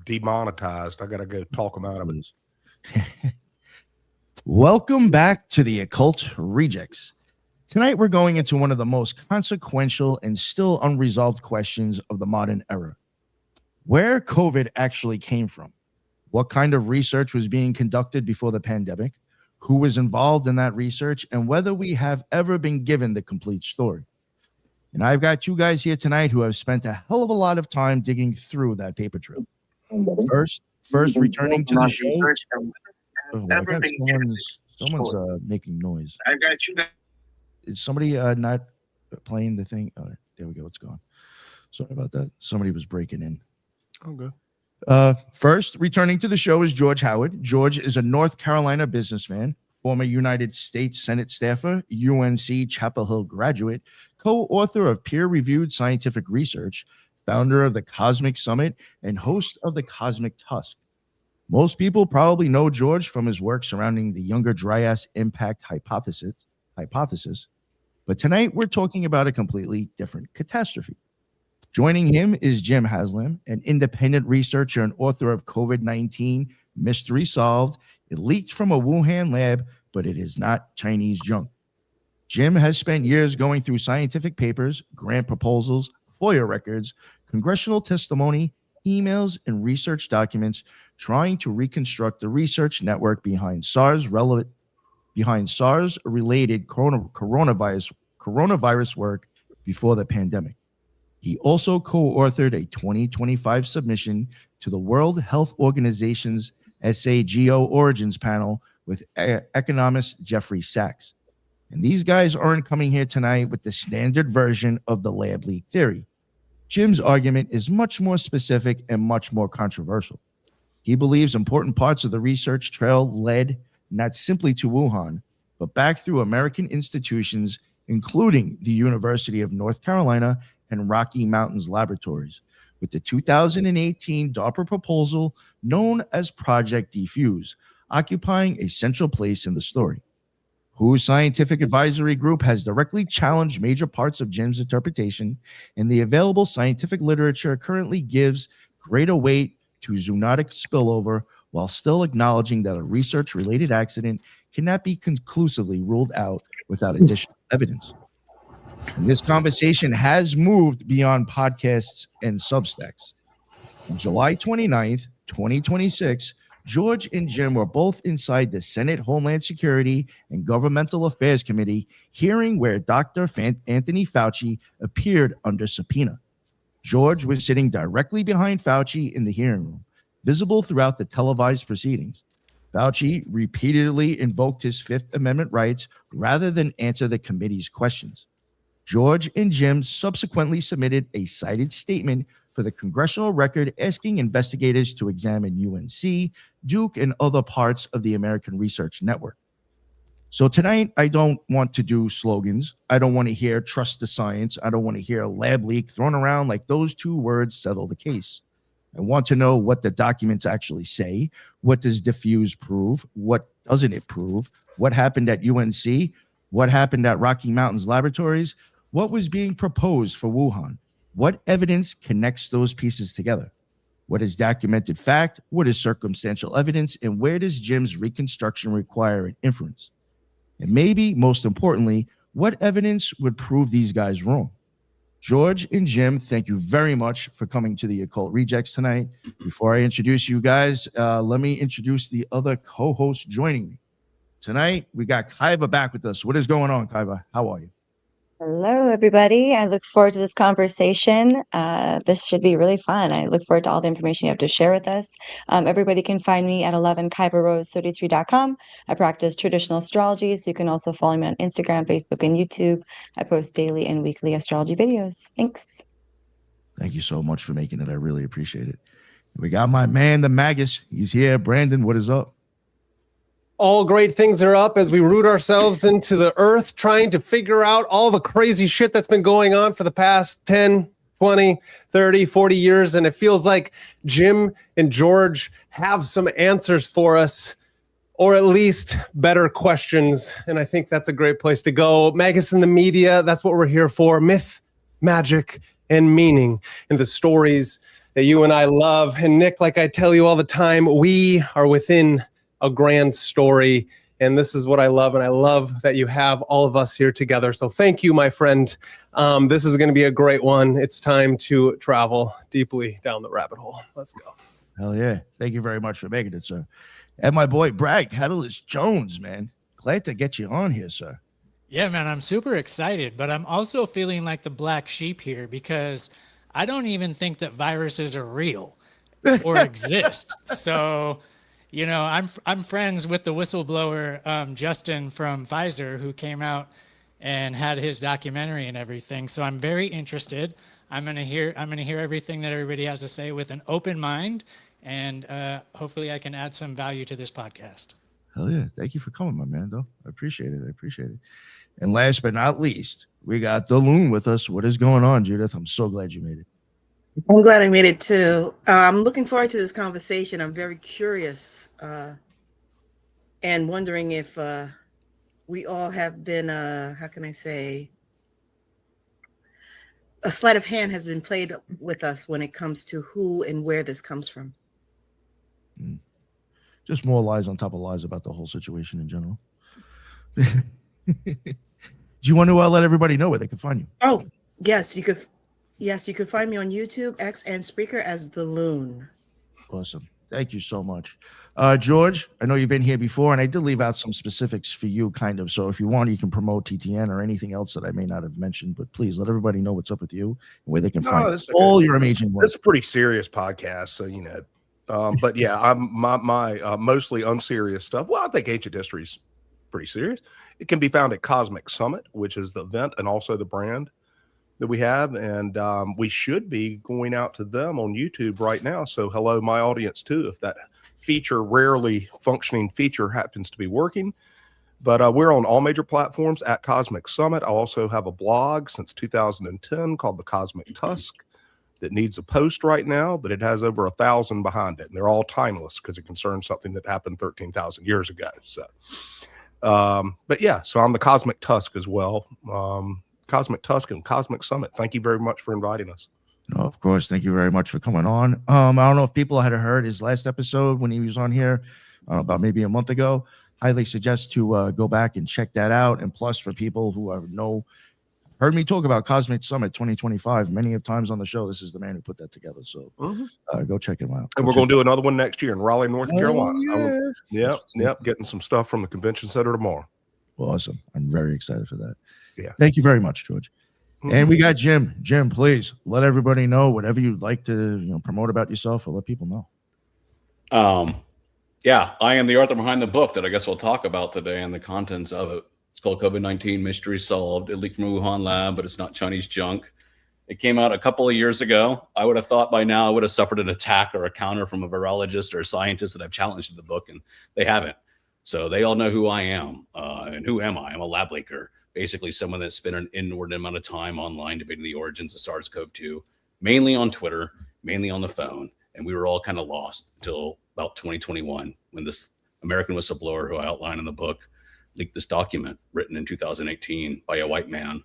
demonetized. I got to go talk them out of it. Welcome back to the Occult Rejects. Tonight, we're going into one of the most consequential and still unresolved questions of the modern era. Where COVID actually came from? What kind of research was being conducted before the pandemic? Who was involved in that research? And whether we have ever been given the complete story. And I've got two guys here tonight who have spent a hell of a lot of time digging through that paper trail. First returning to the show. Someone's making noise. I've got you. Is somebody not playing the thing? Oh, there we go. It's gone. Sorry about that. Somebody was breaking in. Okay. First, returning to the show is George Howard. George is a North Carolina businessman, former United States Senate staffer, UNC Chapel Hill graduate, co-author of peer-reviewed scientific research, founder of the Cosmic Summit, and host of the Cosmic Tusk. Most people probably know George from his work surrounding the Younger Dryas impact hypothesis, but tonight we're talking about a completely different catastrophe. Joining him is Jim Haslam, an independent researcher and author of COVID-19 Mystery Solved. It leaked from a Wuhan lab, but it is not Chinese junk. Jim has spent years going through scientific papers, grant proposals, FOIA records, congressional testimony, emails, and research documents, trying to reconstruct the research network behind SARS-related coronavirus work before the pandemic. He also co-authored a 2025 submission to the World Health Organization's SAGO Origins panel with economist Jeffrey Sachs. And these guys aren't coming here tonight with the standard version of the lab leak theory. Jim's argument is much more specific and much more controversial. He believes important parts of the research trail led not simply to Wuhan, but back through American institutions, including the University of North Carolina and Rocky Mountains Laboratories, with the 2018 DARPA proposal known as Project Defuse, occupying a central place in the story. WHO's scientific advisory group has directly challenged major parts of Jim's interpretation, and the available scientific literature currently gives greater weight to zoonotic spillover while still acknowledging that a research-related accident cannot be conclusively ruled out without additional evidence. And this conversation has moved beyond podcasts and Substacks. On July 29th, 2026, George and Jim were both inside the Senate Homeland Security and Governmental Affairs Committee hearing where Dr. Anthony Fauci appeared under subpoena. George was sitting directly behind Fauci in the hearing room, visible throughout the televised proceedings. Fauci repeatedly invoked his Fifth Amendment rights rather than answer the committee's questions. George and Jim subsequently submitted a cited statement for the congressional record asking investigators to examine UNC, Duke, and other parts of the American Research Network. So tonight, I don't want to do slogans. I don't want to hear trust the science. I don't want to hear a lab leak thrown around like those two words settle the case. I want to know what the documents actually say. What does Diffuse prove? What doesn't it prove? What happened at UNC? What happened at Rocky Mountains Laboratories? What was being proposed for Wuhan? What evidence connects those pieces together? What is documented fact? What is circumstantial evidence? And where does Jim's reconstruction require an inference? And maybe, most importantly, what evidence would prove these guys wrong? George and Jim, thank you very much for coming to the Occult Rejects tonight. Before I introduce you guys, let me introduce the other co-hosts joining me. Tonight, we got Kaiva back with us. What is going on, Kaiva? How are you? Hello, everybody. I look forward to this conversation. This should be really fun. I look forward to all the information you have to share with us. Everybody can find me at 11kaivarose33.com. I practice traditional astrology, so you can also follow me on Instagram, Facebook, and YouTube. I post daily and weekly astrology videos. Thanks. Thank you so much for making it. I really appreciate it. We got my man, the Magus. He's here. Brandon, what is up? All great things are up as we root ourselves into the earth, trying to figure out all the crazy shit that's been going on for the past 10, 20, 30, 40 years. And it feels like Jim and George have some answers for us, or at least better questions. And I think that's a great place to go. Magus in the media, that's what we're here for. Myth, magic, and meaning in the stories that you and I love. And Nick, like I tell you all the time, we are within a grand story. And this is what I love. And I love that you have all of us here together. So thank you, my friend. This is going to be a great one. It's time to travel deeply down the rabbit hole. Let's go. Hell yeah. Thank you very much for making it, sir. And my boy, Bragg Catalyst Jones, man. Glad to get you on here, sir. Yeah, man, I'm super excited, but I'm also feeling like the black sheep here because I don't even think that viruses are real or exist. So, you know, I'm friends with the whistleblower Justin from Pfizer, who came out and had his documentary and everything. So I'm very interested. I'm gonna hear everything that everybody has to say with an open mind, and hopefully I can add some value to this podcast. Hell yeah. Thank you for coming, my man, though. I appreciate it. And last but not least, we got the Loon with us. What is going on, Judith? I'm so glad you made it. I'm glad I made it too. I'm looking forward to this conversation. I'm very curious and wondering if we all have been, how can I say, a sleight of hand has been played with us when it comes to who and where this comes from. Just more lies on top of lies about the whole situation in general. Do you want to let everybody know where they can find you? Oh, yes, you could. Yes, you could find me on YouTube, X, and Spreaker as The Loon. Awesome. Thank you so much. George, I know you've been here before, and I did leave out some specifics for you, kind of. So if you want, you can promote TTN or anything else that I may not have mentioned. But please let everybody know what's up with you and where they can find all your amazing work. This is a pretty serious podcast, so you know. But yeah, I'm my mostly unserious stuff. Well, I think ancient history is pretty serious. It can be found at Cosmic Summit, which is the event and also the brand that we have, and we should be going out to them on YouTube right now. So hello, my audience too, if that rarely functioning feature happens to be working. But we're on all major platforms at Cosmic Summit. I also have a blog since 2010 called The Cosmic Tusk that needs a post right now, but it has over 1,000 behind it, and they're all timeless because it concerns something that happened 13,000 years ago. So, but yeah, so I'm the Cosmic Tusk as well. Cosmic Tusk and Cosmic Summit. Thank you very much for inviting us. No, of course. Thank you very much for coming on. I don't know if people had heard his last episode when he was on here about maybe a month ago. Highly suggest to go back and check that out. And plus, for people who heard me talk about Cosmic Summit 2025 many of times on the show, this is the man who put that together. So go check him out. And we're going to do another one next year in Raleigh, North Carolina. Yeah. Yep. Getting some stuff from the convention center tomorrow. Awesome. I'm very excited for that. Yeah. Thank you very much, George. And we got Jim. Jim, please let everybody know whatever you'd like to promote about yourself or let people know. Yeah, I am the author behind the book that I guess we'll talk about today and the contents of it. It's called COVID-19 Mystery Solved. It leaked from a Wuhan lab, but it's not Chinese junk. It came out a couple of years ago. I would have thought by now I would have suffered an attack or a counter from a virologist or a scientist that I've challenged in the book, and they haven't. So they all know who I am. And who am I? I'm a lab leaker. Basically someone that spent an inordinate amount of time online debating the origins of SARS-CoV-2, mainly on Twitter, mainly on the phone. And we were all kind of lost until about 2021 when this American whistleblower who I outline in the book leaked this document written in 2018 by a white man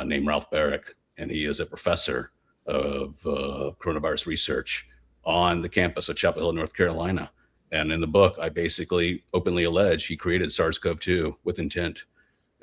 named Ralph Barrick. And he is a professor of coronavirus research on the campus of Chapel Hill, North Carolina. And in the book, I basically openly allege he created SARS-CoV-2 with intent.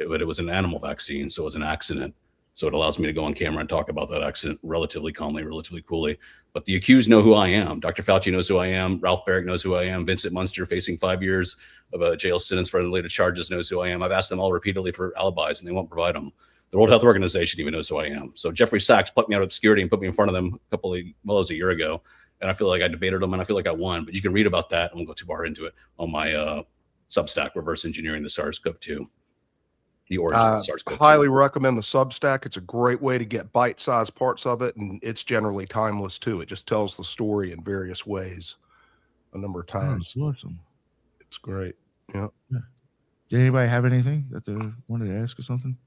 But it was an animal vaccine, so it was an accident. So it allows me to go on camera and talk about that accident relatively calmly, relatively coolly. But the accused know who I am. Dr. Fauci knows who I am. Ralph Barrick knows who I am. Vincent Munster, facing 5 years of a jail sentence for unrelated charges, knows who I am. I've asked them all repeatedly for alibis, and they won't provide them. The World Health Organization even knows who I am. So Jeffrey Sachs plucked me out of obscurity and put me in front of them it was a year ago. And I feel like I debated them, and I feel like I won. But you can read about that, and we'll go too far into it, on my Substack, Reverse Engineering the SARS-CoV-2. The origin of SARS-CoV-2. Highly recommend the Substack. It's a great way to get bite-sized parts of it, and it's generally timeless too. It just tells the story in various ways a number of times. That's awesome. It's great. Yeah. Did anybody have anything that they wanted to ask or something?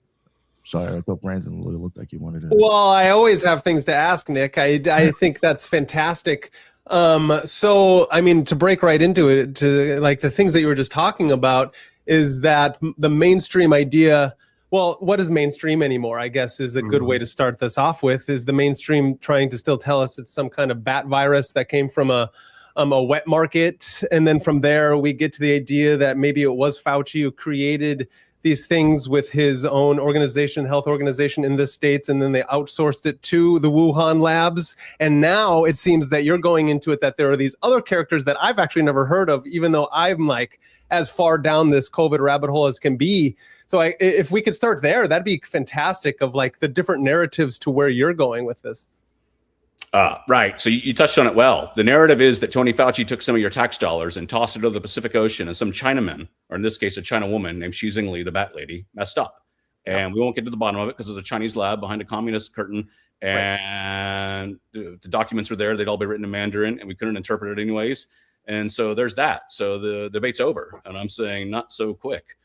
Sorry, I thought Brandon looked like you wanted to. Well, I always have things to ask, Nick. I think that's fantastic. So, I mean, to break right into it, to like the things that you were just talking about, is that the mainstream idea, Well, what is mainstream anymore, I guess, is a good way to start this off with. Is the mainstream trying to still tell us it's some kind of bat virus that came from a wet market? And then from there, we get to the idea that maybe it was Fauci who created these things with his own organization, health organization in the States, and then they outsourced it to the Wuhan labs. And now it seems that you're going into it that there are these other characters that I've actually never heard of, even though I'm like as far down this COVID rabbit hole as can be. So if we could start there, that'd be fantastic, of like the different narratives to where you're going with this. Right. So you touched on it well. The narrative is that Tony Fauci took some of your tax dollars and tossed it over the Pacific Ocean, and some Chinaman, or in this case, a China woman named Xi Jinping, the bat lady, messed up. And we won't get to the bottom of it because there's a Chinese lab behind a communist curtain, and the documents are there. They'd all be written in Mandarin, and we couldn't interpret it anyways. And so there's that. So the debate's over, and I'm saying not so quick.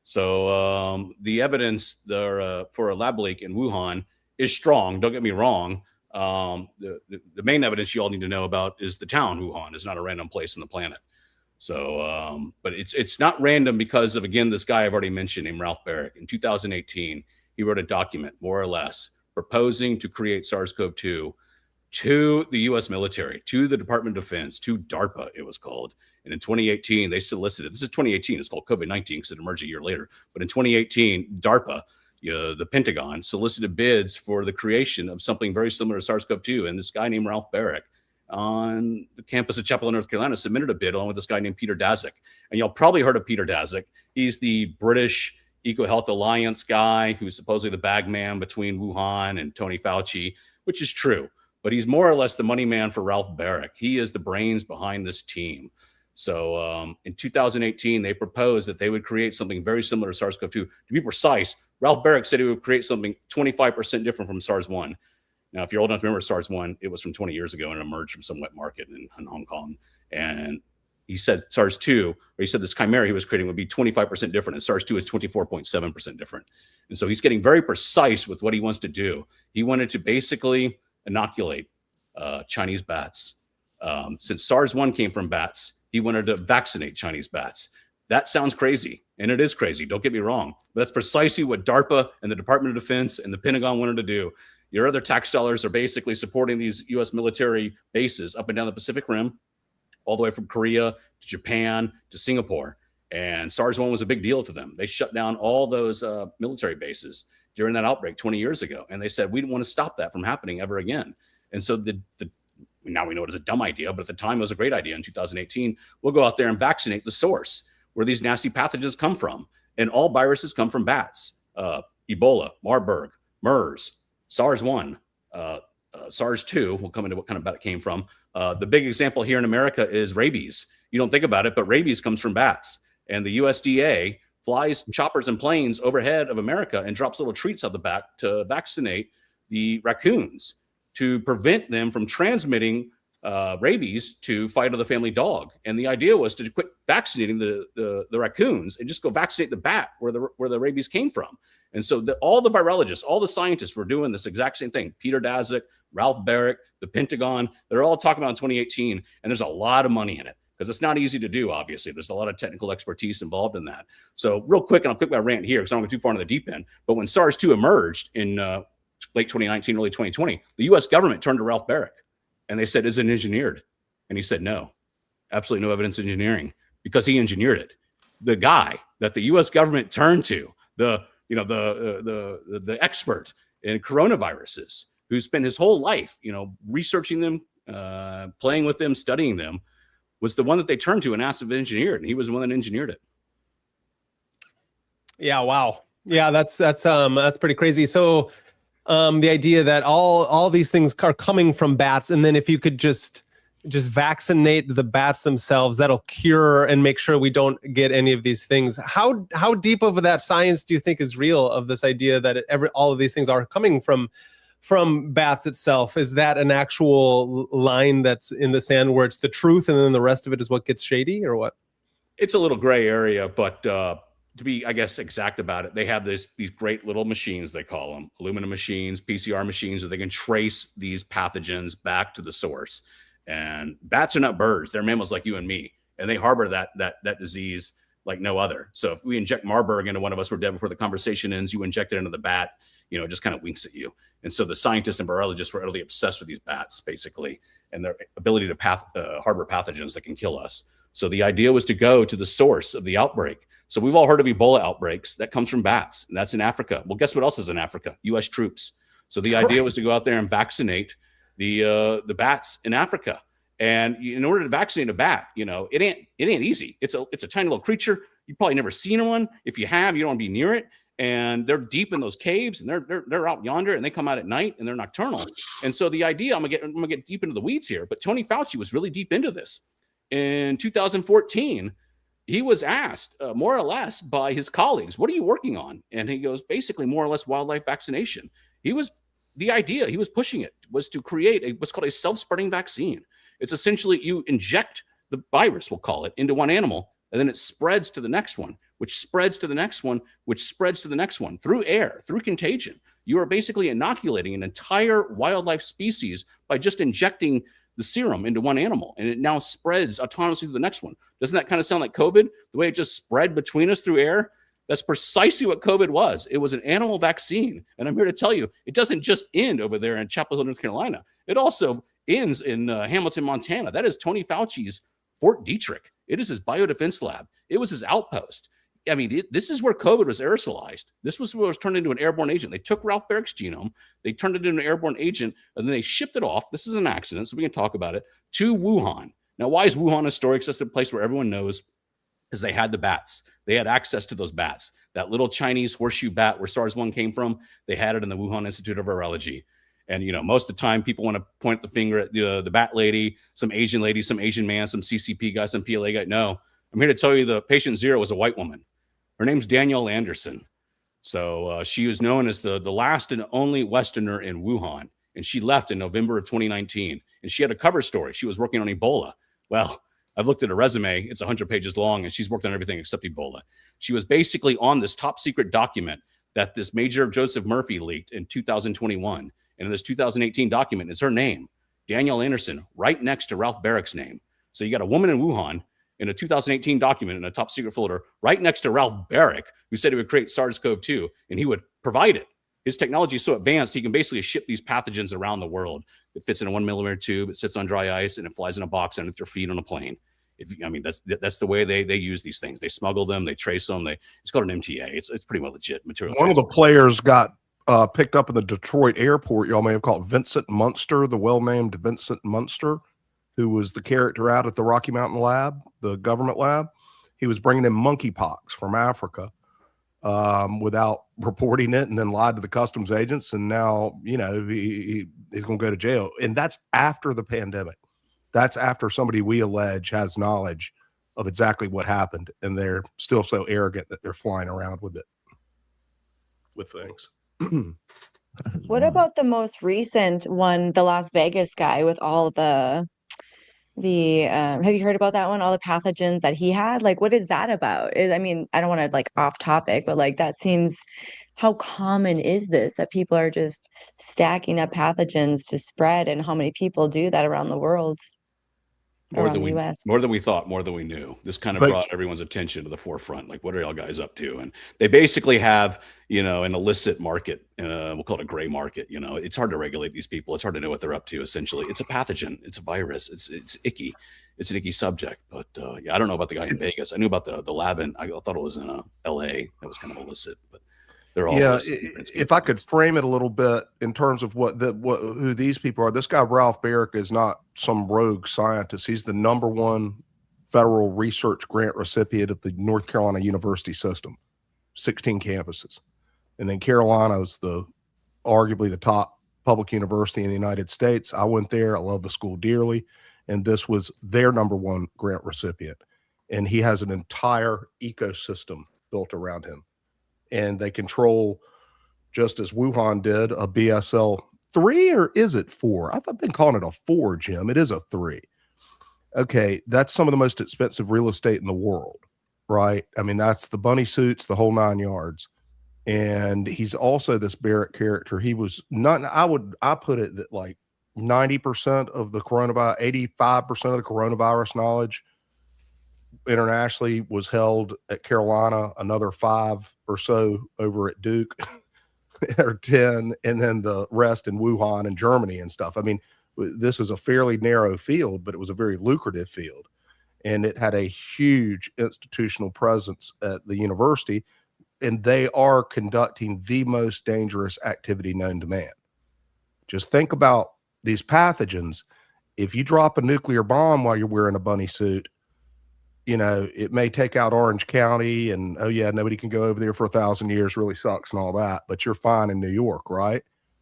So the evidence there for a lab leak in Wuhan is strong. Don't get me wrong. The main evidence you all need to know about is the town Wuhan is not a random place on the planet. So, but it's not random because of, again, this guy I've already mentioned named Ralph Barrick. In 2018, he wrote a document, more or less, proposing to create SARS-CoV-2 to the U.S. military, to the Department of Defense, to DARPA, it was called. And in 2018, they solicited, this is 2018, it's called COVID-19 because it emerged a year later. But in 2018, DARPA, the Pentagon, solicited bids for the creation of something very similar to SARS-CoV-2. And this guy named Ralph Barrick on the campus of Chapel Hill, North Carolina, submitted a bid along with this guy named Peter Daszak. And y'all probably heard of Peter Daszak. He's the British EcoHealth Alliance guy who's supposedly the bag man between Wuhan and Tony Fauci, which is true. But he's more or less the money man for Ralph Barrick. He is the brains behind this team. So in 2018, they proposed that they would create something very similar to SARS-CoV-2. To be precise, Ralph Barrick said he would create something 25% different from SARS-1. Now, if you're old enough to remember SARS-1, it was from 20 years ago and it emerged from some wet market in Hong Kong. And he said SARS-2, or he said this chimera he was creating would be 25% different, and SARS-2 is 24.7% different. And so he's getting very precise with what he wants to do. He wanted to basically inoculate Chinese bats. Since SARS-1 came from bats, he wanted to vaccinate Chinese bats. That sounds crazy, and it is crazy. Don't get me wrong. But that's precisely what DARPA and the Department of Defense and the Pentagon wanted to do. Your other tax dollars are basically supporting these U.S. military bases up and down the Pacific Rim, all the way from Korea to Japan to Singapore. And SARS-1 was a big deal to them. They shut down all those military bases during that outbreak 20 years ago. And they said, we didn't want to stop that from happening ever again. And so now we know it was a dumb idea, but at the time it was a great idea. In 2018, we'll go out there and vaccinate the source where these nasty pathogens come from. And all viruses come from bats. Ebola, Marburg, MERS, SARS-1, SARS-2, we'll come into what kind of bat it came from. The big example here in America is rabies. You don't think about it, but rabies comes from bats. And the USDA flies choppers and planes overhead of America and drops little treats out the back to vaccinate the raccoons to prevent them from transmitting rabies to Fido the family dog. And the idea was to quit vaccinating the raccoons and just go vaccinate the bat where the rabies came from. And so all the virologists, all the scientists were doing this exact same thing. Peter Daszak, Ralph Barrick, the Pentagon, they're all talking about in 2018. And there's a lot of money in it because it's not easy to do, obviously. There's a lot of technical expertise involved in that. So real quick, and I'll quit my rant here because I don't go too far into the deep end. But when SARS-2 emerged in late 2019, early 2020, the U.S. government turned to Ralph Barrick and they said, is it engineered? And he said, no, absolutely no evidence of engineering, because he engineered it. The guy that the U.S. government turned to, the expert in coronaviruses, who spent his whole life, researching them, playing with them, studying them, was the one that they turned to and asked if it engineered, and he was the one that engineered it. Yeah, wow. Yeah, that's pretty crazy. So the idea that all these things are coming from bats, and then if you could just vaccinate the bats themselves, that'll cure and make sure we don't get any of these things. How deep of that science do you think is real, of this idea that all of these things are coming from bats itself? Is that an actual line that's in the sand where it's the truth and then the rest of it is what gets shady, or what? It's a little gray area, but to be, I guess, exact about it, they have these great little machines, they call them aluminum machines, PCR machines, where they can trace these pathogens back to the source. And bats are not birds; they're mammals like you and me, and they harbor that disease like no other. So if we inject Marburg into one of us, we're dead before the conversation ends. You inject it into the bat, it just kind of winks at you. And so the scientists and virologists were utterly obsessed with these bats, basically, and their ability to harbor pathogens that can kill us. So the idea was to go to the source of the outbreak. So we've all heard of Ebola outbreaks. That comes from bats, and that's in Africa. Well, guess what else is in Africa? U.S. troops. So the idea was to go out there and vaccinate the bats in Africa. And in order to vaccinate a bat, it ain't easy. It's a tiny little creature. You've probably never seen one. If you have, you don't want to be near it. And they're deep in those caves, and they're out yonder, and they come out at night, and they're nocturnal. And so the idea, I'm gonna get deep into the weeds here, but Tony Fauci was really deep into this. In 2014, he was asked more or less by his colleagues, "What are you working on?" And he goes, basically, more or less, wildlife vaccination. The idea he was pushing it was to create what's called a self-spreading vaccine. It's essentially you inject the virus, we'll call it, into one animal, and then it spreads to the next one, which spreads to the next one, which spreads to the next one through air, through contagion. You are basically inoculating an entire wildlife species by just injecting the serum into one animal, and it now spreads autonomously to the next one. Doesn't that kind of sound like COVID? The way it just spread between us through air? That's precisely what COVID was. It was an animal vaccine. And I'm here to tell you, it doesn't just end over there in Chapel Hill, North Carolina. It also ends in Hamilton, Montana. That is Tony Fauci's Fort Detrick. It is his biodefense lab. It was his outpost. I mean, this is where COVID was aerosolized. This was where it was turned into an airborne agent. They took Ralph Barick's genome, they turned it into an airborne agent, and then they shipped it off. This is an accident, so we can talk about it, to Wuhan. Now, why is Wuhan historic? It's just a place where everyone knows, because they had the bats. They had access to those bats. That little Chinese horseshoe bat where SARS-1 came from, they had it in the Wuhan Institute of Virology. And, most of the time people want to point the finger at the bat lady, some Asian lady, some Asian man, some CCP guy, some PLA guy. No, I'm here to tell you the patient zero was a white woman. Her name's Danielle Anderson. So she was known as the last and only Westerner in Wuhan. And she left in November of 2019. And she had a cover story. She was working on Ebola. Well, I've looked at her resume. It's 100 pages long, and she's worked on everything except Ebola. She was basically on this top secret document that this Major Joseph Murphy leaked in 2021. And in this 2018 document is her name, Danielle Anderson, right next to Ralph Barick's name. So you got a woman in Wuhan in a 2018 document in a top secret folder right next to Ralph Barick, who said he would create SARS-CoV-2, and he would provide it. His technology is so advanced, he can basically ship these pathogens around the world. It fits in a 1 millimeter tube, it sits on dry ice, and it flies in a box underneath your feet on a plane. That's the way they use these things. They smuggle them, they trace them. It's called an MTA. It's pretty well legit material. One of the players got picked up in the Detroit airport. Y'all may have called Vincent Munster, the well-named Vincent Munster, who was the character out at the Rocky Mountain lab, the government lab. He was bringing in monkeypox from Africa without reporting it, and then lied to the customs agents. And now, he's going to go to jail. And that's after the pandemic. That's after somebody we allege has knowledge of exactly what happened, and they're still so arrogant that they're flying around with things. What about the most recent one, the Las Vegas guy with all the have you heard about that one? All the pathogens that he had? Like, what is that about? I don't want to off topic, but that seems, how common is this that people are just stacking up pathogens to spread, and how many people do that around the world? More than we thought, more than we knew. This kind of brought everyone's attention to the forefront. Like, what are y'all guys up to? And they basically have, an illicit market. We'll call it a gray market. It's hard to regulate these people. It's hard to know what they're up to. Essentially, it's a pathogen. It's a virus. It's icky. It's an icky subject. But I don't know about the guy in Vegas. I knew about the lab, and I thought it was in L.A. That was kind of illicit. But they're all if I could frame it a little bit in terms of who these people are. This guy Ralph Barick is not some rogue scientist. He's the #1 federal research grant recipient at the North Carolina University system, 16 campuses. And then Carolina is arguably the top public university in the United States. I went there. I love the school dearly. And this was their #1 grant recipient. And he has an entire ecosystem built around him. And they control, just as Wuhan did, a BSL-3, or is it 4? I've been calling it a 4, Jim. It is a 3. Okay, that's some of the most expensive real estate in the world, right? That's the bunny suits, the whole 9 yards. And he's also this Barrett character. He was not, I put it that 90% of the coronavirus, 85% of the coronavirus knowledge internationally was held at Carolina, another 5 or so over at Duke, or 10, and then the rest in Wuhan and Germany and stuff. I mean, this is a fairly narrow field, but it was a very lucrative field. And it had a huge institutional presence at the university, and they are conducting the most dangerous activity known to man. Just think about these pathogens. If you drop a nuclear bomb while you're wearing a bunny suit, you know, it may take out Orange County and, oh yeah, nobody can go over there for 1,000 years, really sucks and all that, but you're fine in New York, right?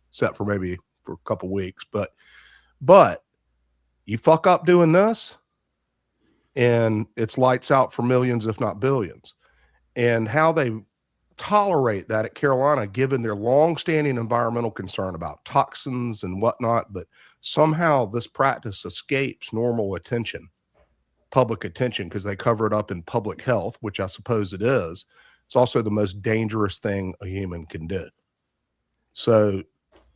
Except for maybe for a couple weeks. But you fuck up doing this, and it's lights out for millions, if not billions. And how they tolerate that at Carolina, given their longstanding environmental concern about toxins and whatnot, but somehow this practice escapes normal attention, public attention, because they cover it up in public health, which I suppose it is. It's also the most dangerous thing a human can do. So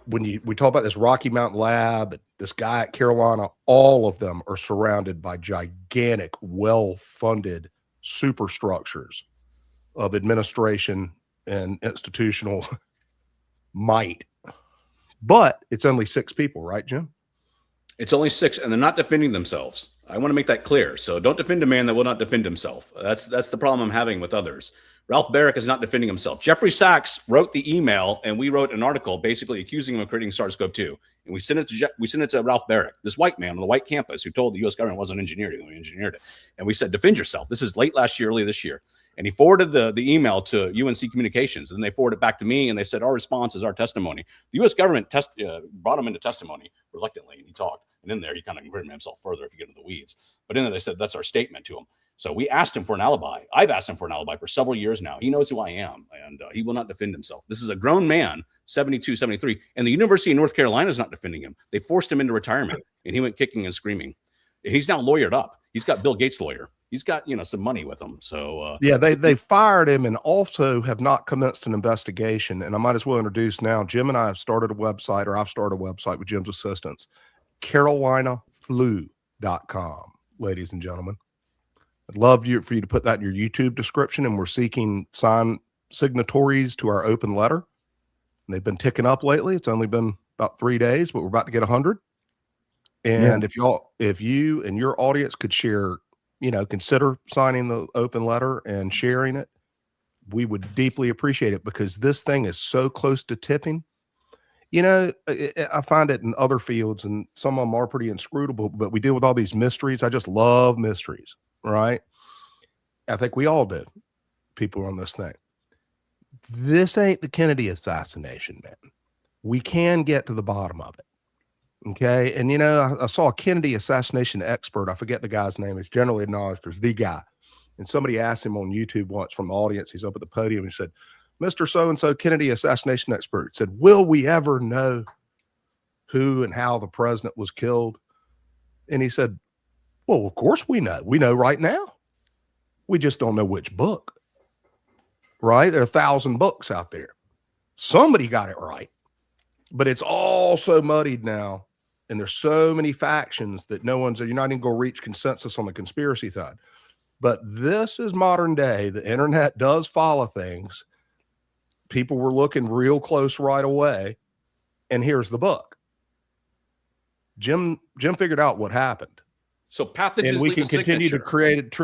when we talk about this Rocky Mountain lab, this guy at Carolina, all of them are surrounded by gigantic, well-funded superstructures of administration and institutional might. But it's only 6 people, right, Jim? It's only 6, and they're not defending themselves. I want to make that clear. So don't defend a man that will not defend himself. That's the problem I'm having with others. Ralph Barrick is not defending himself. Jeffrey Sachs wrote the email, and we wrote an article basically accusing him of creating SARS-CoV-2. And we sent it to Ralph Barrick, this white man on the white campus who told the U.S. government wasn't engineered it. We engineered it. And we said, defend yourself. This is late last year, early this year. And he forwarded the email to UNC Communications, and they forwarded it back to me, and they said, our response is our testimony. The U.S. government brought him into testimony reluctantly, and he talked. And in there, he kind of incriminated himself further if you get into the weeds. But in there, they said, that's our statement to him. So we asked him for an alibi. I've asked him for an alibi for several years now. He knows who I am, and he will not defend himself. This is a grown man, 72, 73, and the University of North Carolina is not defending him. They forced him into retirement, and he went kicking and screaming. And he's now lawyered up. He's got Bill Gates' lawyer. He's got, some money with him. So yeah, they fired him and also have not commenced an investigation. And I might as well introduce now, Jim and I have started a website, or I've started a website with Jim's assistance, carolinaflu.com, ladies and gentlemen. I'd love for you to put that in your YouTube description, and we're seeking signatories to our open letter. And they've been ticking up lately. It's only been about 3 days, but we're about to get 100. And if you and your audience could share, consider signing the open letter and sharing it, we would deeply appreciate it, because this thing is so close to tipping. I find it in other fields, and some of them are pretty inscrutable, but we deal with all these mysteries. I just love mysteries, right? I think we all do, people on this thing. This ain't the Kennedy assassination, man. We can get to the bottom of it. Okay. And, I saw a Kennedy assassination expert. I forget the guy's name. It's generally acknowledged as the guy. And somebody asked him on YouTube once from the audience. He's up at the podium. He said, Mr. So-and-so Kennedy assassination expert, said, will we ever know who and how the president was killed? And he said, well, of course we know. We know right now. We just don't know which book, right? There are 1,000 books out there. Somebody got it right, but it's all so muddied now. And there's so many factions that you're not even going to reach consensus on the conspiracy side. But this is modern day. The internet does follow things. People were looking real close right away. And here's the book. Jim figured out what happened. So pathogens, and we can continue to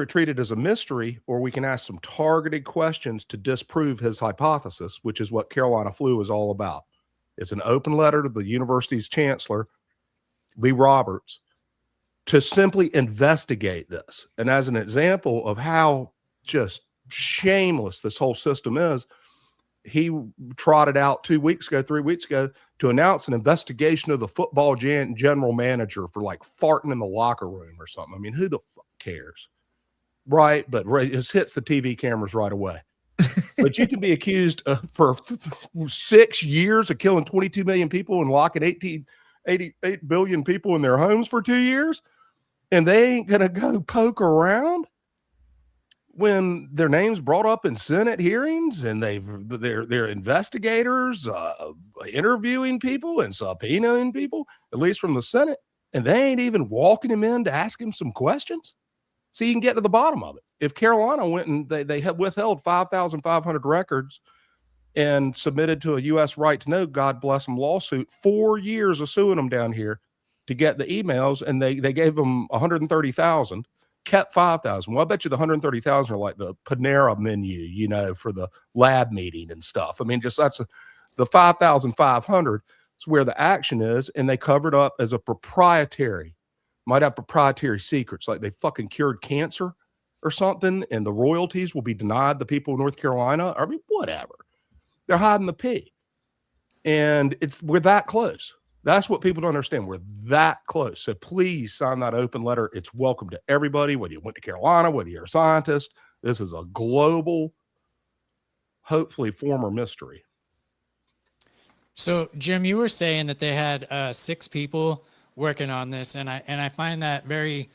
treat it as a mystery, or we can ask some targeted questions to disprove his hypothesis, which is what Carolina Flu is all about. It's an open letter to the university's chancellor, Lee Roberts, to simply investigate this. And as an example of how just shameless this whole system is, he trotted out 3 weeks ago, to announce an investigation of the football general manager for like farting in the locker room or something. I mean, who the fuck cares? Right. But it just hits the TV cameras right away. But you can be accused for 6 years of killing 22 million people and locking 88 billion people in their homes for 2 years. And they ain't going to go poke around when their name's brought up in Senate hearings, and they're investigators interviewing people and subpoenaing people, at least from the Senate, and they ain't even walking him in to ask him some questions. See, you can get to the bottom of it. If Carolina went and they had withheld 5,500 records and submitted to a U.S. right to know, God bless them, lawsuit, 4 years of suing them down here to get the emails, and they gave them 130,000, kept 5,000. Well, I bet you the 130,000 are like the Panera menu, you know, for the lab meeting and stuff. I mean, just the 5,500 is where the action is, and they covered up as a proprietary, might have proprietary secrets, like they fucking cured cancer or something, and the royalties will be denied the people of North Carolina. I mean, whatever. They're hiding the pee. And we're that close. That's what people don't understand. We're that close. So please sign that open letter. It's welcome to everybody, whether you went to Carolina, whether you're a scientist. This is a global, hopefully former mystery. So, Jim, you were saying that they had 6 people working on this, and I find that very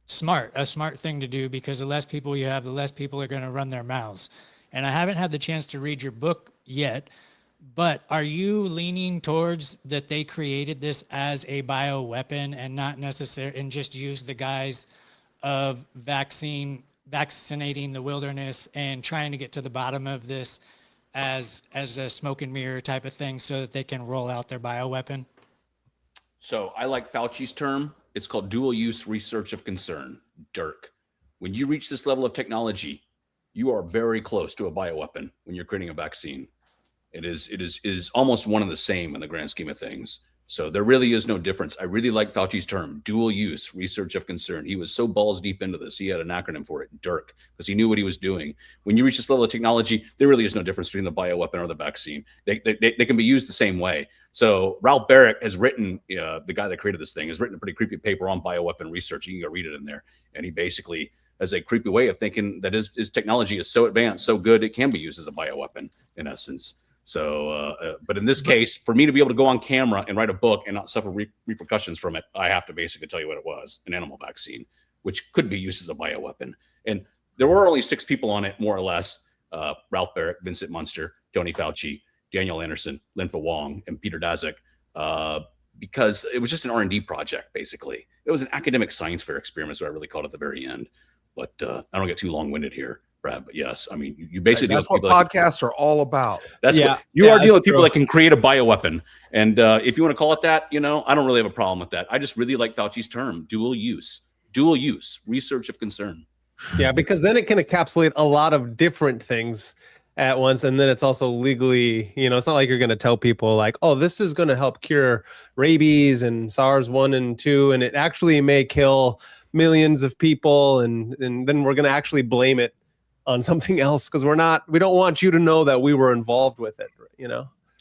smart, a smart thing to do, because the less people you have, the less people are going to run their mouths. And I haven't had the chance to read your book yet, but are you leaning towards that they created this as a bioweapon and not necessarily, and just used the guise of vaccinating the wilderness and trying to get to the bottom of this as a smoke and mirror type of thing so that they can roll out their bioweapon? So I like Fauci's term. It's called dual use research of concern, DIRC. When you reach this level of technology, you are very close to a bioweapon when you're creating a vaccine. It is almost one and the same in the grand scheme of things. So there really is no difference. I really like Fauci's term, dual use research of concern. He was so balls deep into this. He had an acronym for it, DIRC, because he knew what he was doing. When you reach this level of technology, there really is no difference between the bioweapon or the vaccine. They can be used the same way. So Ralph Barrick has written, the guy that created this thing, has written a pretty creepy paper on bioweapon research. You can go read it in there. And he basically has a creepy way of thinking that his technology is so advanced, so good, it can be used as a bioweapon in essence. So, but in this case, for me to be able to go on camera and write a book and not suffer repercussions from it, I have to basically tell you what it was, an animal vaccine, which could be used as a bioweapon. And there were only 6 people on it, more or less. Ralph Barrick, Vincent Munster, Tony Fauci, Daniel Anderson, Linfa Wong, and Peter Daszak, because it was just an R&D project, basically. It was an academic science fair experiment, so I really called it at the very end. But I don't get too long-winded here, Brad, but yes, I mean, you basically that's what podcasts are all about. That's what you are dealing with, people that can create a bioweapon. And if you want to call it that, I don't really have a problem with that. I just really like Fauci's term, dual use research of concern. Yeah, because then it can encapsulate a lot of different things at once. And then it's also legally, it's not like you're going to tell people like, oh, this is going to help cure rabies and SARS 1 and 2. And it actually may kill millions of people. And then we're going to actually blame it on something else because we don't want you to know that we were involved with it,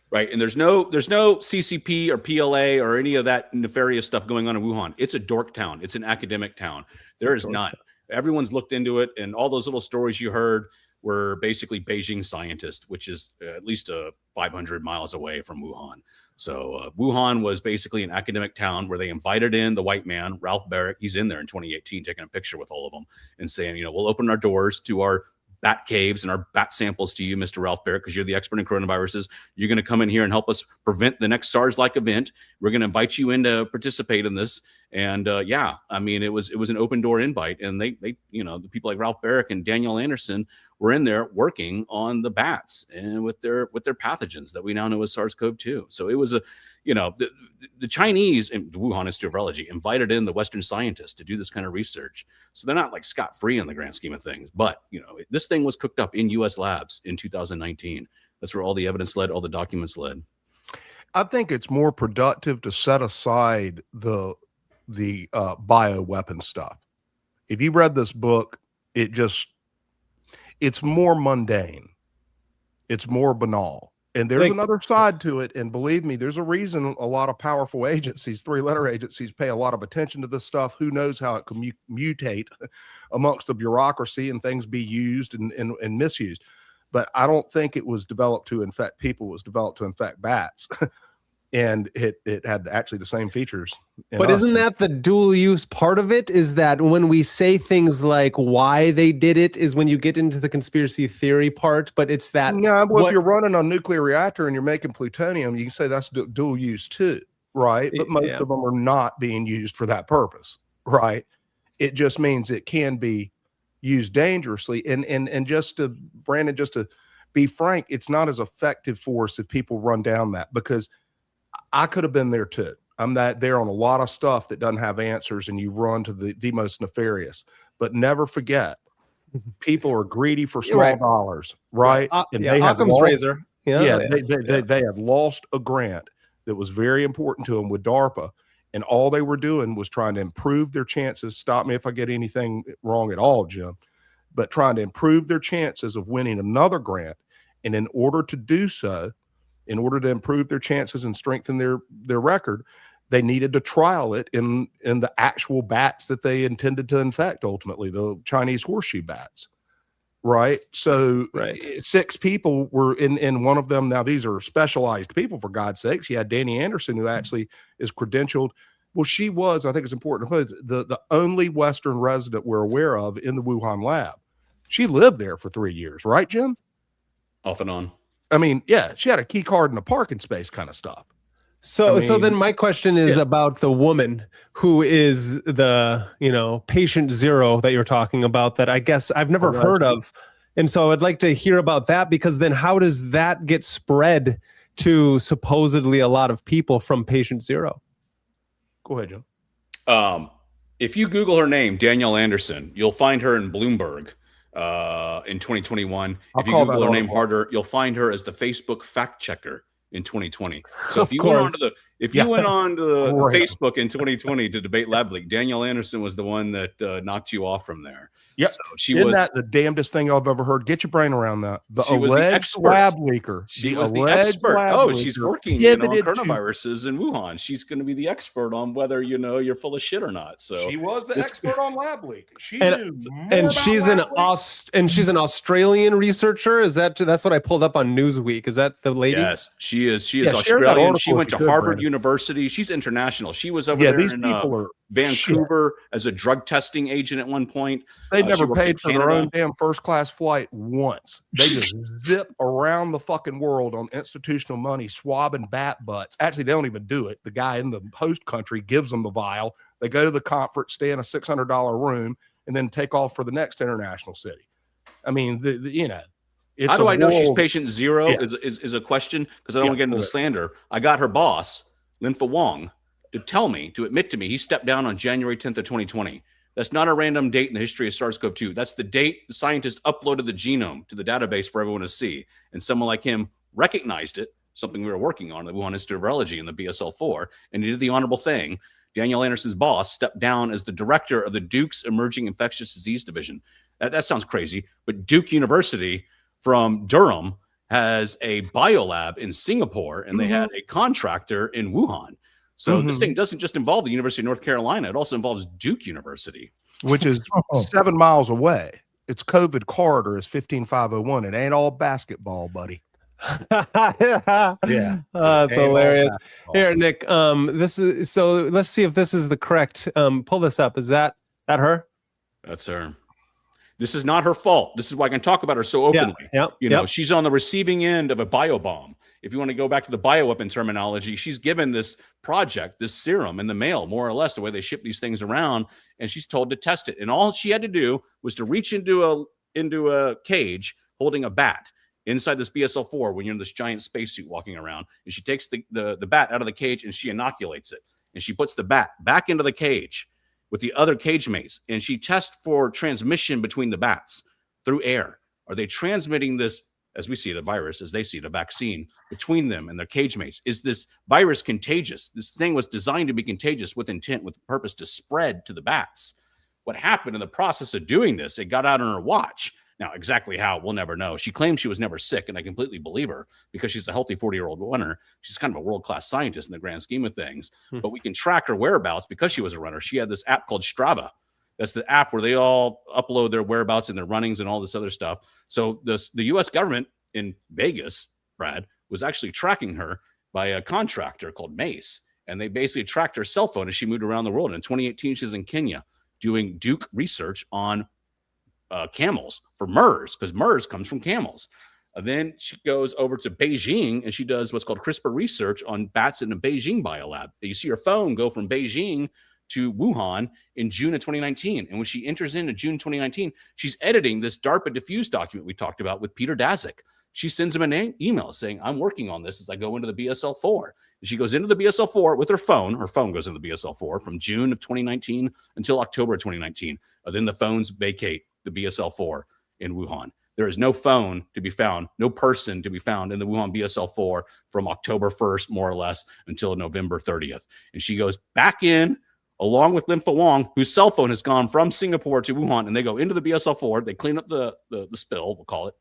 Right. And there's no CCP or PLA or any of that nefarious stuff going on in Wuhan. It's a dork town. It's an academic town. There is none. Everyone's looked into it. And all those little stories you heard were basically Beijing scientists, which is at least 500 miles away from Wuhan. So Wuhan was basically an academic town where they invited in the white man, Ralph Barrick. He's in there in 2018 taking a picture with all of them and saying, we'll open our doors to our bat caves and our bat samples to you, Mr. Ralph Barrick, because you're the expert in coronaviruses. You're going to come in here and help us prevent the next SARS-like event. We're going to invite you in to participate in this. And it was an open door invite. And they the people like Ralph Barrick and Daniel Anderson were in there working on the bats and with their pathogens that we now know as SARS-CoV-2. So it was the Chinese, and Wuhan Institute of Virology, invited in the Western scientists to do this kind of research. So they're not like scot-free in the grand scheme of things. But, this thing was cooked up in U.S. labs in 2019. That's where all the evidence led, all the documents led. I think it's more productive to set aside the bioweapon stuff. If you read this book, it's more mundane. It's more banal. And there's another side to it. And believe me, there's a reason a lot of powerful agencies, 3-letter agencies, pay a lot of attention to this stuff. Who knows how it can mutate amongst the bureaucracy and things be used and misused. But I don't think it was developed to infect people. It was developed to infect bats. And it had actually the same features. But isn't that the dual use part of it? Is that when we say things like why they did it is when you get into the conspiracy theory part, but it's that. No, well, if you're running a nuclear reactor and you're making plutonium, you can say that's dual use too, right? But most of them are not being used for that purpose, right? It just means it can be used dangerously. And just to Brandon, just to be frank, it's not as effective for us if people run down that, because I could have been there too. I'm that there on a lot of stuff that doesn't have answers, and you run to the most nefarious. But never forget, people are greedy for small dollars, right? And they have Occam's razor. They had lost a grant that was very important to them with DARPA, and all they were doing was trying to improve their chances. Stop me if I get anything wrong at all, Jim, but trying to improve their chances of winning another grant. And in order to do so, in order to improve their chances and strengthen their record, they needed to trial it in the actual bats that they intended to infect, ultimately, the Chinese horseshoe bats. Right. So 6 people were in one of them. Now, these are specialized people, for God's sakes. You had Danny Anderson, who actually is credentialed. Well, she was, I think it's important to put, the only Western resident we're aware of in the Wuhan lab. She lived there for 3 years, right, Jim? Off and on. I mean, yeah, she had a key card in a parking space kind of stuff. So then my question is about the woman who is the, patient zero that you're talking about, that I guess I've never heard of. And so I'd like to hear about that, because then how does that get spread to supposedly a lot of people from patient zero? Go ahead, Jim. If you Google her name, Danielle Anderson, you'll find her in Bloomberg in 2021. If you Google her name harder, you'll find her as the Facebook fact checker in 2020. So if you went on to the Facebook in 2020 to debate Lab Leak, Danielle Anderson was the one that knocked you off from there. Yep. So she Isn't was that the damnedest thing I've ever heard? Get your brain around that. She was the expert. Lab leaker. She was the expert. Oh, she's working on coronaviruses in Wuhan. She's going to be the expert on whether you're full of shit or not. So she was the expert on lab leak. She knew and she's an Australian researcher. Is that's what I pulled up on Newsweek? Is that the lady? Yes, she is. She is Australian. She went to Harvard University. She's international. She was over there in Vancouver as a drug testing agent at one point. They never paid for their own damn first-class flight once. They just zip around the fucking world on institutional money, swabbing bat butts. Actually, they don't even do it. The guy in the host country gives them the vial. They go to the conference, stay in a $600 room, and then take off for the next international city. I mean, it's how do I know she's patient zero is a question, because I don't want to get into the slander. I got her boss, Linfa Wong, to admit to me he stepped down on January 10th of 2020. That's not a random date in the history of SARS-CoV-2. That's the date the scientists uploaded the genome to the database for everyone to see. And someone like him recognized it, something we were working on, the Wuhan Institute of Virology and the BSL-4, and he did the honorable thing. Danielle Anderson's boss stepped down as the director of the Duke's Emerging Infectious Disease Division. That sounds crazy, but Duke University from Durham has a biolab in Singapore, and they had a contractor in Wuhan. So this thing doesn't just involve the University of North Carolina. It also involves Duke University, which is 7 miles away. Its COVID corridor is 15501. It ain't all basketball, buddy. Yeah, that's hilarious. Here, Nick, this is so. Let's see if this is the correct. Pull this up. Is that her? That's her. This is not her fault. This is why I can talk about her so openly. She's on the receiving end of a biobomb. If you want to go back to the bioweapon terminology, she's given this project, this serum in the mail, more or less the way they ship these things around, and she's told to test it. And all she had to do was to reach into a cage holding a bat inside this BSL-4 when you're in this giant spacesuit walking around. And she takes the bat out of the cage and she inoculates it. And she puts the bat back into the cage with the other cage mates. And she tests for transmission between the bats through air. Are they transmitting this, as we see the virus, as they see the vaccine, between them and their cage mates? Is this virus contagious? This thing was designed to be contagious with intent, with purpose to spread to the bats. What happened in the process of doing this, it got out on her watch. Now, exactly how, we'll never know. She claims she was never sick, and I completely believe her because she's a healthy 40-year-old runner. She's kind of a world-class scientist in the grand scheme of things. But we can track her whereabouts because she was a runner. She had this app called Strava. That's the app where they all upload their whereabouts and their runnings and all this other stuff. So the U.S. government in Vegas, Brad, was actually tracking her by a contractor called Mace. And they basically tracked her cell phone as she moved around the world. In 2018, she's in Kenya doing Duke research on camels for MERS, because MERS comes from camels. Then she goes over to Beijing and she does what's called CRISPR research on bats in a Beijing biolab. You see her phone go from Beijing to Wuhan in June of 2019. And when she enters into June 2019, she's editing this DARPA diffuse document we talked about with Peter Daszak. She sends him an email saying, I'm working on this as I go into the BSL-4. And she goes into the BSL-4 with her phone. Her phone goes into the BSL-4 from June of 2019 until October of 2019. Then the phones vacate the BSL-4 in Wuhan. There is no phone to be found, no person to be found in the Wuhan BSL-4 from October 1st, more or less, until November 30th. And she goes back in along with Lim Wong, whose cell phone has gone from Singapore to Wuhan, and they go into the BSL-4. They clean up the spill, we'll call it,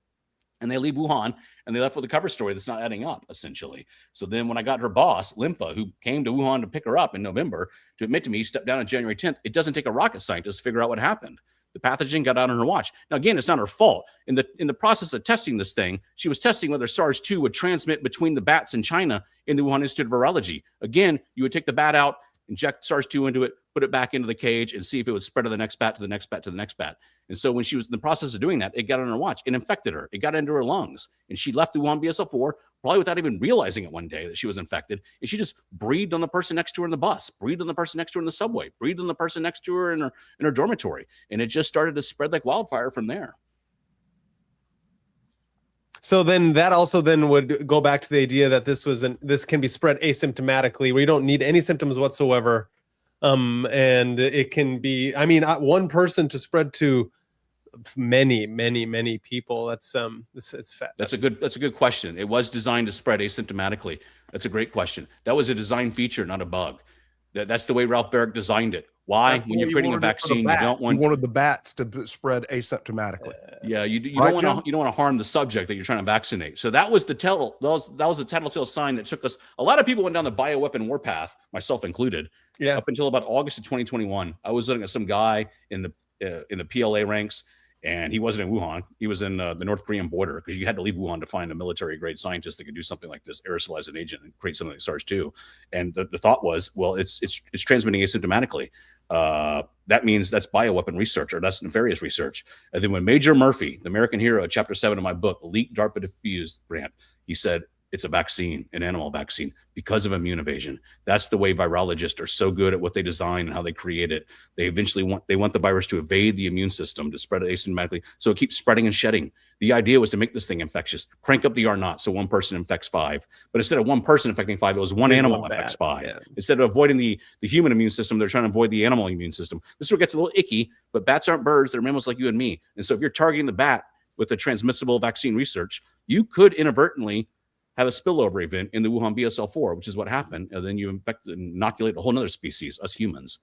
and they leave Wuhan, and they left with a cover story that's not adding up, essentially. So then when I got her boss, Limfa, who came to Wuhan to pick her up in November, to admit to me, he stepped down on January 10th. It doesn't take a rocket scientist to figure out what happened. The pathogen got out on her watch. Now, again, it's not her fault. In the process of testing this thing, she was testing whether SARS-2 would transmit between the bats in China in the Wuhan Institute of Virology. Again, you would take the bat out, inject SARS-2 into it, put it back into the cage, and see if it would spread to the next bat, to the next bat, to the next bat. And so when she was in the process of doing that, it got on her watch. It infected her. It got into her lungs. And she left the Wuhan BSL-4 probably without even realizing it one day that she was infected. And she just breathed on the person next to her in the bus, breathed on the person next to her in the subway, breathed on the person next to her in her dormitory. And it just started to spread like wildfire from there. So then that also then would go back to the idea that this can be spread asymptomatically, where you don't need any symptoms whatsoever. And it can be, I mean, one person to spread to many people. That's it's fat. That's a good question. It was designed to spread asymptomatically. That's a great question. That was a design feature, not a bug. That's the way Ralph Barrick designed it. Why? When you're creating a vaccine, you don't want. You wanted the bats to spread asymptomatically. Yeah, you don't want to harm the subject that you're trying to vaccinate. So that was the tattletale sign that took us. A lot of people went down the bioweapon warpath, myself included. Yeah. Up until about August of 2021, I was looking at some guy in the PLA ranks, and he wasn't in Wuhan. He was in the North Korean border, because you had to leave Wuhan to find a military-grade scientist that could do something like this, aerosolize an agent and create something like SARS-2. And the thought was, well, it's transmitting asymptomatically. That means that's bioweapon research, or that's nefarious research. And then when Major Murphy, the American hero, chapter 7 of my book, leaked DARPA diffused, Grant, he said, it's a vaccine, an animal vaccine, because of immune evasion. That's the way virologists are so good at what they design and how they create it. They eventually want the virus to evade the immune system, to spread it asymptomatically, so it keeps spreading and shedding. The idea was to make this thing infectious, crank up the R0, so one person infects 5. But instead of one person infecting 5, it was one animal infects 5. Yeah. Instead of avoiding the human immune system, they're trying to avoid the animal immune system. This is where it gets a little icky, but bats aren't birds. They're mammals like you and me. And so if you're targeting the bat with the transmissible vaccine research, you could inadvertently have a spillover event in the Wuhan BSL-4, which is what happened. And then you inoculate a whole other species, us humans.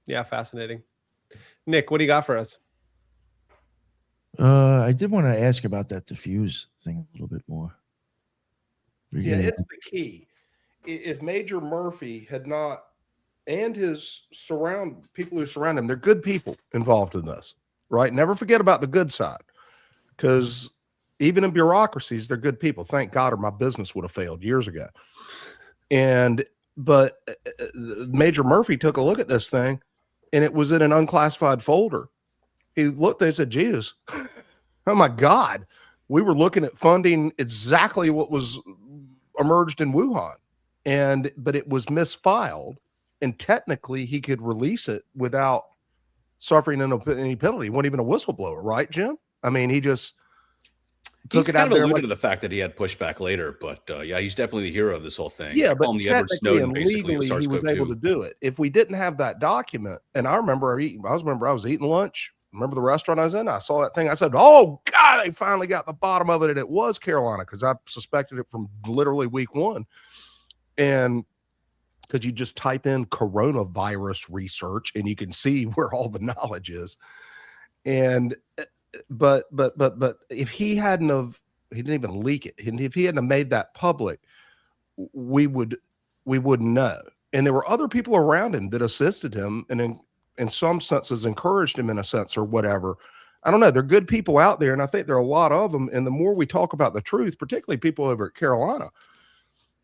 Yeah, fascinating. Nick, what do you got for us? I did want to ask about that diffuse thing a little bit more. Yeah, it's the key. If Major Murphy had not, and his people who surround him, they're good people involved in this, right? Never forget about the good side, because even in bureaucracies, they're good people. Thank God, or my business would have failed years ago. But Major Murphy took a look at this thing, and it was in an unclassified folder. He looked, they said, geez, oh my God, we were looking at funding exactly what was emerged in Wuhan. But it was misfiled, and technically he could release it without suffering any penalty. He wasn't even a whistleblower, right, Jim? I mean, he just took it out there. Alluded to the fact that he had pushback later, but yeah, he's definitely the hero of this whole thing. Yeah, but the Edward Snowden, legally, he was able to do it. If we didn't have that document, and I remember I was eating lunch. Remember the restaurant I was in? I saw that thing. I said, "Oh God, they finally got the bottom of it," and it was Carolina, because I suspected it from literally week 1. And because you just type in coronavirus research and you can see where all the knowledge is. And but if he didn't even leak it, and if he hadn't made that public, we wouldn't know. And there were other people around him that assisted him, and in some senses encouraged him, in a sense, or whatever. I don't know. They're good people out there, and I think there are a lot of them. And the more we talk about the truth, particularly people over at Carolina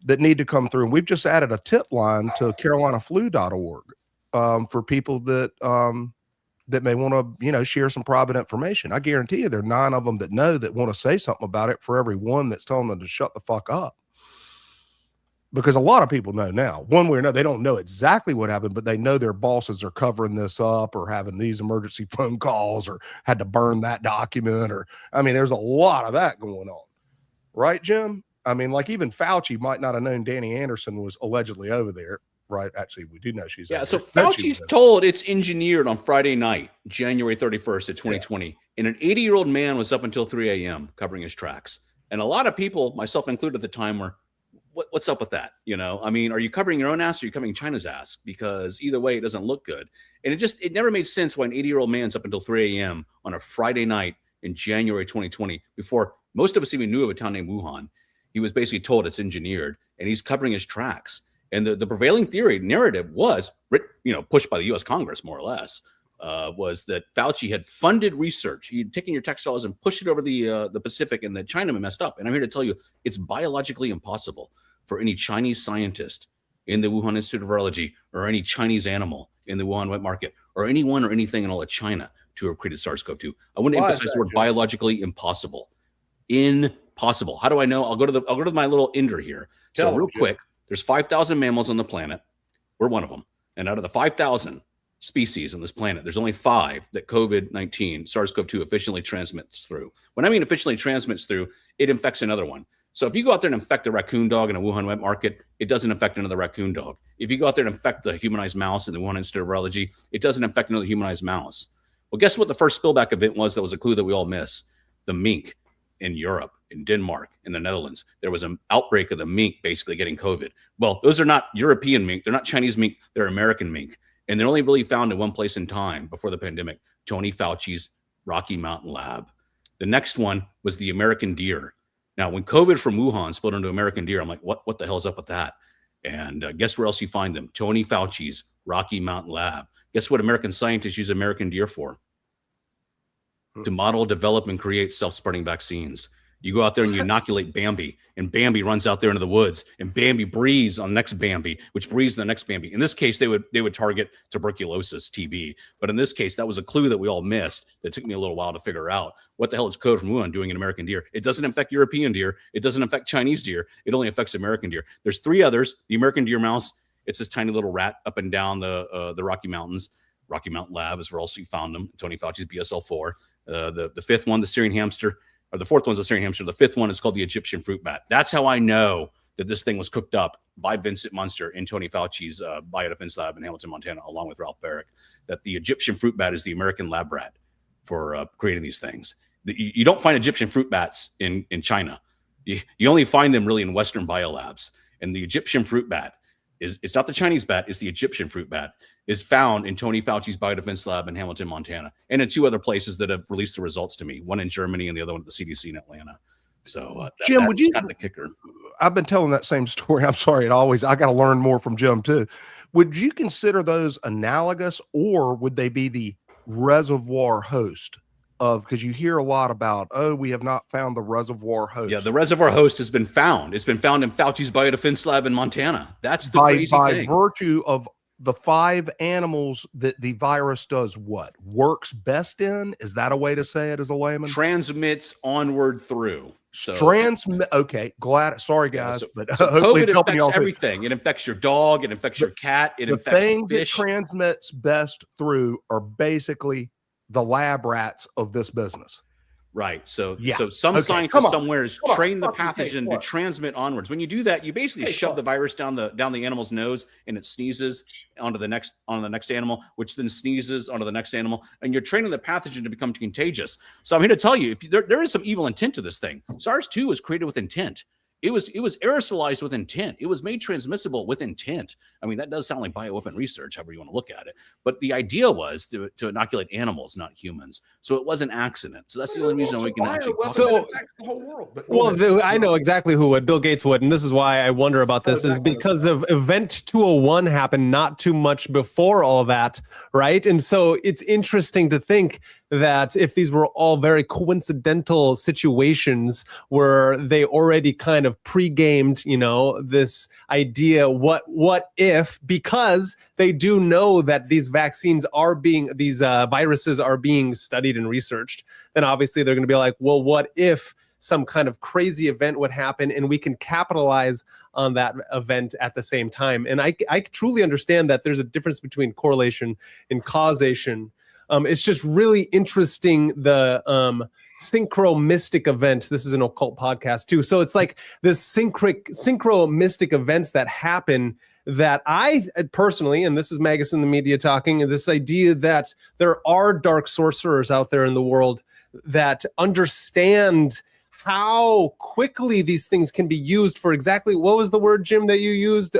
that need to come through, and we've just added a tip line to carolinaflu.org for people that may want to, share some private information. I guarantee you there are 9 of them that know, that want to say something about it, for every one that's telling them to shut the fuck up. because a lot of people know now, one way or another. They don't know exactly what happened, but they know their bosses are covering this up or having these emergency phone calls or had to burn that document. Or, I mean, there's a lot of that going on. Right, Jim? I mean, like even Fauci might not have known Danny Anderson was allegedly over there. Right. Actually, we do know she's Yeah. over So there. Fauci's told it's engineered on Friday night, January 31st of 2020. And an 80-year-old man was up until 3 a.m. covering his tracks. And a lot of people, myself included at the time, were, what's up with that? You know, I mean, are you covering your own ass or are you covering China's ass? Because either way, it doesn't look good. And it never made sense why an 80-year-old man's up until 3 a.m. on a Friday night in January 2020, before most of us even knew of a town named Wuhan. He was basically told it's engineered and he's covering his tracks. And the prevailing theory narrative was, pushed by the U.S. Congress, more or less, was that Fauci had funded research. He'd taken your tax dollars and pushed it over the Pacific, and that China messed up. And I'm here to tell you, it's biologically impossible for any Chinese scientist in the Wuhan Institute of Virology or any Chinese animal in the Wuhan wet market or anyone or anything in all of China to have created SARS-CoV-2. I want to emphasize the word biologically impossible. Impossible. How do I know? I'll go to my little ender here. So real quick. There's 5,000 mammals on the planet. We're one of them. And out of the 5,000 species on this planet, there's only 5 that COVID-19, SARS-CoV-2, efficiently transmits through. When I mean efficiently transmits through, it infects another one. So if you go out there and infect a raccoon dog in a Wuhan wet market, it doesn't infect another raccoon dog. If you go out there and infect the humanized mouse in the Wuhan Institute of Virology, it doesn't infect another humanized mouse. Well, guess what the first spillback event was that was a clue that we all miss? The mink in Europe, in Denmark, in the Netherlands. There was an outbreak of the mink basically getting COVID. Well, those are not European mink. They're not Chinese mink. They're American mink. And they're only really found in one place in time before the pandemic, Tony Fauci's Rocky Mountain lab. The next one was the American deer. Now, when COVID from Wuhan spilled into American deer, I'm like, what the hell's up with that? And guess where else you find them? Tony Fauci's Rocky Mountain lab. Guess what American scientists use American deer for? To model, develop, and create self-spreading vaccines. You go out there and you inoculate Bambi, and Bambi runs out there into the woods, and Bambi breathes on the next Bambi, which breathes on the next Bambi. In this case, they would target tuberculosis, TB. But in this case, that was a clue that we all missed that took me a little while to figure out. What the hell is code from Wuhan doing in American deer? It doesn't affect European deer. It doesn't affect Chinese deer. It only affects American deer. There's 3 others. The American deer mouse, it's this tiny little rat up and down the Rocky Mountains. Rocky Mountain Lab is where else you found them. Tony Fauci's BSL-4. The 5th one, the Syrian hamster, or the 4th one's the Syrian hamster. The 5th one is called the Egyptian fruit bat. That's how I know that this thing was cooked up by Vincent Munster in Tony Fauci's biodefense lab in Hamilton, Montana, along with Ralph Barrick. That the Egyptian fruit bat is the American lab rat for creating these things. You don't find Egyptian fruit bats in China. You only find them really in Western biolabs. And the Egyptian fruit bat it's not the Chinese bat, it's the Egyptian fruit bat, is found in Tony Fauci's biodefense lab in Hamilton, Montana, and in 2 other places that have released the results to me, one in Germany and the other one at the CDC in Atlanta. So Jim, would you kind of the kicker? I've been telling that same story. I'm sorry. I got to learn more from Jim too. Would you consider those analogous, or would they be the reservoir host of, because you hear a lot about, we have not found the reservoir host. Yeah, the reservoir host has been found. It's been found in Fauci's biodefense lab in Montana. That's the crazy thing. By virtue of the 5 animals that the virus does what? Works best in? Is that a way to say it as a layman? Transmits onward through. So okay, sorry guys, but hopefully it's helping you everything. It infects your dog, it infects your cat, it infects things fish. It transmits best through are basically the lab rats of this business. Right. So some scientist somewhere has trained the pathogen to transmit onwards. When you do that, you basically shove the virus down the animal's nose, and it sneezes onto the next animal, which then sneezes onto the next animal, and you're training the pathogen to become contagious. So I'm here to tell you, if there is some evil intent to this thing. SARS-2 was created with intent. It was aerosolized with intent. It was made transmissible with intent. I mean, that does sound like bioweapon research, however you want to look at it. But the idea was to inoculate animals, not humans. So it was an accident. So that's the only reason we can actually talk about it. The whole world. Well, I know exactly who would. Bill Gates would. And this is why I wonder about this, is because of Event 201 happened not too much before all that, right? And so it's interesting to think that if these were all very coincidental situations where they already kind of pre-gamed, this idea, what if, because they do know that these viruses are being studied and researched, then obviously they're going to be like, well, what if some kind of crazy event would happen and we can capitalize on that event at the same time. And I truly understand that there's a difference between correlation and causation. It's just really interesting, the synchro mystic event. This is an occult podcast too. So it's like this synchro mystic events that happen that I personally, and this is Magus in the Media talking, and this idea that there are dark sorcerers out there in the world that understand how quickly these things can be used for exactly, what was the word, Jim, that you used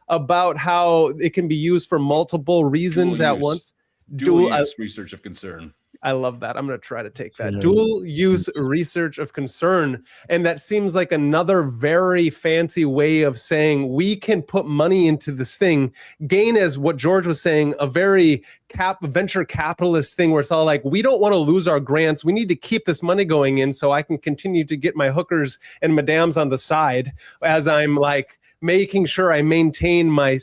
about how it can be used for multiple reasons at once? Dual use research of concern. I love that. I'm going to try to take that. Dual use research of concern. And that seems like another very fancy way of saying we can put money into this thing, gain, as what George was saying, a very venture capitalist thing where it's all like, we don't want to lose our grants. We need to keep this money going in so I can continue to get my hookers and madams on the side as I'm like making sure I maintain my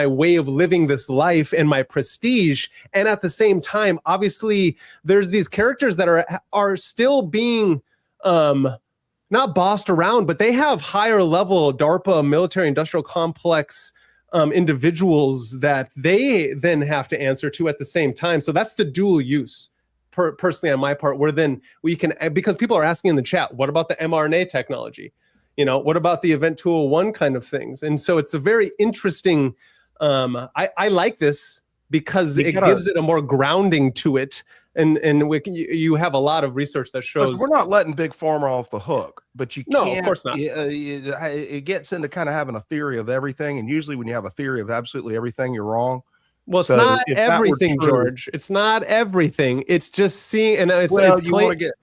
way of living this life and my prestige. And at the same time, obviously, there's these characters that are still being not bossed around, but they have higher level DARPA military industrial complex individuals that they then have to answer to at the same time. So that's the dual use. Personally, on my part, where then we can, because people are asking in the chat, what about the mRNA technology? You know, what about the Event 201 kind of things? And so it's a very interesting, I like this because it gives it a more grounding to it. And you have a lot of research that shows. We're not letting Big Pharma off the hook, but you can't. No, of course not. It gets into kind of having a theory of everything. And usually when you have a theory of absolutely everything, you're wrong. Well, it's not everything, George. It's not everything. It's just seeing, and it's you want to get.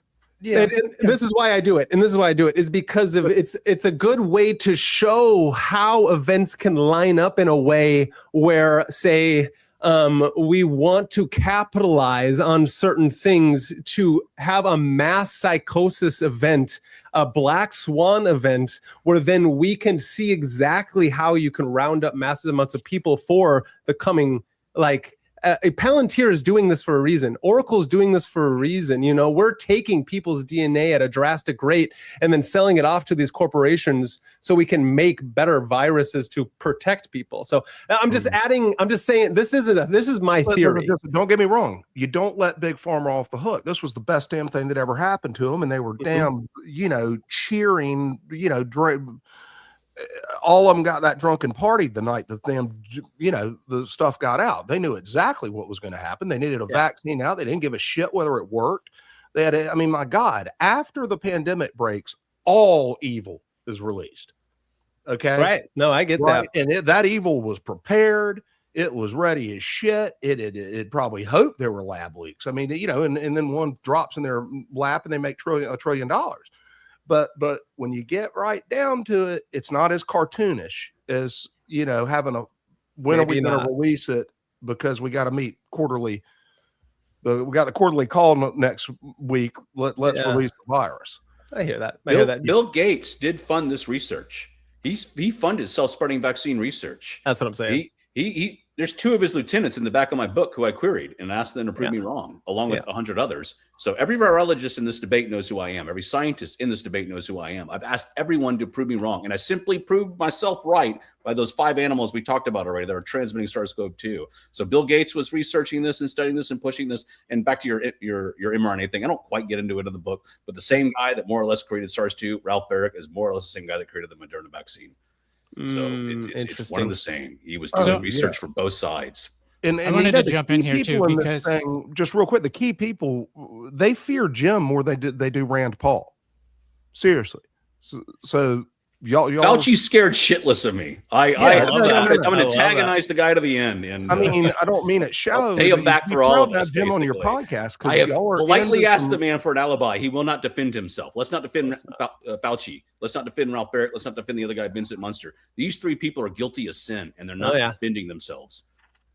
Yeah, and this is why I do it. And this is why I do it is because of it's a good way to show how events can line up in a way where, say, we want to capitalize on certain things to have a mass psychosis event, a black swan event, where then we can see exactly how you can round up massive amounts of people for the coming, like, a Palantir is doing this for a reason. Oracle's doing this for a reason. You know, we're taking people's DNA at a drastic rate and then selling it off to these corporations so we can make better viruses to protect people. So I'm just adding, I'm just saying, this is my theory. Don't get me wrong. You don't let Big Pharma off the hook. This was the best damn thing that ever happened to them. And they were damn, cheering, all of them got that drunken party the night that the stuff got out. They knew exactly what was going to happen. They needed a vaccine out. They didn't give a shit whether it worked. They had, my God, after the pandemic breaks, all evil is released. Okay. Right. No, I get that. And that evil was prepared. It was ready as shit. It probably hoped there were lab leaks. I mean, and then one drops in their lap and they make $1 trillion. But when you get right down to it, it's not as cartoonish as, having when are we going to release it because we got to meet quarterly. We got the quarterly call next week. Let's release the virus. I hear that. Bill Gates did fund this research. He funded self-spreading vaccine research. That's what I'm saying. He there's two of his lieutenants in the back of my book who I queried and asked them to prove me wrong, along with 100 others. So every virologist in this debate knows who I am. Every scientist in this debate knows who I am. I've asked everyone to prove me wrong, and I simply proved myself right by those 5 animals we talked about already that are transmitting SARS-CoV-2. So Bill Gates was researching this and studying this and pushing this. And back to your mRNA thing, I don't quite get into it in the book, but the same guy that more or less created SARS-2, Ralph Barrick, is more or less the same guy that created the Moderna vaccine. So it's one and the same. He was doing research for both sides. And I wanted to jump in here too, because just real quick, the key people, they fear Jim more than they do Rand Paul. Seriously. So y'all Fauci's scared shitless of me. I'm going to antagonize the guy to the end. And I don't mean it shallow. Pay him back for all of us. Jim on your podcast, I have politely asked the man for an alibi. He will not defend himself. Let's not defend Fauci. Let's not defend Ralph Barrett. Let's not defend the other guy, Vincent Munster. These 3 people are guilty of sin, and they're not defending themselves.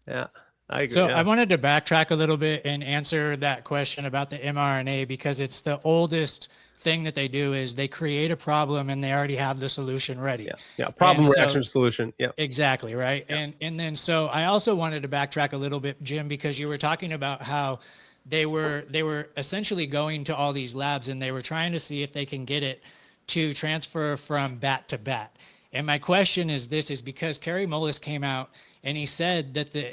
Yeah, I agree. So I wanted to backtrack a little bit and answer that question about the mRNA, because it's the oldest thing that they do is they create a problem and they already have the solution ready. Problem, reaction, solution. Exactly, right. And then so I also wanted to backtrack a little bit, Jim, because you were talking about how they were essentially going to all these labs and they were trying to see if they can get it to transfer from bat to bat. And my question is this, is because Kerry Mullis came out and he said that the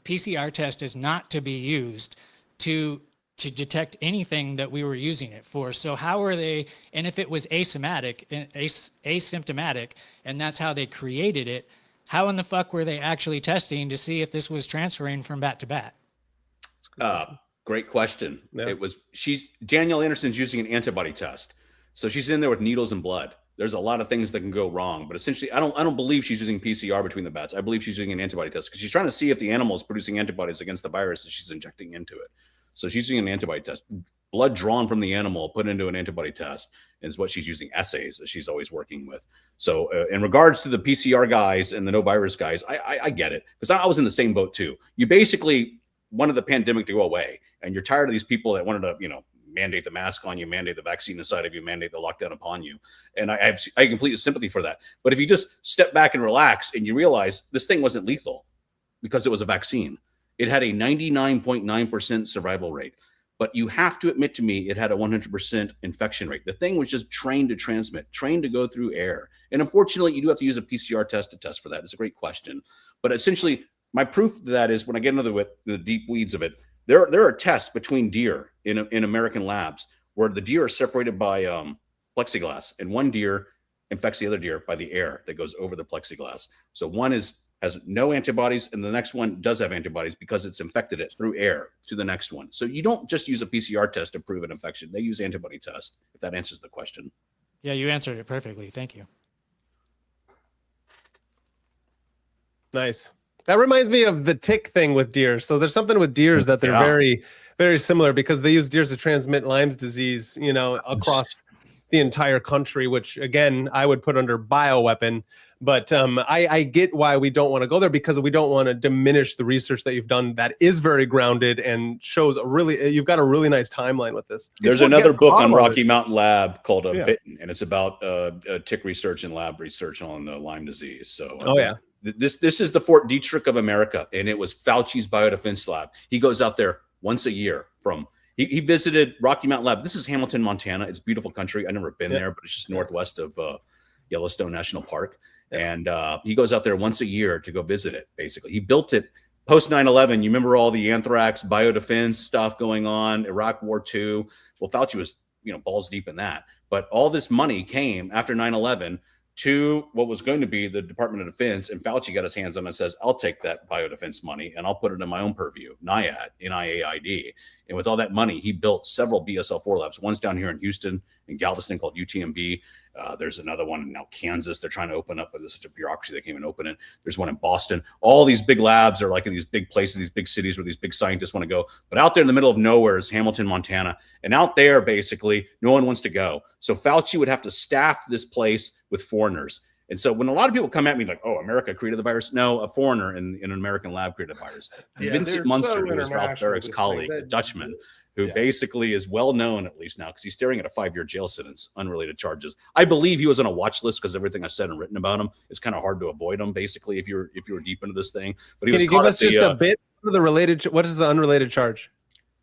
PCR test is not to be used to detect anything that we were using it for. So how are they, and if it was asymptomatic, and that's how they created it, how in the fuck were they actually testing to see if this was transferring from bat to bat? Great question. Yeah. Danielle Anderson's using an antibody test. So she's in there with needles and blood. There's a lot of things that can go wrong, but essentially I don't believe she's using PCR between the bats. I believe she's using an antibody test because she's trying to see if the animal is producing antibodies against the virus that she's injecting into it. So she's using an antibody test. Blood drawn from the animal, put into an antibody test, is what she's using, assays that she's always working with. So in regards to the PCR guys and the no virus guys, I get it, because I was in the same boat too. You basically wanted the pandemic to go away, and you're tired of these people that wanted to, mandate the mask on you, mandate the vaccine inside of you, mandate the lockdown upon you. And I have complete sympathy for that. But if you just step back and relax and you realize this thing wasn't lethal because it was a vaccine, it had a 99.9% survival rate. But you have to admit to me, it had a 100% infection rate. The thing was just trained to transmit, trained to go through air. And unfortunately, you do have to use a PCR test to test for that. It's a great question. But essentially, my proof of that is when I get into the deep weeds of it, there are tests between deer in American labs where the deer are separated by plexiglass, and one deer infects the other deer by the air that goes over the plexiglass. So one has no antibodies, and the next one does have antibodies because it's infected it through air to the next one. So you don't just use a PCR test to prove an infection. They use antibody test, if that answers the question. Yeah, you answered it perfectly. Thank you. Nice. That reminds me of the tick thing with deer. So there's something with deers that they're very, very similar because they use deers to transmit Lyme's disease, across the entire country, which again, I would put under bioweapon. But I get why we don't want to go there, because we don't want to diminish the research that you've done that is very grounded and shows you've got a really nice timeline with this. There's another book on Rocky Mountain Lab called Bitten, and it's about tick research and lab research on Lyme disease. So this is the Fort Detrick of America, and it was Fauci's biodefense lab. He goes out there once a year he visited Rocky Mountain Lab. This is Hamilton, Montana. It's a beautiful country. I've never been there, but it's just northwest of Yellowstone National Park. And he goes out there once a year to go visit it. Basically, he built it post 9/11. You remember all the anthrax biodefense stuff going on, Iraq War II. Well, Fauci was, balls deep in that. But all this money came after 9/11 to what was going to be the Department of Defense, and Fauci got his hands on it and says, I'll take that biodefense money and I'll put it in my own purview, NIAID, NIAID. And with all that money, he built several BSL-4 labs. One's down here in Houston, in Galveston, called UTMB. There's another one in now Kansas. They're trying to open up, but there's such a bureaucracy they can't even open it. There's one in Boston. All these big labs are like in these big places, these big cities where these big scientists want to go. But out there in the middle of nowhere is Hamilton, Montana. And out there, basically, no one wants to go. So Fauci would have to staff this place with foreigners. And so when a lot of people come at me like, oh, America created the virus. No, a foreigner in an American lab created the virus. Vincent Munster, who was Ralph Barrick's colleague, a Dutchman, who basically is well known, at least now, because he's staring at a 5-year jail sentence, unrelated charges. I believe he was on a watch list because everything I've said and written about him, it's kind of hard to avoid him, basically, if you're deep into this thing. But he Can you give us just a bit of the related? What is the unrelated charge?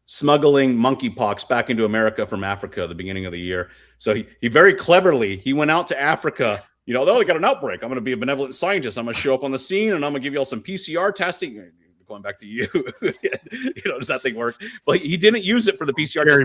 Smuggling monkeypox back into America from Africa at the beginning of the year. So he very cleverly, he went out to Africa. They got an outbreak. I'm going to be a benevolent scientist. I'm going to show up on the scene and I'm going to give you all some PCR testing. Going back to you, does that thing work? But he didn't use it for the PCR test.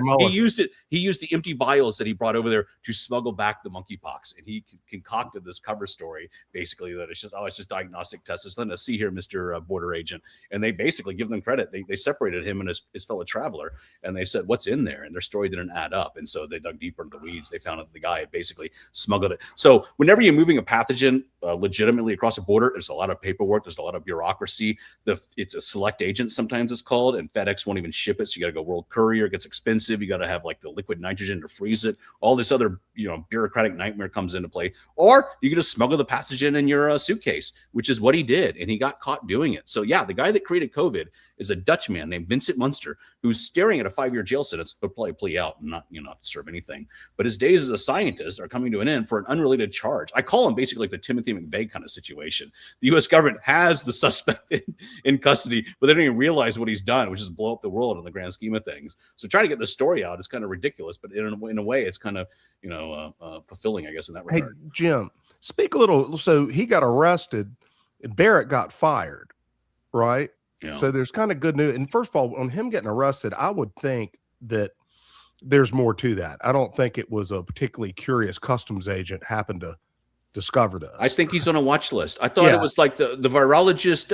He used the empty vials that he brought over there to smuggle back the monkeypox. And he concocted this cover story, basically, that it's just diagnostic tests. It's nothing to see here, Mr. Border Agent. And they basically give them credit. They separated him and his fellow traveler. And they said, what's in there? And their story didn't add up. And so they dug deeper into the weeds. They found out that the guy had basically smuggled it. So whenever you're moving a pathogen legitimately across a border, there's a lot of paperwork. There's a lot of bureaucracy. It's a select agent, sometimes it's called, and FedEx won't even ship it. So you got to go world courier. It gets expensive. You got to have like the liquid nitrogen to freeze it. All this other, bureaucratic nightmare comes into play. Or you can just smuggle the pathogen in your suitcase, which is what he did. And he got caught doing it. So yeah, the guy that created COVID is a Dutch man named Vincent Munster, who's staring at a 5-year jail sentence. He'll probably plea out and not, have to serve anything. But his days as a scientist are coming to an end for an unrelated charge. I call him basically like the Timothy McVeigh kind of situation. The U.S. government has the suspect in custody, but they don't even realize what he's done, which is blow up the world in the grand scheme of things. So trying to get the story out is kind of ridiculous, but in a way, it's kind of, fulfilling, I guess, in that regard. Hey, Jim, speak a little. So he got arrested. Barrett got fired, right? Yeah. So there's kind of good news. And first of all, on him getting arrested, I would think that there's more to that. I don't think it was a particularly curious customs agent happened to discover this. I think he's on a watch list. I thought it was like the virologist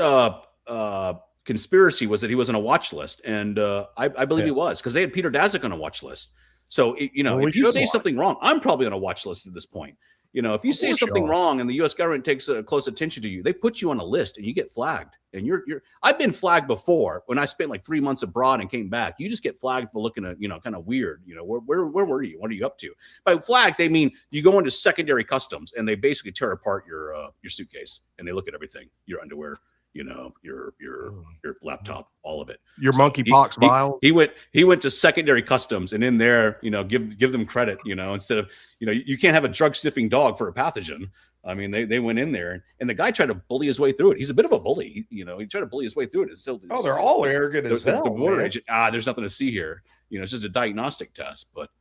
conspiracy was that he was on a watch list. And I believe he was, because they had Peter Daszak on a watch list. So, if you say something wrong, I'm probably on a watch list at this point. If you say something wrong and the U.S. government takes a close attention to you, they put you on a list and you get flagged. And I've been flagged before when I spent like 3 months abroad and came back. You just get flagged for looking at, kind of weird. Where were you? What are you up to? By flagged, they mean you go into secondary customs and they basically tear apart your suitcase and they look at everything, your underwear, your laptop, all of it. Your monkeypox vial. He went to secondary customs, and in there, give them credit, instead of, you can't have a drug sniffing dog for a pathogen. I mean, they went in there, and the guy tried to bully his way through it. He's a bit of a bully, he tried to bully his way through it. It's still, they're all arrogant as hell. The border agent, there's nothing to see here. It's just a diagnostic test, but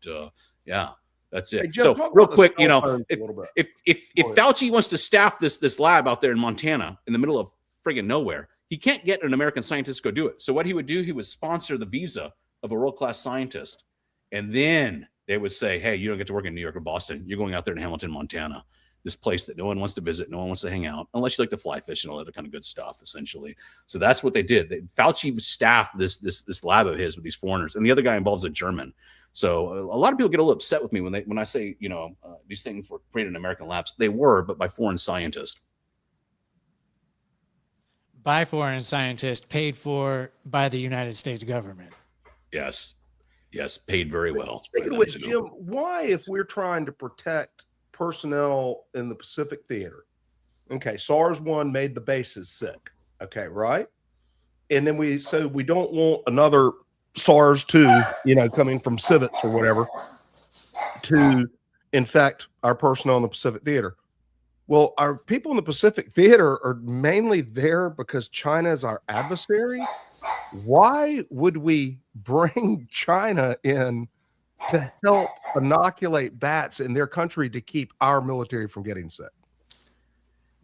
yeah. That's it. Hey, Jim, so real quick, if Fauci wants to staff this lab out there in Montana in the middle of friggin' nowhere, he can't get an American scientist to go do it. So what he would do, he would sponsor the visa of a world-class scientist. And then they would say, hey, you don't get to work in New York or Boston. You're going out there in Hamilton, Montana, this place that no one wants to visit, no one wants to hang out, unless you like to fly fish and all that kind of good stuff, essentially. So that's what they did. Fauci staffed this lab of his with these foreigners. And the other guy involves a German. So a lot of people get a little upset with me when I say, these things were created in American labs. They were, but by foreign scientists. By foreign scientists, paid for by the United States government. Yes, paid very well. Speaking of which, Jim, why, if we're trying to protect personnel in the Pacific Theater, okay, SARS-1 made the bases sick, okay, right? And then we don't want another SARS-2, coming from civets or whatever, to infect our personnel in the Pacific Theater. Well, our people in the Pacific Theater are mainly there because China is our adversary. Why would we bring China in to help inoculate bats in their country to keep our military from getting sick?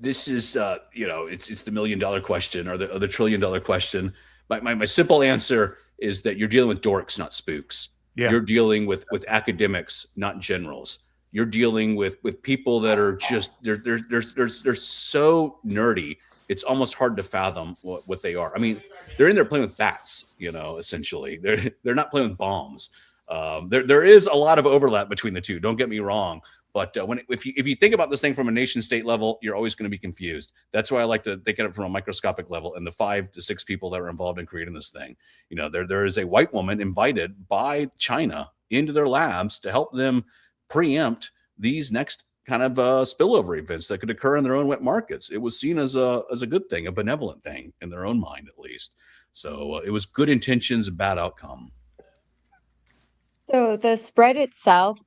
This is, it's the $1 million question or the $1 trillion question. My simple answer is that you're dealing with dorks, not spooks. Yeah. You're dealing with academics, not generals. You're dealing with people that are just they're so nerdy. It's almost hard to fathom what they are. I mean, they're in there playing with bats, essentially. They're not playing with bombs. There is a lot of overlap between the two. Don't get me wrong. But if you think about this thing from a nation state level, you're always going to be confused. That's why I like to think of it from a microscopic level and the 5 to 6 people that are involved in creating this thing. There is a white woman invited by China into their labs to help them preempt these next kind of spillover events that could occur in their own wet markets. It was seen as a good thing, a benevolent thing in their own mind, at least. So it was good intentions, bad outcome. So the spread itself,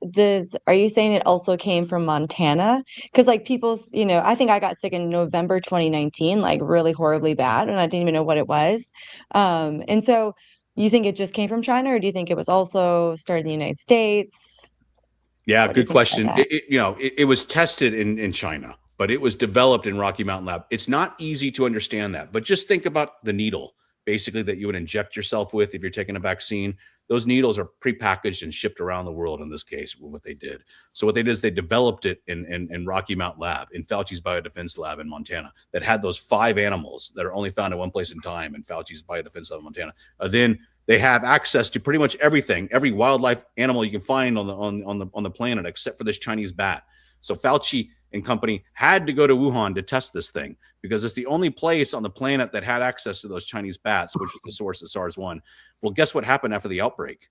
are you saying it also came from Montana? Because people, I think I got sick in November 2019, like really horribly bad, and I didn't even know what it was. And so you think it just came from China, or do you think it was also started in the United States? Yeah, good question. It was tested in China, but it was developed in Rocky Mountain Lab. It's not easy to understand that, but just think about the needle, basically, that you would inject yourself with if you're taking a vaccine. Those needles are prepackaged and shipped around the world in this case, what they did. So what they did is they developed it in Rocky Mountain Lab, in Fauci's Biodefense Lab in Montana, that had those 5 animals that are only found in one place in time in Fauci's Biodefense Lab in Montana. Then they have access to pretty much everything, every wildlife animal you can find on the planet, except for this Chinese bat. So Fauci and company had to go to Wuhan to test this thing because it's the only place on the planet that had access to those Chinese bats, which was the source of SARS-1. Well, guess what happened after the outbreak?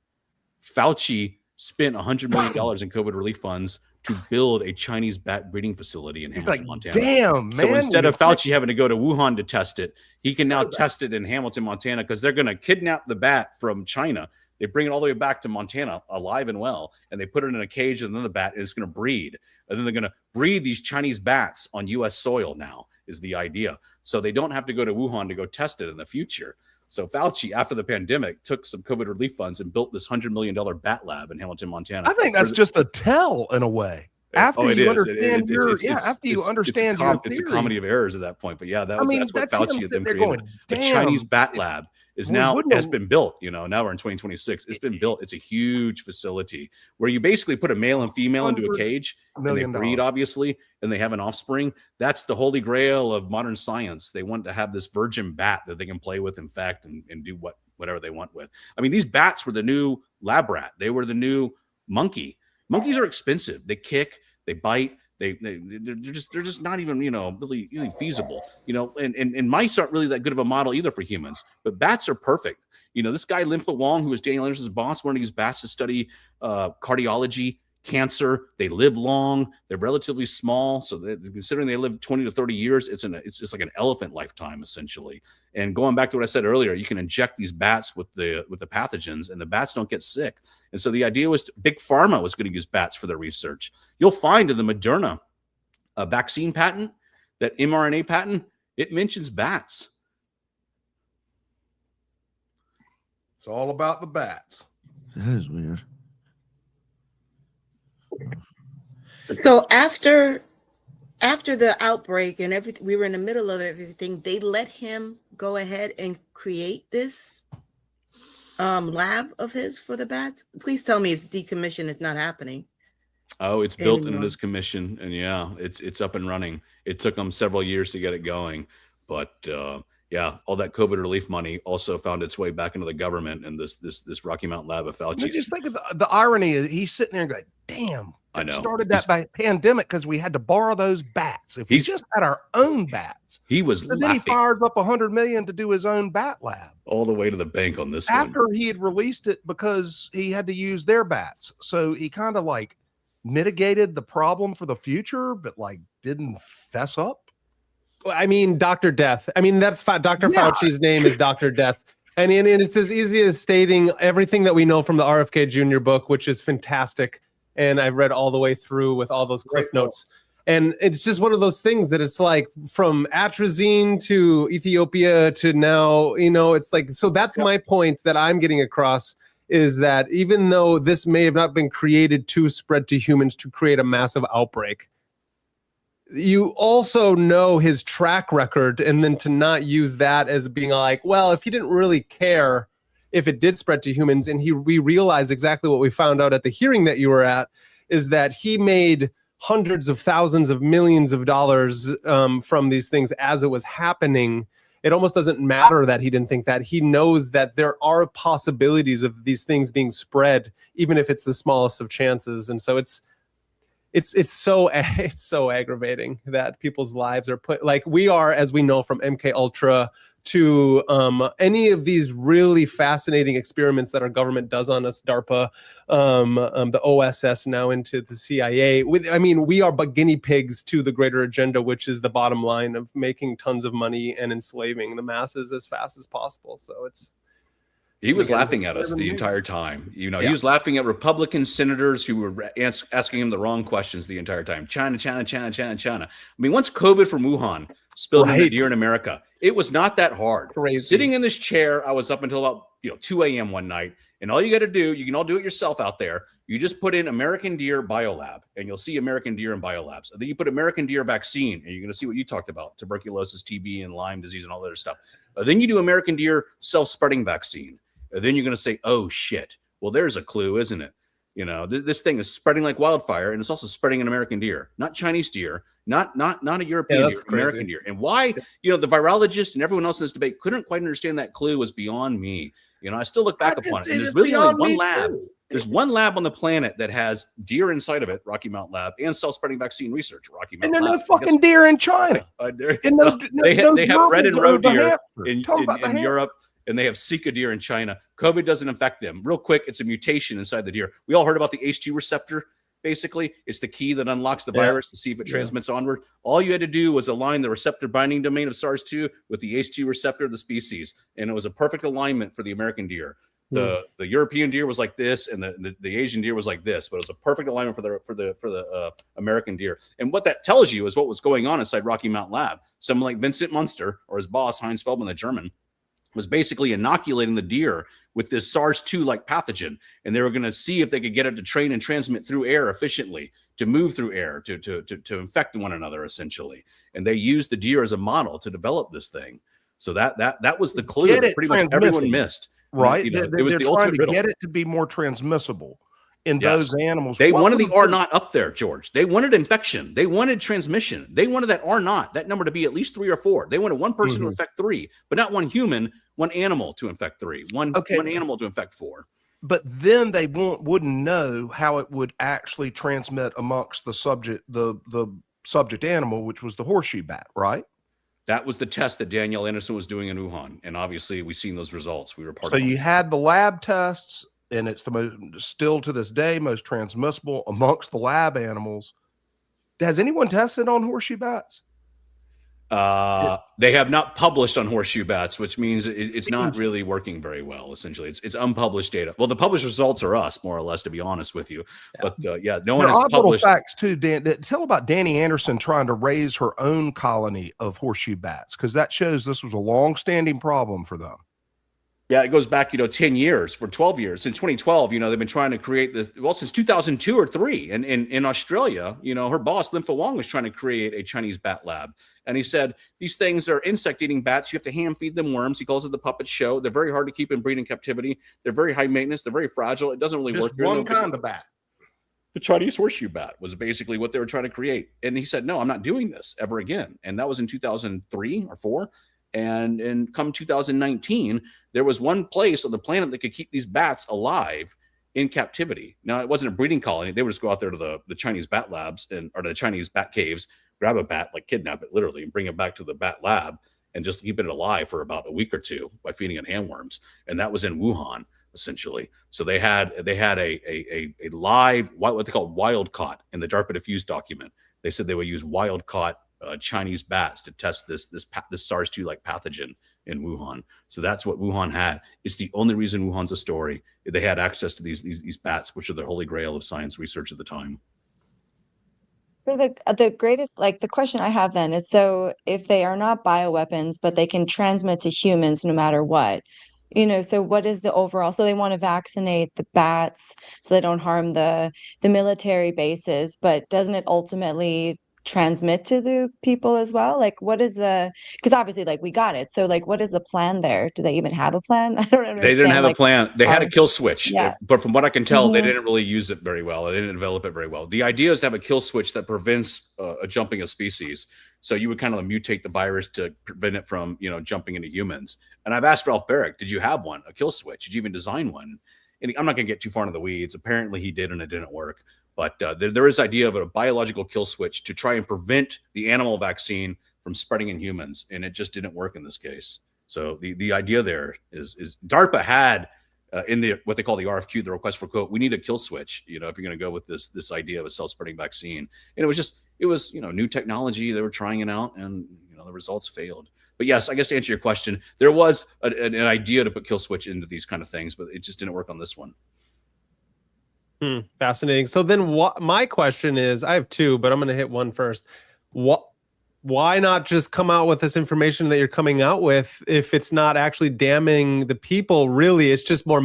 Fauci spent $100 million in COVID relief funds to build a Chinese bat breeding facility in He's Hamilton, like, Montana. damn, man. So instead will of Fauci having to go to Wuhan to test it, he can now So bad. test it in Hamilton, Montana, because they're going to kidnap the bat from China. They bring it all the way back to Montana alive and well, and they put it in a cage, and then the bat is going to breed. And then they're going to breed these Chinese bats on U.S. soil now is the idea. So they don't have to go to Wuhan to go test it in the future. So Fauci, after the pandemic, took some COVID relief funds and built this $100 million bat lab in Hamilton, Montana. I think that's just a tell in a way. After you understand It's a comedy of errors at that point. But yeah, that's what Fauci had them created. The Chinese bat lab has been built. Now we're in 2026. It's been built. It's a huge facility where you basically put a male and female into a cage and they breed, obviously, and they have an offspring. That's the holy grail of modern science. They want to have this virgin bat that they can play with, infect, and do whatever they want with. I mean, these bats were the new lab rat. They were the new monkey. Monkeys are expensive. They kick, they bite. They're just not even really feasible. And mice aren't really that good of a model either for humans. But bats are perfect. This guy Lim Fo Wong, who was Daniel Anderson's boss, wanted to use bats to study cardiology, cancer. They live long. They're relatively small, so considering they live 20 to 30 years, it's just like an elephant lifetime essentially. And going back to what I said earlier, you can inject these bats with the pathogens, and the bats don't get sick. And so the idea was Big Pharma was going to use bats for their research. You'll find in the Moderna vaccine patent, that mRNA patent, it mentions bats. It's all about the bats. That is weird. So after the outbreak and everything, we were in the middle of everything, they let him go ahead and create this lab of his for the bats. Please tell me it's decommissioned. It's not happening. Oh, it's built and it is commissioned, and yeah, it's up and running. It took them several years to get it going, but yeah, all that COVID relief money also found its way back into the government and this Rocky Mountain lab of Fauci. Just think of the irony. Is he's sitting there and going, damn, I know. Started that by pandemic because we had to borrow those bats. If we just had our own bats, he was and then he fired up $100 million to do his own bat lab all the way to the bank on this after he had released it because he had to use their bats. So he kind of like mitigated the problem for the future, but like didn't fess up. I mean, Dr. Death. I mean, that's Dr. Fauci's name is Dr. Death. And it's as easy as stating everything that we know from the RFK Jr. book, which is fantastic. And I've read all the way through with all those cliff notes. And it's just one of those things that it's like from atrazine to Ethiopia to now, it's like, so that's my point that I'm getting across is that even though this may have not been created to spread to humans to create a massive outbreak, you also know his track record, and then to not use that as being like, well, if he didn't really care if it did spread to humans, and we realized exactly what we found out at the hearing that you were at, is that he made hundreds of thousands of millions of dollars from these things as it was happening. It almost doesn't matter that he didn't think that. He knows that there are possibilities of these things being spread, even if it's the smallest of chances. And so it's so aggravating that people's lives are put, like we are, as we know from MK Ultra to any of these really fascinating experiments that our government does on us, DARPA, the OSS now into the CIA. We are but guinea pigs to the greater agenda, which is the bottom line of making tons of money and enslaving the masses as fast as possible. So he was laughing at us the entire time. He was laughing at Republican senators who were asking him the wrong questions the entire time. China. I mean, once COVID from Wuhan spilled into deer in America, it was not that hard. Crazy. Sitting in this chair, I was up until about 2 a.m. one night, and all you got to do, you can all do it yourself out there. You just put in American Deer Biolab, and you'll see American Deer in Biolabs. And then you put American Deer Vaccine, and you're going to see what you talked about, tuberculosis, TB, and Lyme disease, and all that other stuff. Then you do American Deer self-spreading vaccine. And then you're going to say, oh, shit. Well, there's a clue, isn't it? This thing is spreading like wildfire, and it's also spreading in American deer, not Chinese deer, not a European deer, American deer. And why, the virologist and everyone else in this debate couldn't quite understand that clue was beyond me. I still look back upon it. And there's really only one lab. There's one lab on the planet that has deer inside of it, Rocky Mountain Lab, and self-spreading vaccine research, Rocky Mountain Lab. And there's no fucking deer in China. They have red and roe deer in Europe. And they have Zika deer in China. COVID doesn't affect them. Real quick, it's a mutation inside the deer. We all heard about the ACE2 receptor basically. It's the key that unlocks the virus to see if it transmits onward. All you had to do was align the receptor binding domain of SARS-2 with the ACE2 receptor of the species, and it was a perfect alignment for the American deer. The European deer was like this, and the Asian deer was like this, but it was a perfect alignment for the American deer. And what that tells you is what was going on inside Rocky Mount Lab. Someone like Vincent Munster or his boss Heinz Feldman, the German, was basically inoculating the deer with this SARS-2-like pathogen, and they were going to see if they could get it to train and transmit through air efficiently, to move through air, to infect one another essentially. And they used the deer as a model to develop this thing. So that was the clue that pretty much everyone missed. Right. It They're was the trying ultimate to riddle. get it to be more transmissible in those animals. They wanted the R naught up there, George. They wanted infection. They wanted transmission. They wanted that R naught, that number, to be at least 3 or 4. They wanted one person to infect 3, but not one human, one animal to infect 3, one animal to infect 4. But then they wouldn't know how it would actually transmit amongst the subject animal, which was the horseshoe bat, right? That was the test that Danielle Anderson was doing in Wuhan, and obviously we've seen those results. We were part of. So you had the lab tests, and it's the most, still to this day, most transmissible amongst the lab animals. Has anyone tested on horseshoe bats? They have not published on horseshoe bats, which means it's not really working very well. Essentially, it's unpublished data. Well, the published results are us, more or less, to be honest with you. But no one has published. Little facts too, Dan. Tell about Danny Anderson trying to raise her own colony of horseshoe bats, because that shows this was a long-standing problem for them. Yeah, it goes back, 10 years, for 12 years. Since 2012, they've been trying to create this, since 2002 or 3. And in Australia, her boss, Lim Fa Wang, was trying to create a Chinese bat lab. And he said, these things are insect-eating bats. You have to hand feed them worms. He calls it the puppet show. They're very hard to keep and breed in captivity. They're very high maintenance. They're very fragile. It doesn't really work. One kind of bat. The Chinese horseshoe bat was basically what they were trying to create. And he said, no, I'm not doing this ever again. And that was in 2003 or 4. And come 2019, there was one place on the planet that could keep these bats alive in captivity. Now, it wasn't a breeding colony. They would just go out there to the Chinese bat labs or the Chinese bat caves, grab a bat, like kidnap it literally, and bring it back to the bat lab and just keep it alive for about a week or 2 by feeding it handworms. And that was in Wuhan, essentially. So they had a live, what they call wild caught in the DARPA diffuse document. They said they would use wild caught Chinese bats to test this SARS-2-like pathogen in Wuhan. So that's what Wuhan had. It's the only reason Wuhan's a story. They had access to these bats, which are the holy grail of science research at the time. So the greatest, the question I have then is, so if they are not bioweapons, but they can transmit to humans no matter what, so what is the overall? So they want to vaccinate the bats so they don't harm the military bases, but doesn't it ultimately transmit to the people as well? What is because obviously we got it. So what is the plan there? Do they even have a plan? I don't understand. They didn't have a plan. They had a kill switch, yeah. But from what I can tell, they didn't really use it very well. They didn't develop it very well. The idea is to have a kill switch that prevents a jumping of species. So you would kind of mutate the virus to prevent it from, jumping into humans. And I've asked Ralph Barrick, did you have one, a kill switch? Did you even design one? And I'm not going to get too far into the weeds. Apparently he did, and it didn't work. But there is idea of a biological kill switch to try and prevent the animal vaccine from spreading in humans, and it just didn't work in this case. So the idea there is DARPA had in the what they call the RFQ, the request for quote, we need a kill switch. If you're going to go with this idea of a self-spreading vaccine, and it was new technology. They were trying it out, and the results failed. But yes, I guess to answer your question, there was an idea to put kill switch into these kind of things, but it just didn't work on this one. Fascinating. So then my question is, I have 2, but I'm going to hit one first. Why not just come out with this information that you're coming out with if it's not actually damning the people? Really, it's just more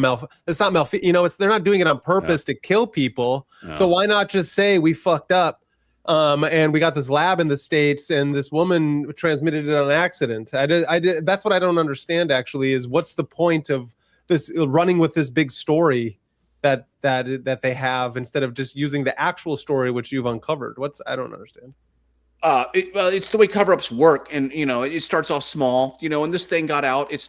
it's not they're not doing it on purpose to kill people. No. So why not just say we fucked up and we got this lab in the States and this woman transmitted it on accident? That's what I don't understand actually, is what's the point of this running with this big story that they have instead of just using the actual story which you've uncovered? I don't understand. It's the way cover-ups work, and it starts off small. When this thing got out, it's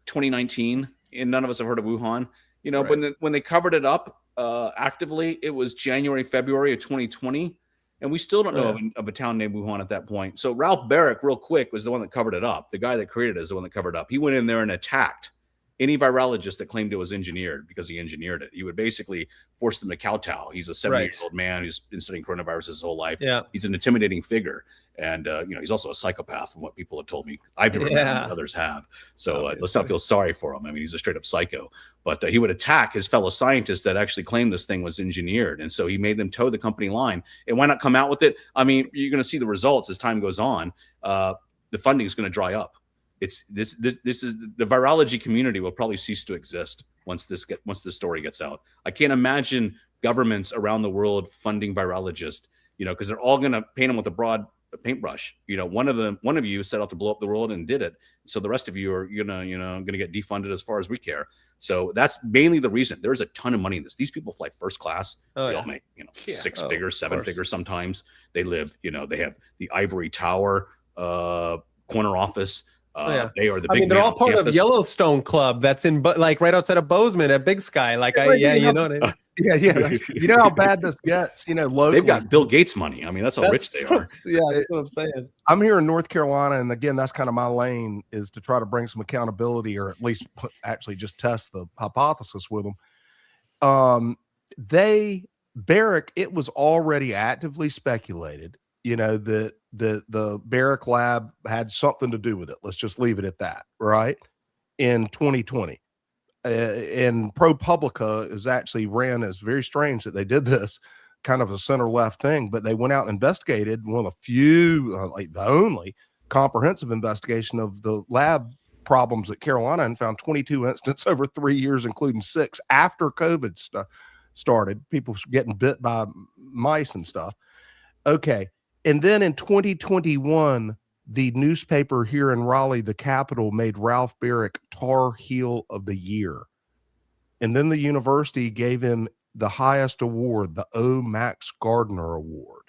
2019, and none of us have heard of Wuhan. Right. When they covered it up actively, it was January, February of 2020, and we still don't know of a town named Wuhan at that point. So Ralph Barrick, real quick, was the one that covered it up. The guy that created it is the one that covered it up. He went in there and attacked any virologist that claimed it was engineered because he engineered it. He would basically force them to kowtow. He's a 70-year-old man who's been studying coronavirus his whole life. Yeah. He's an intimidating figure. And, he's also a psychopath from what people have told me. I've never met him, others have. So let's not feel sorry for him. I mean, he's a straight up psycho. But he would attack his fellow scientists that actually claimed this thing was engineered. And so he made them toe the company line. And why not come out with it? I mean, you're going to see the results as time goes on. The funding is going to dry up. This is the virology community will probably cease to exist once this story gets out. I can't imagine governments around the world funding virologists, because they're all going to paint them with a broad paintbrush. One of you set out to blow up the world and did it. So the rest of you are going to get defunded as far as we care. So that's mainly the reason. There's a ton of money in this. These people fly first class. They all make 6 figures, 7 figures sometimes. They live, they have the ivory tower, corner office. They are the big. They're all part of Yellowstone Club. That's in right outside of Bozeman at Big Sky. You know what I mean? Yeah. You know how bad this gets. Locally. They've got Bill Gates money. I mean, that's how rich they are. Yeah, that's what I'm saying. I'm here in North Carolina, and again, that's kind of my lane, is to try to bring some accountability, or at least actually just test the hypothesis with them. Barrick, it was already actively speculated, that the Barrick lab had something to do with it. Let's just leave it at that, right? In 2020. And ProPublica is actually ran as very strange that they did this kind of a center left thing, but they went out and investigated, one of the few, the only comprehensive investigation of the lab problems at Carolina, and found 22 incidents over 3 years, including 6 after COVID started, people getting bit by mice and stuff. Okay. And then in 2021, the newspaper here in Raleigh, the capital, made Ralph Barrick Tar Heel of the Year. And then the university gave him the highest award, the O. Max Gardner Award.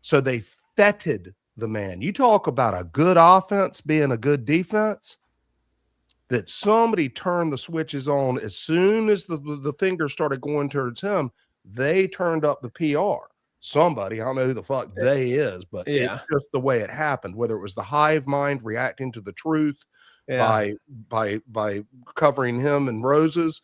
So they feted the man. You talk about a good offense being a good defense, that somebody turned the switches on as soon as the finger started going towards him. They turned up the PR. Somebody, I don't know who the fuck they is, but it's just the way it happened. Whether it was the hive mind reacting to the truth by covering him in roses,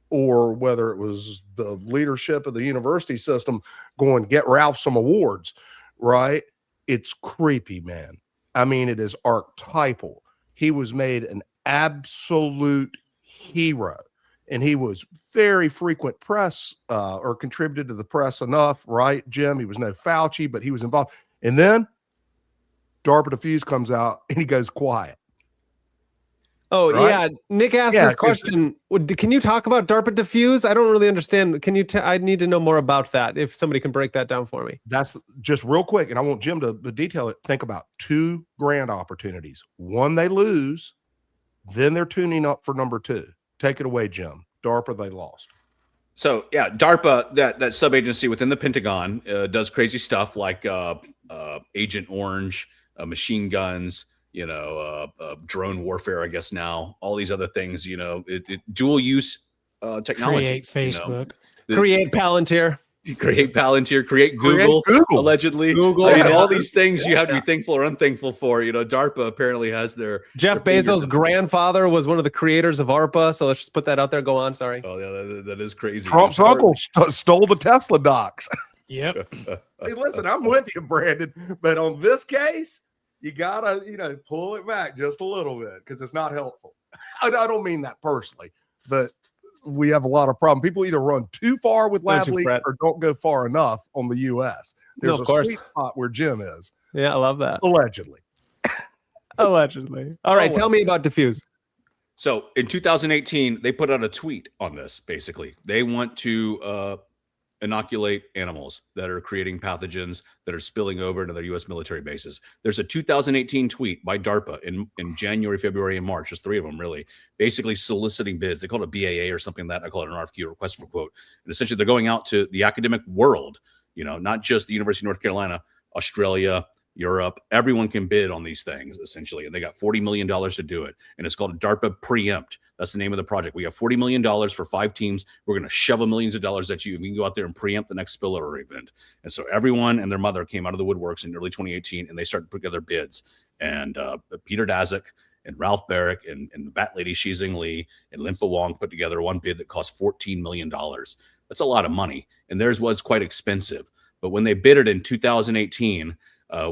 or whether it was the leadership of the university system going, get Ralph some awards, right? It's creepy, man. I mean, it is archetypal. He was made an absolute hero. And he was very frequent press, or contributed to the press enough, right, Jim? He was no Fauci, but he was involved. And then DARPA Diffuse comes out and he goes quiet. Oh, right? Yeah. Nick asked this question. Can you talk about DARPA Diffuse? I don't really understand. Can you I need to know more about that, if somebody can break that down for me. That's just real quick, and I want Jim to detail it. Think about 2 grant opportunities. One they lose, then they're tuning up for number 2. Take it away, Jim. DARPA, they lost. So yeah, DARPA, that sub-agency within the Pentagon, does crazy stuff like Agent Orange, machine guns, drone warfare, I guess now, all these other things, dual use technology. Create Facebook. Create Palantir. Create Palantir, create Google, allegedly. Google. I mean, all these things you have to be thankful or unthankful for. DARPA apparently has their Jeff Bezos' grandfather was one of the creators of ARPA. So let's just put that out there. Go on. Sorry. Oh, yeah, that is crazy. Trump's uncle stole the Tesla docs. Yep. Hey, listen, I'm with you, Brandon. But on this case, you gotta, pull it back just a little bit, because it's not helpful. I don't mean that personally, but we have a lot of problem. People either run too far with lab leaks or don't go far enough on the U.S. There's a sweet spot where Jim is. Yeah, I love that. Allegedly. Allegedly. All right, tell me about Diffuse. So in 2018, they put out a tweet on this. Basically, they want to inoculate animals that are creating pathogens that are spilling over into their U.S. military bases. There's a 2018 tweet by DARPA in January, February, and March, just 3 of them really, basically soliciting bids. They call it a BAA or something like that. I call it an RFQ, request for quote. And essentially they're going out to the academic world, not just the University of North Carolina, Australia, Europe. Everyone can bid on these things, essentially. And they got $40 million to do it. And it's called DARPA Preempt. That's the name of the project. We have $40 million for 5 teams. We're going to shovel millions of dollars at you. We can go out there and preempt the next spillover event. And so everyone and their mother came out of the woodworks in early 2018, and they started to put together bids. And Peter Daszak And Ralph Barrick and the Bat Lady Xizing Li and Linfa Wong put together one bid that cost $14 million. That's a lot of money. And theirs was quite expensive. But when they bid it in 2018,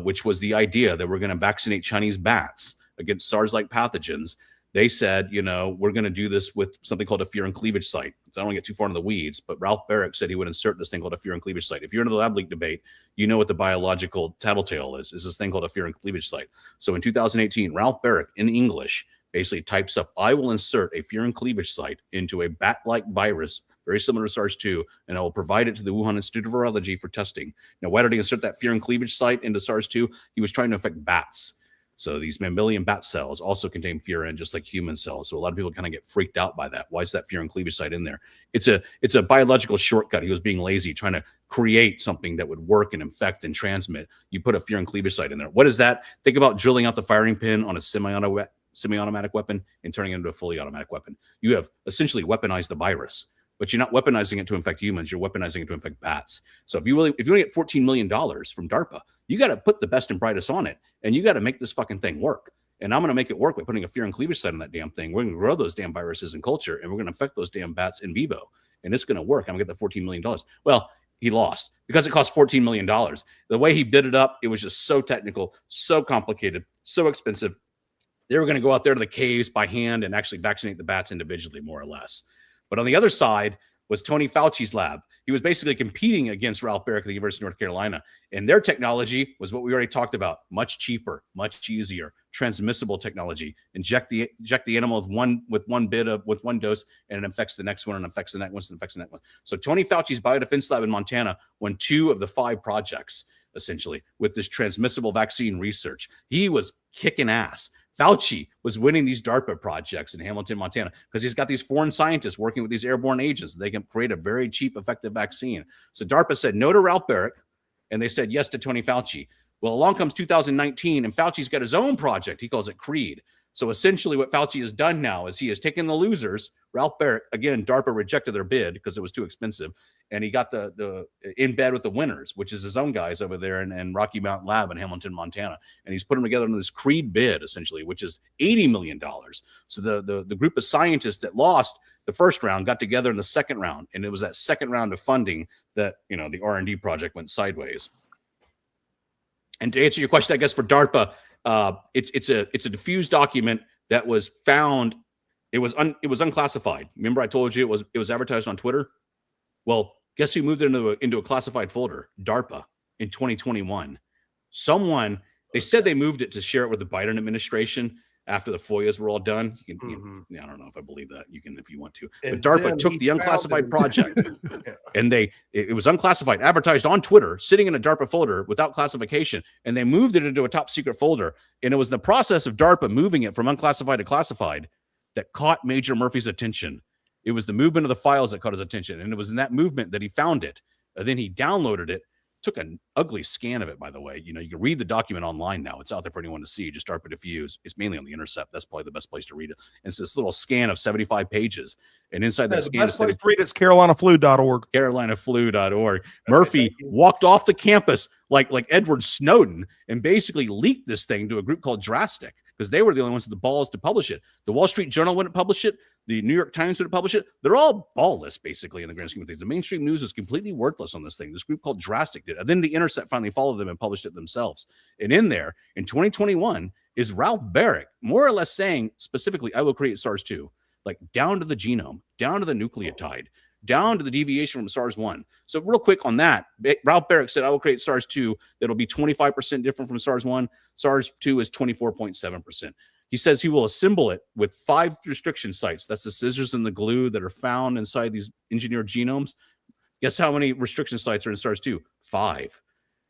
which was the idea that we're going to vaccinate Chinese bats against SARS-like pathogens, they said, you know, we're going to do this with something called a fear and cleavage site. So I don't want to get too far into the weeds, but Ralph Barrick said he would insert this thing called a fear and cleavage site. If you're into the lab leak debate, you know what the biological tattletale is this thing called a fear and cleavage site. So in 2018, Ralph Barrick in English basically types up, I will insert a fear and cleavage site into a bat-like virus, very similar to SARS-2, and I will provide it to the Wuhan Institute of Virology for testing. Now, why did he insert that fear and cleavage site into SARS-2? He was trying to affect bats. So these mammalian bat cells also contain furin, just like human cells. So a lot of people kind of get freaked out by that. Why is that furin cleavage site in there? It's a biological shortcut. He was being lazy, trying to create something that would work and infect and transmit. You put a furin cleavage site in there. What is that? Think about drilling out the firing pin on a semi-automatic weapon and turning it into a fully automatic weapon. You have essentially weaponized the virus, but you're not weaponizing it to infect humans. You're weaponizing it to infect bats. So if you want to get $14 million from DARPA, you got to put the best and brightest on it, and you got to make this fucking thing work. And I'm going to make it work by putting a fear and cleavage site on that damn thing. We're going to grow those damn viruses in culture, and we're going to infect those damn bats in vivo, and it's going to work. I'm going to get that $14 million. Well, he lost because it cost $14 million. The way he bid it up, it was just so technical, so complicated, so expensive. They were going to go out there to the caves by hand and actually vaccinate the bats individually, more or less. But on the other side was Tony Fauci's lab. He was basically competing against Ralph Barrick at the University of North Carolina. And their technology was what we already talked about, much cheaper, much easier, transmissible technology. Inject the animal with one dose, and it infects the next one, and infects the next one, and infects the next one. So Tony Fauci's biodefense lab in Montana won 2 of the 5 projects, essentially, with this transmissible vaccine research. He was kicking ass. Fauci was winning these DARPA projects in Hamilton, Montana, because he's got these foreign scientists working with these airborne agents. They can create a very cheap, effective vaccine. So DARPA said no to Ralph Barrick, and they said yes to Tony Fauci. Well, along comes 2019, and Fauci's got his own project. He calls it CREED. So essentially what Fauci has done now is he has taken the losers. Ralph Barrick, again, DARPA rejected their bid because it was too expensive. And he got the in bed with the winners, which is his own guys over there in Rocky Mountain Lab in Hamilton, Montana. And he's put them together into this CREED bid, essentially, which is $80 million. So the group of scientists that lost the first round got together in the second round. And it was that second round of funding that, you know, the R&D project went sideways. And to answer your question, I guess, for DARPA, it's a diffused document that was found. It was unclassified. Remember I told you it was advertised on Twitter? Well, guess who moved it into a classified folder? DARPA in 2021. They said they moved it to share it with the Biden administration after the FOIAs were all done. I don't know if I believe that. You can if you want to. But DARPA took the unclassified project and it was unclassified, advertised on Twitter, sitting in a DARPA folder without classification, and they moved it into a top secret folder. And it was in the process of DARPA moving it from unclassified to classified that caught Major Murphy's attention. It was the movement of the files that caught his attention, and it was in that movement that he found it. Then he downloaded it, took an ugly scan of it, by the way. You know, you can read the document online now. It's out there for anyone to see. Just DARPA Diffuse. It's mainly on the Intercept. That's probably the best place to read it. And it's this little scan of 75 pages. And inside that scan, the best place to read it's carolinaflu.org. Carolinaflu.org. Murphy walked off the campus like Edward Snowden and basically leaked this thing to a group called Drastic, because they were the only ones with the balls to publish it. The Wall Street Journal wouldn't publish it. The New York Times wouldn't publish it. They're all ballless, basically, in the grand scheme of things. The mainstream news is completely worthless on this thing. This group called Drastic did. And then the Intercept finally followed them and published it themselves. And in there, in 2021, is Ralph Barrick more or less saying, specifically, I will create SARS-2, like down to the genome, down to the nucleotide, down to the deviation from SARS-1. So real quick on that, Ralph Barrick said, I will create SARS-2 that'll be 25% different from SARS-1. SARS-2 is 24.7%. He says he will assemble it with 5 restriction sites. That's the scissors and the glue that are found inside these engineered genomes. Guess how many restriction sites are in SARS-2? 5.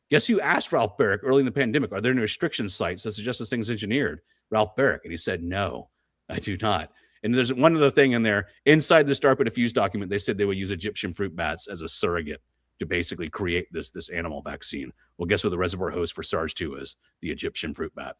Guess who asked Ralph Barrick early in the pandemic, are there any restriction sites that suggest this thing's engineered? Ralph Barrick. And he said, no, I do not. And there's one other thing in there. Inside this DARPA Diffuse document, they said they would use Egyptian fruit bats as a surrogate to basically create this animal vaccine. Well, guess what the reservoir host for SARS-2 is? The Egyptian fruit bat.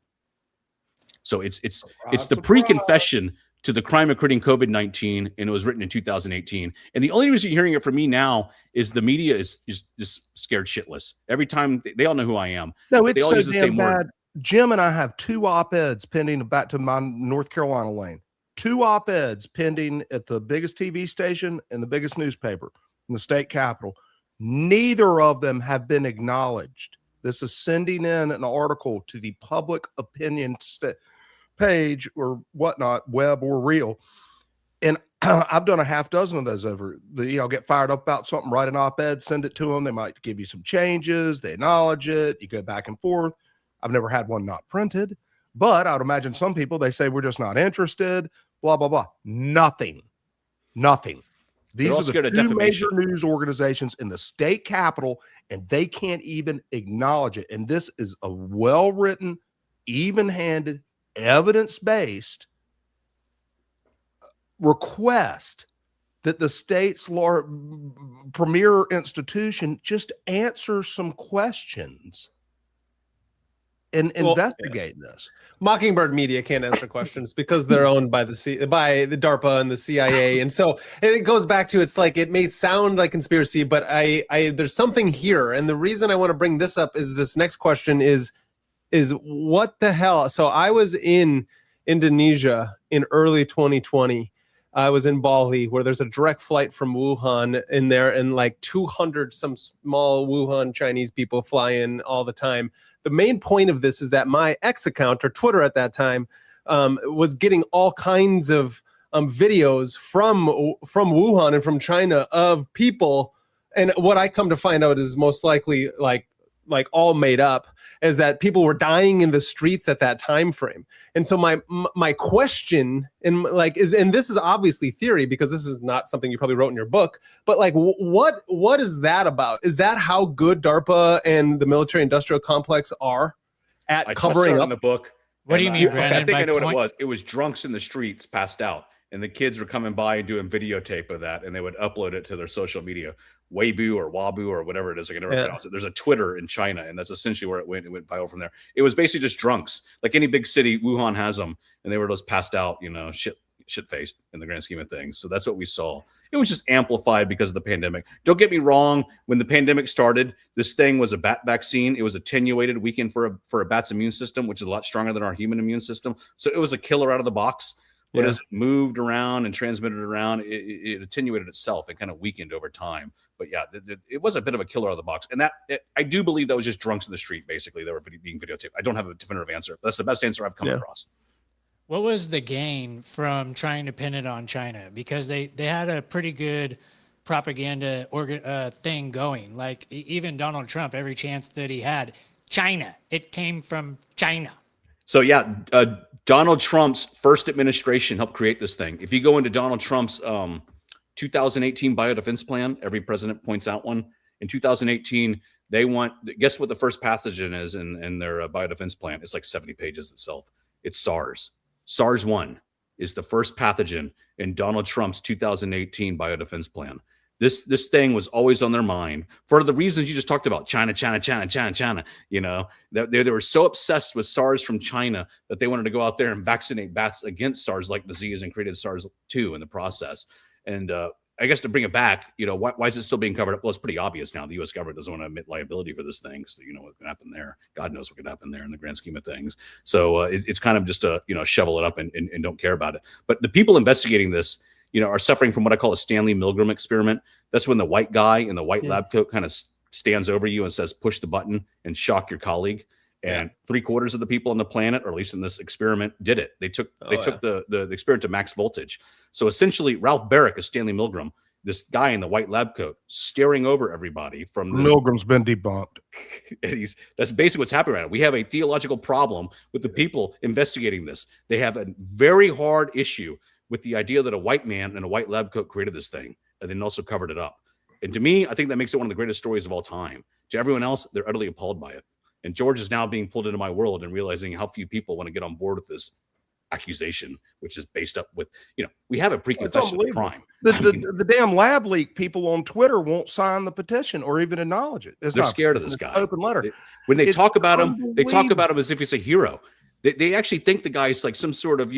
So it's the pre-confession to the crime of creating COVID-19, and it was written in 2018. And the only reason you're hearing it from me now is the media is just scared shitless. Every time they all know who I am. No, it's they all so use the damn same bad. word. Jim and I have 2 op-eds pending back to my North Carolina lane. 2 op-eds pending at the biggest TV station and the biggest newspaper in the state capitol. Neither of them have been acknowledged. This is sending in an article to the public opinion page or whatnot, web or real. And I've done a half dozen of those over the, get fired up about something, write an op-ed, send it to them. They might give you some changes. They acknowledge it. You go back and forth. I've never had one not printed, but I would imagine some people, they say, we're just not interested, blah, blah, blah. Nothing. These are the 2 major news organizations in the state capitol, and they can't even acknowledge it. And this is a well-written, even-handed, evidence-based request that the state's premier institution just answer some questions and investigate this. Mockingbird Media can't answer questions because they're owned by by the DARPA and the CIA, and so it goes back to, it's like, it may sound like conspiracy, but I there's something here, and the reason I want to bring this up is this next question is what the hell? So I was in Indonesia in early 2020. I was in Bali, where there's a direct flight from Wuhan in there, and like 200 some small Wuhan Chinese people fly in all the time. The main point of this is that my X account, or Twitter at that time, was getting all kinds of videos from Wuhan and from China of people. And what I come to find out is most likely like all made up, is that people were dying in the streets at that time frame. And so my question, and this is obviously theory, because this is not something you probably wrote in your book, but like, what is that about? Is that how good DARPA and the military industrial complex are at covering up? In the book. What do you mean, Brandon? I think I know what it was. It was drunks in the streets passed out, and the kids were coming by and doing videotape of that, and they would upload it to their social media, Weibo or Wabu or whatever it is. I can never pronounce it. There's a Twitter in China, and that's essentially where it went. It went viral from there. It was basically just drunks, like any big city. Wuhan has them, and they were just passed out, shit faced in the grand scheme of things. So that's what we saw. It was just amplified because of the pandemic. Don't get me wrong. When the pandemic started, this thing was a bat vaccine. It was attenuated, weakened for a bat's immune system, which is a lot stronger than our human immune system. So it was a killer out of the box. But as it moved around and transmitted around, it attenuated itself and kind of weakened over time. But yeah, it was a bit of a killer out of the box. And I do believe that was just drunks in the street, basically. They were being videotaped. I don't have a definitive answer. That's the best answer I've come across. What was the gain from trying to pin it on China? Because they had a pretty good propaganda thing going. Like even Donald Trump, every chance that he had, China, it came from China. So yeah, Donald Trump's first administration helped create this thing. If you go into Donald Trump's 2018 biodefense plan, every president points out one. In 2018, guess what the first pathogen is in their biodefense plan? It's like 70 pages itself. It's SARS. SARS-1 is the first pathogen in Donald Trump's 2018 biodefense plan. This thing was always on their mind for the reasons you just talked about. China. They were so obsessed with SARS from China that they wanted to go out there and vaccinate bats against SARS-like disease and created SARS-2 in the process. And I guess to bring it back, why is it still being covered up? Well, it's pretty obvious now. The U.S. government doesn't want to admit liability for this thing. So what can happen there? God knows what could happen there in the grand scheme of things. So it's kind of just a, shovel it up and don't care about it. But the people investigating this, are suffering from what I call a Stanley Milgram experiment. That's when the white guy in the white lab coat kind of stands over you and says, push the button and shock your colleague. And 3/4 of the people on the planet, or at least in this experiment, did it. They took the experiment to max voltage. So essentially, Ralph Barrick is Stanley Milgram, this guy in the white lab coat, staring over everybody from this. Milgram's been debunked. And that's basically what's happening right now. We have a theological problem with the people investigating this. They have a very hard issue with the idea that a white man in a white lab coat created this thing and then also covered it up. And to me, I think that makes it one of the greatest stories of all time. To everyone else, they're utterly appalled by it. And George is now being pulled into my world and realizing how few people want to get on board with this accusation, which is based up with, we have a pre-confession of crime. The damn lab leak people on Twitter won't sign the petition or even acknowledge it. They're scared of this guy. Open letter. When they talk about him, they talk about him as if he's a hero. They actually think the guy's like some sort of,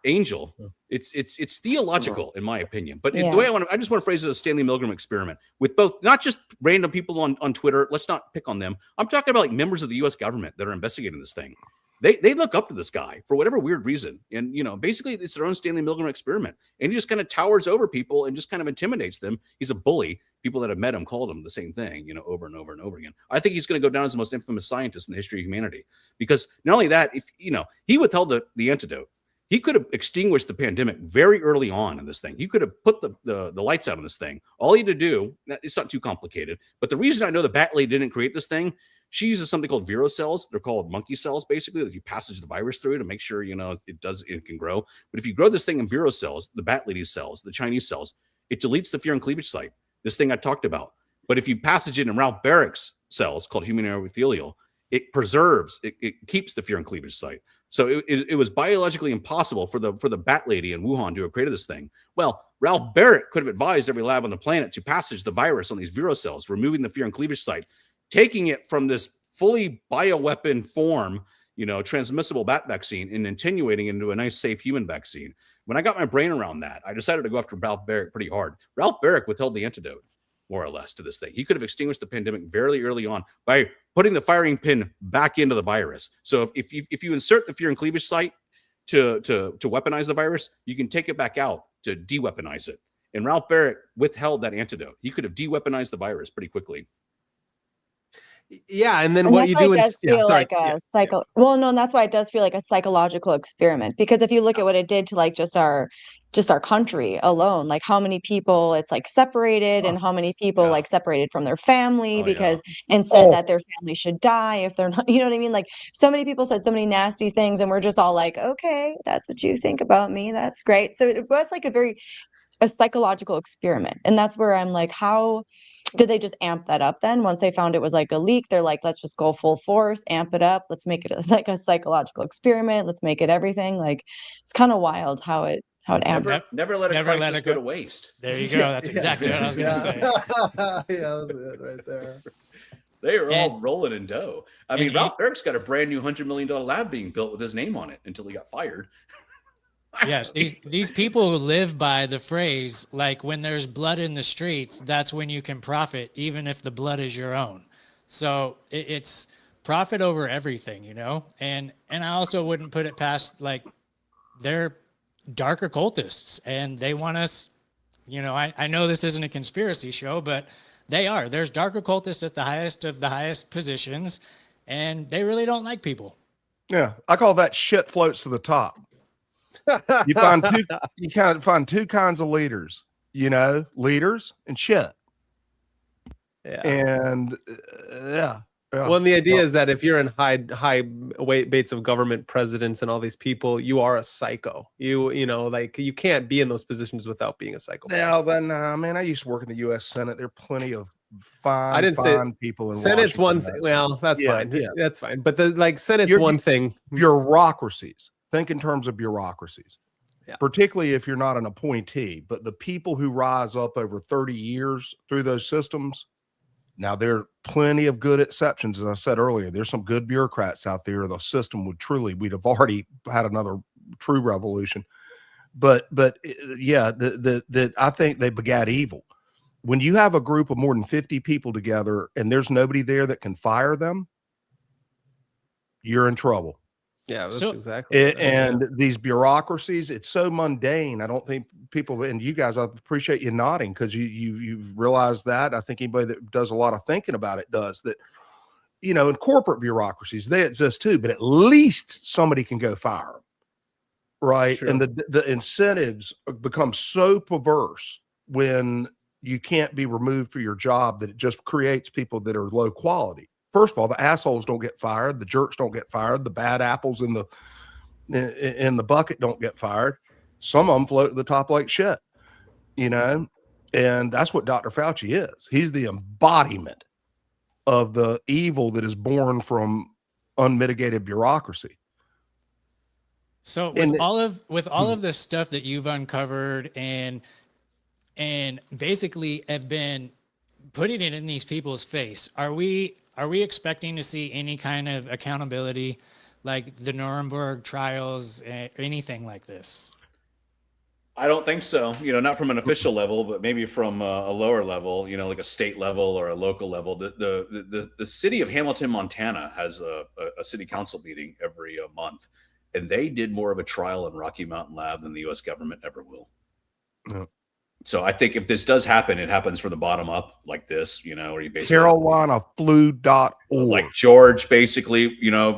angel. It's theological in my opinion. But the way I just want to phrase it as a Stanley Milgram experiment with both, not just random people on Twitter. Let's not pick on them. I'm talking about like members of the U.S. government that are investigating this thing. They look up to this guy for whatever weird reason. And, basically it's their own Stanley Milgram experiment. And he just kind of towers over people and just kind of intimidates them. He's a bully. People that have met him called him the same thing, over and over and over again. I think he's going to go down as the most infamous scientist in the history of humanity, because not only that, if, he withheld the antidote, he could have extinguished the pandemic very early on in this thing. He could have put the lights out on this thing. All he had to do, it's not too complicated, but the reason I know the Bat Lady didn't create this thing, she uses something called vero cells. They're called monkey cells, basically, that you passage the virus through to make sure, it can grow. But if you grow this thing in vero cells, the Bat Lady cells, the Chinese cells, it deletes the fear and cleavage site, this thing I talked about. But if you passage it in Ralph Barrick's cells called human epithelial, it preserves, it keeps the fear and cleavage site. So it was biologically impossible for the Bat Lady in Wuhan to have created this thing. Well, Ralph Barrick could have advised every lab on the planet to passage the virus on these vero cells, removing the fear and cleavage site, taking it from this fully bioweapon form, transmissible bat vaccine, and attenuating into a nice, safe human vaccine. When I got my brain around that, I decided to go after Ralph Barrick pretty hard. Ralph Barrick withheld the antidote, more or less, to this thing. He could have extinguished the pandemic very early on by putting the firing pin back into the virus. So if you insert the fear and cleavage site to weaponize the virus, you can take it back out to de-weaponize it. And Ralph Barrick withheld that antidote. He could have de-weaponized the virus pretty quickly. Yeah, and then what you do is well, no, and that's why it does feel like a psychological experiment, because if you look at what it did to like just our country alone, like how many people it's like separated and how many people like separated from their family because and said that their family should die if they're not, you know what I mean? Like so many people said so many nasty things and we're just all like, okay, that's what you think about me. That's great. So it was like a psychological experiment. And that's where I'm like, how did they just amp that up then? Once they found it was like a leak, they're like, let's just go full force, amp it up. Let's make it like a psychological experiment. Let's make it everything. Like, it's kind of wild how it amped up. Never let a crisis go to waste. There you go. That's exactly what I was going to say. Yeah, that was it right there. They are all rolling in dough. I mean, Ralph Barrick's got a brand new $100 million lab being built with his name on it until he got fired. Yes, these people live by the phrase, like, when there's blood in the streets, that's when you can profit, even if the blood is your own. So it's profit over everything, And I also wouldn't put it past, like, they're dark occultists, and they want us, I know this isn't a conspiracy show, but they are. There's dark occultists at the highest of the highest positions, and they really don't like people. Yeah, I call that shit floats to the top. You kind of find two kinds of leaders, leaders and shit. Yeah. And Well, and the idea is that if you're in high weights of government, presidents, and all these people, you are a psycho. Like you can't be in those positions without being a psychopath. Now then, man, I used to work in the U.S. Senate. There are plenty of fine people in Senate's Washington. one thing. Well, that's fine. Yeah. That's fine. But Senate's one thing. Bureaucracies. Think in terms of bureaucracies, particularly if you're not an appointee, but the people who rise up over 30 years through those systems. Now, there are plenty of good exceptions. As I said earlier, there's some good bureaucrats out there. The system we'd have already had another true revolution. But I think they begat evil. When you have a group of more than 50 people together and there's nobody there that can fire them, you're in trouble. Yeah, that's exactly it. And these bureaucracies, it's so mundane. I don't think people, and you guys, I appreciate you nodding because you've realized that. I think anybody that does a lot of thinking about it does that. In corporate bureaucracies, they exist too, but at least somebody can go fire them, right? And the incentives become so perverse when you can't be removed for your job that it just creates people that are low quality. First of all, the assholes don't get fired. The jerks don't get fired. The bad apples in the bucket don't get fired. Some of them float to the top like shit, and that's what Dr. Fauci is. He's the embodiment of the evil that is born from unmitigated bureaucracy. So with all of the stuff that you've uncovered and basically have been putting it in these people's face, are we expecting to see any kind of accountability like the Nuremberg trials, anything like this? I don't think so. Not from an official level, but maybe from a lower level. Like a state level or a local level. The city of Hamilton, Montana, has a city council meeting every month, and they did more of a trial in Rocky Mountain Lab than the U.S. government ever will. Yeah. So I think if this does happen, it happens from the bottom up, like this. Where you basically CarolinaFlu.org. like George, basically,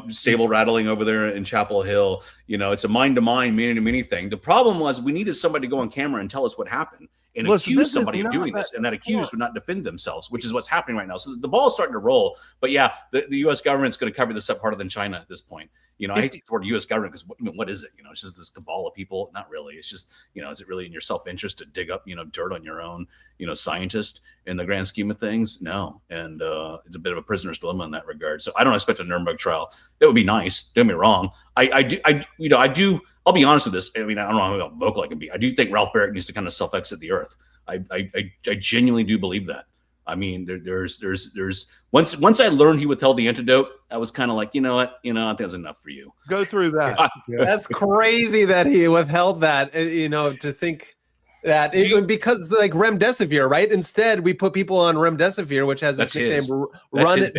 sable rattling over there in Chapel Hill. It's a mind-to-mind, many-to-many thing. The problem was we needed somebody to go on camera and tell us what happened and accuse somebody of doing this, and that accused would not defend themselves, which is what's happening right now. So the ball is starting to roll. But yeah, the U.S. government's going to cover this up harder than China at this point. I hate to use the word U.S. government because what is it? It's just this cabal of people. Not really. It's just, is it really in your self-interest to dig up, dirt on your own, scientist in the grand scheme of things? No. And it's a bit of a prisoner's dilemma in that regard. So I don't expect a Nuremberg trial. That would be nice. Don't get me wrong. I do. I'll be honest with this. I don't know how vocal I can be. I do think Ralph Barrett needs to kind of self-exit the earth. I genuinely do believe that. There's once I learned he withheld the antidote, I was kind of like, I think that's enough for you. Go through that. That's crazy that he withheld that, to think that because like remdesivir, right? Instead, we put people on remdesivir, which has this nickname,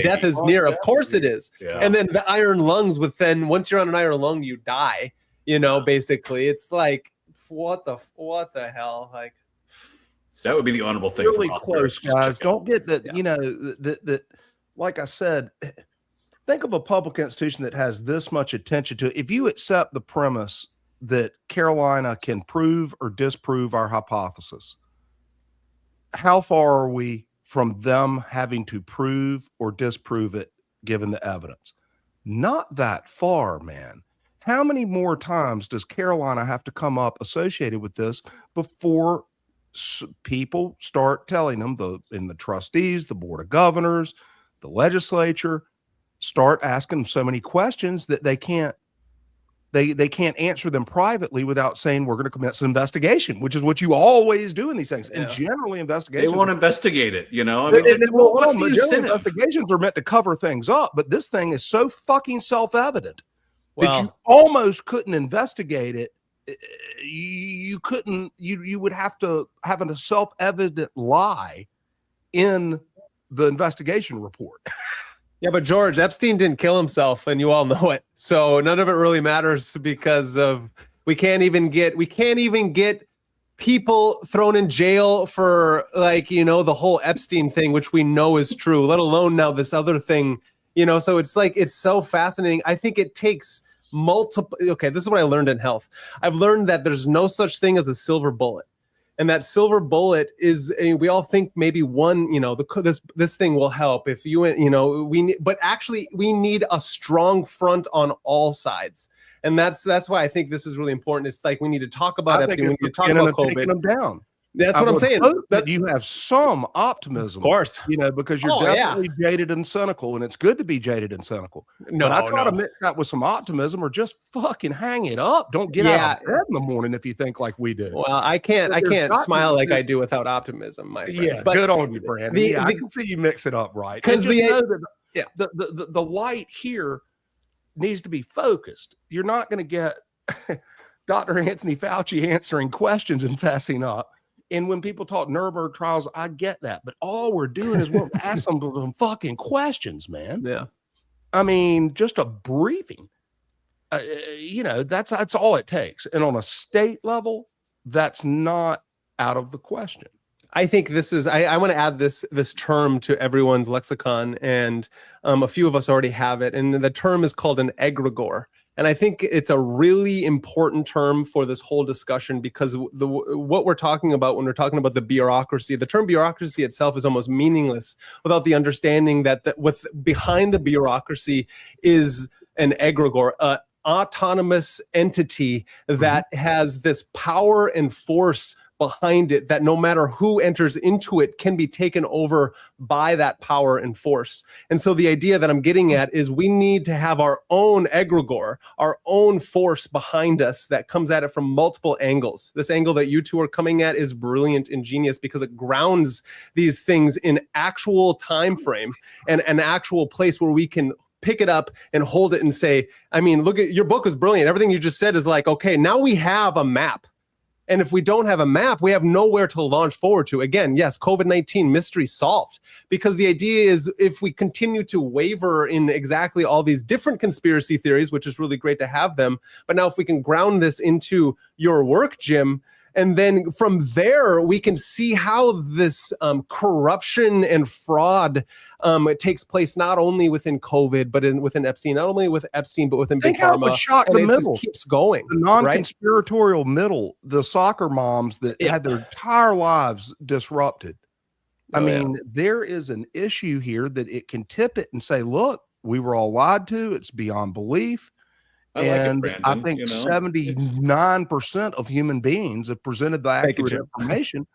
death is near. Of course it is. Yeah. And then the iron lungs once you're on an iron lung, you die, basically. It's like, what the hell? Like, that would be the honorable thing. Really close, guys. Don't get that. That like I said, think of a public institution that has this much attention to it. If you accept the premise that Carolina can prove or disprove our hypothesis, how far are we from them having to prove or disprove it given the evidence? Not that far, man. How many more times does Carolina have to come up associated with this before people start telling them, the trustees, the board of governors, the legislature, start asking them so many questions that they can't answer them privately without saying we're going to commence an investigation, which is what you always do in these things. Yeah. And generally investigations, they won't investigate it. Investigations are meant to cover things up, but this thing is so fucking self-evident that you almost couldn't investigate it. You couldn't. You would have to have a self-evident lie in the investigation report. Yeah, but George, Epstein didn't kill himself, and you all know it. So none of it really matters because of we can't even get people thrown in jail for the whole Epstein thing, which we know is true, let alone now this other thing, so it's like, it's so fascinating. I think it takes multiple. Okay, this is what I learned in health. I've learned that there's no such thing as a silver bullet. And that silver bullet is, we all think maybe one, this thing will help if but actually we need a strong front on all sides. And that's why I think this is really important. It's like, we need to talk about Epstein. We need to talk about COVID. Taking them down. That's what I'm saying. That you have some optimism, of course, because you're definitely jaded and cynical, and it's good to be jadaded and cynical. No, but I try to mix that with some optimism, or just fucking hang it up. Don't get out of bed in the morning if you think like we do. Well, I can't smile like I do without optimism, my friend. Yeah, but good on you, Brandon. I can see you mix it up right. Because the light here needs to be focused. You're not going to get Dr. Anthony Fauci answering questions and fessing up. And when people talk Nuremberg trials, I get that. But all we're doing is we're asking them some fucking questions, man. Yeah. I mean, just a briefing. That's all it takes. And on a state level, that's not out of the question. I think this is, I want to add this term to everyone's lexicon, and a few of us already have it. And the term is called an egregore. And I think it's a really important term for this whole discussion, because what we're talking about when we're talking about the bureaucracy, the term bureaucracy itself is almost meaningless without the understanding that behind the bureaucracy is an egregore, an autonomous entity that has this power and force behind it, that no matter who enters into it can be taken over by that power and force. And so the idea that I'm getting at is we need to have our own egregore, our own force behind us that comes at it from multiple angles. This angle that you two are coming at is brilliant and genius because it grounds these things in actual time frame and an actual place where we can pick it up and hold it and say, I mean, look at your book was brilliant. Everything you just said is like, okay, now we have a map. And if we don't have a map, we have nowhere to launch forward to. Again, yes, COVID-19 mystery solved. Because the idea is if we continue to waver in exactly all these different conspiracy theories, which is really great to have them, but now if we can ground this into your work, Jim, and then from there, we can see how this corruption and fraud it takes place not only within COVID, but within Epstein, not only with Epstein, but within Big Pharma. Shock and the it middle. just keeps going. The non-conspiratorial middle, the soccer moms that had their entire lives disrupted. I mean, there is an issue here that it can tip it and say, look, we were all lied to. It's beyond belief. And I think 79% of human beings have presented the accurate information.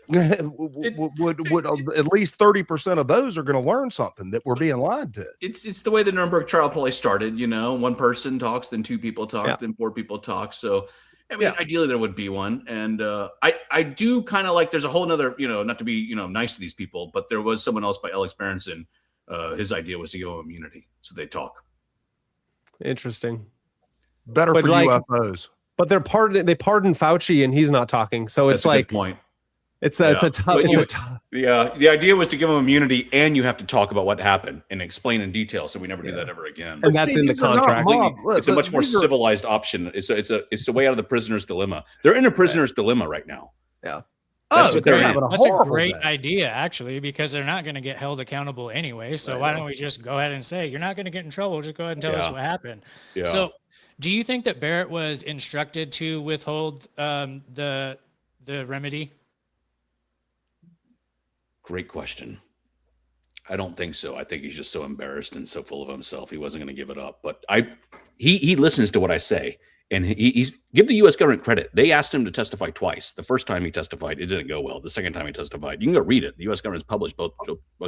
would at least 30% of those are going to learn something that we're being lied to. It's the way the Nuremberg trial probably started. One person talks, then two people talk, then four people talk. So I mean, ideally there would be one. And I do kind of like, there's a whole nother, not to be, nice to these people, but there was someone else by Alex Berenson. His idea was to give them immunity so they talk. Interesting. Better for UFOs. But they pardoned Fauci and he's not talking. So it's like, a good point. It's a tough. The idea was to give them immunity, and you have to talk about what happened and explain in detail, so we never do that ever again. And that's in the contract. It's a much more civilized option. It's the way out of the prisoner's dilemma. They're in a prisoner's dilemma right now. Yeah. That's a great idea, actually, because they're not going to get held accountable anyway. So why don't we just go ahead and say, you're not going to get in trouble. Just go ahead and tell us what happened. Yeah. So do you think that Barrett was instructed to withhold the remedy? Great question. I don't think so. I think he's just so embarrassed and so full of himself. He wasn't going to give it up. But he listens to what I say. And he's give the U.S. government credit. They asked him to testify twice. The first time he testified, it didn't go well. The second time he testified, you can go read it. The U.S. government's published both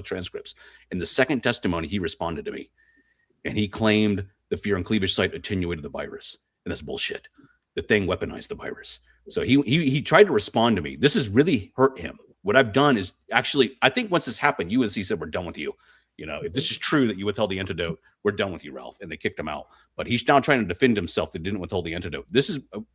transcripts. In the second testimony, he responded to me. And he claimed the fear and cleavage site attenuated the virus. And that's bullshit. The thing weaponized the virus. So he tried to respond to me. This has really hurt him. What I've done is actually, I think once this happened, UNC said, we're done with you. If this is true that you withheld the antidote, we're done with you, Ralph. And they kicked him out. But he's now trying to defend himself that didn't withhold the antidote.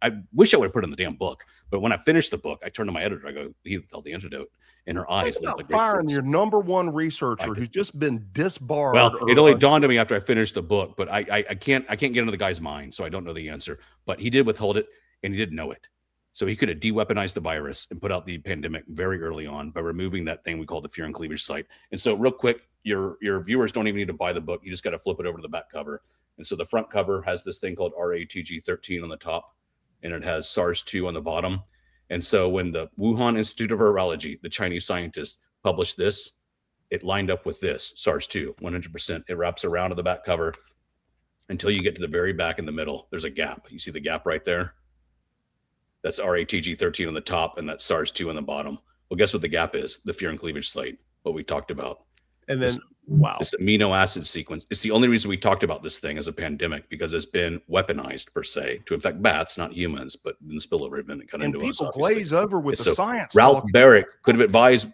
I wish I would have put it in the damn book. But when I finished the book, I turned to my editor. I go, he withheld the antidote. And her eyes looked like firing your number one researcher who's just been disbarred. Well, it only dawned on me after I finished the book, but I can't get into the guy's mind, so I don't know the answer. But he did withhold it, and he didn't know it. So he could have de-weaponized the virus and put out the pandemic very early on by removing that thing we call the fear and cleavage site. And so real quick, your viewers don't even need to buy the book. You just got to flip it over to the back cover. And so the front cover has this thing called RATG13 on the top, and it has SARS-2 on the bottom. And so when the Wuhan Institute of Virology, the Chinese scientists, published this, it lined up with this, SARS-2, 100%. It wraps around to the back cover until you get to the very back in the middle. There's a gap. You see the gap right there? That's RATG13 on the top, and that's SARS-2 on the bottom. Well, guess what the gap is? The fear and cleavage site, what we talked about. And then, this amino acid sequence. It's the only reason we talked about this thing as a pandemic, because it's been weaponized, per se, to infect bats, not humans, but in the spillover event, it kind of into us. And people glaze over with the science. Ralph Barrett could have advised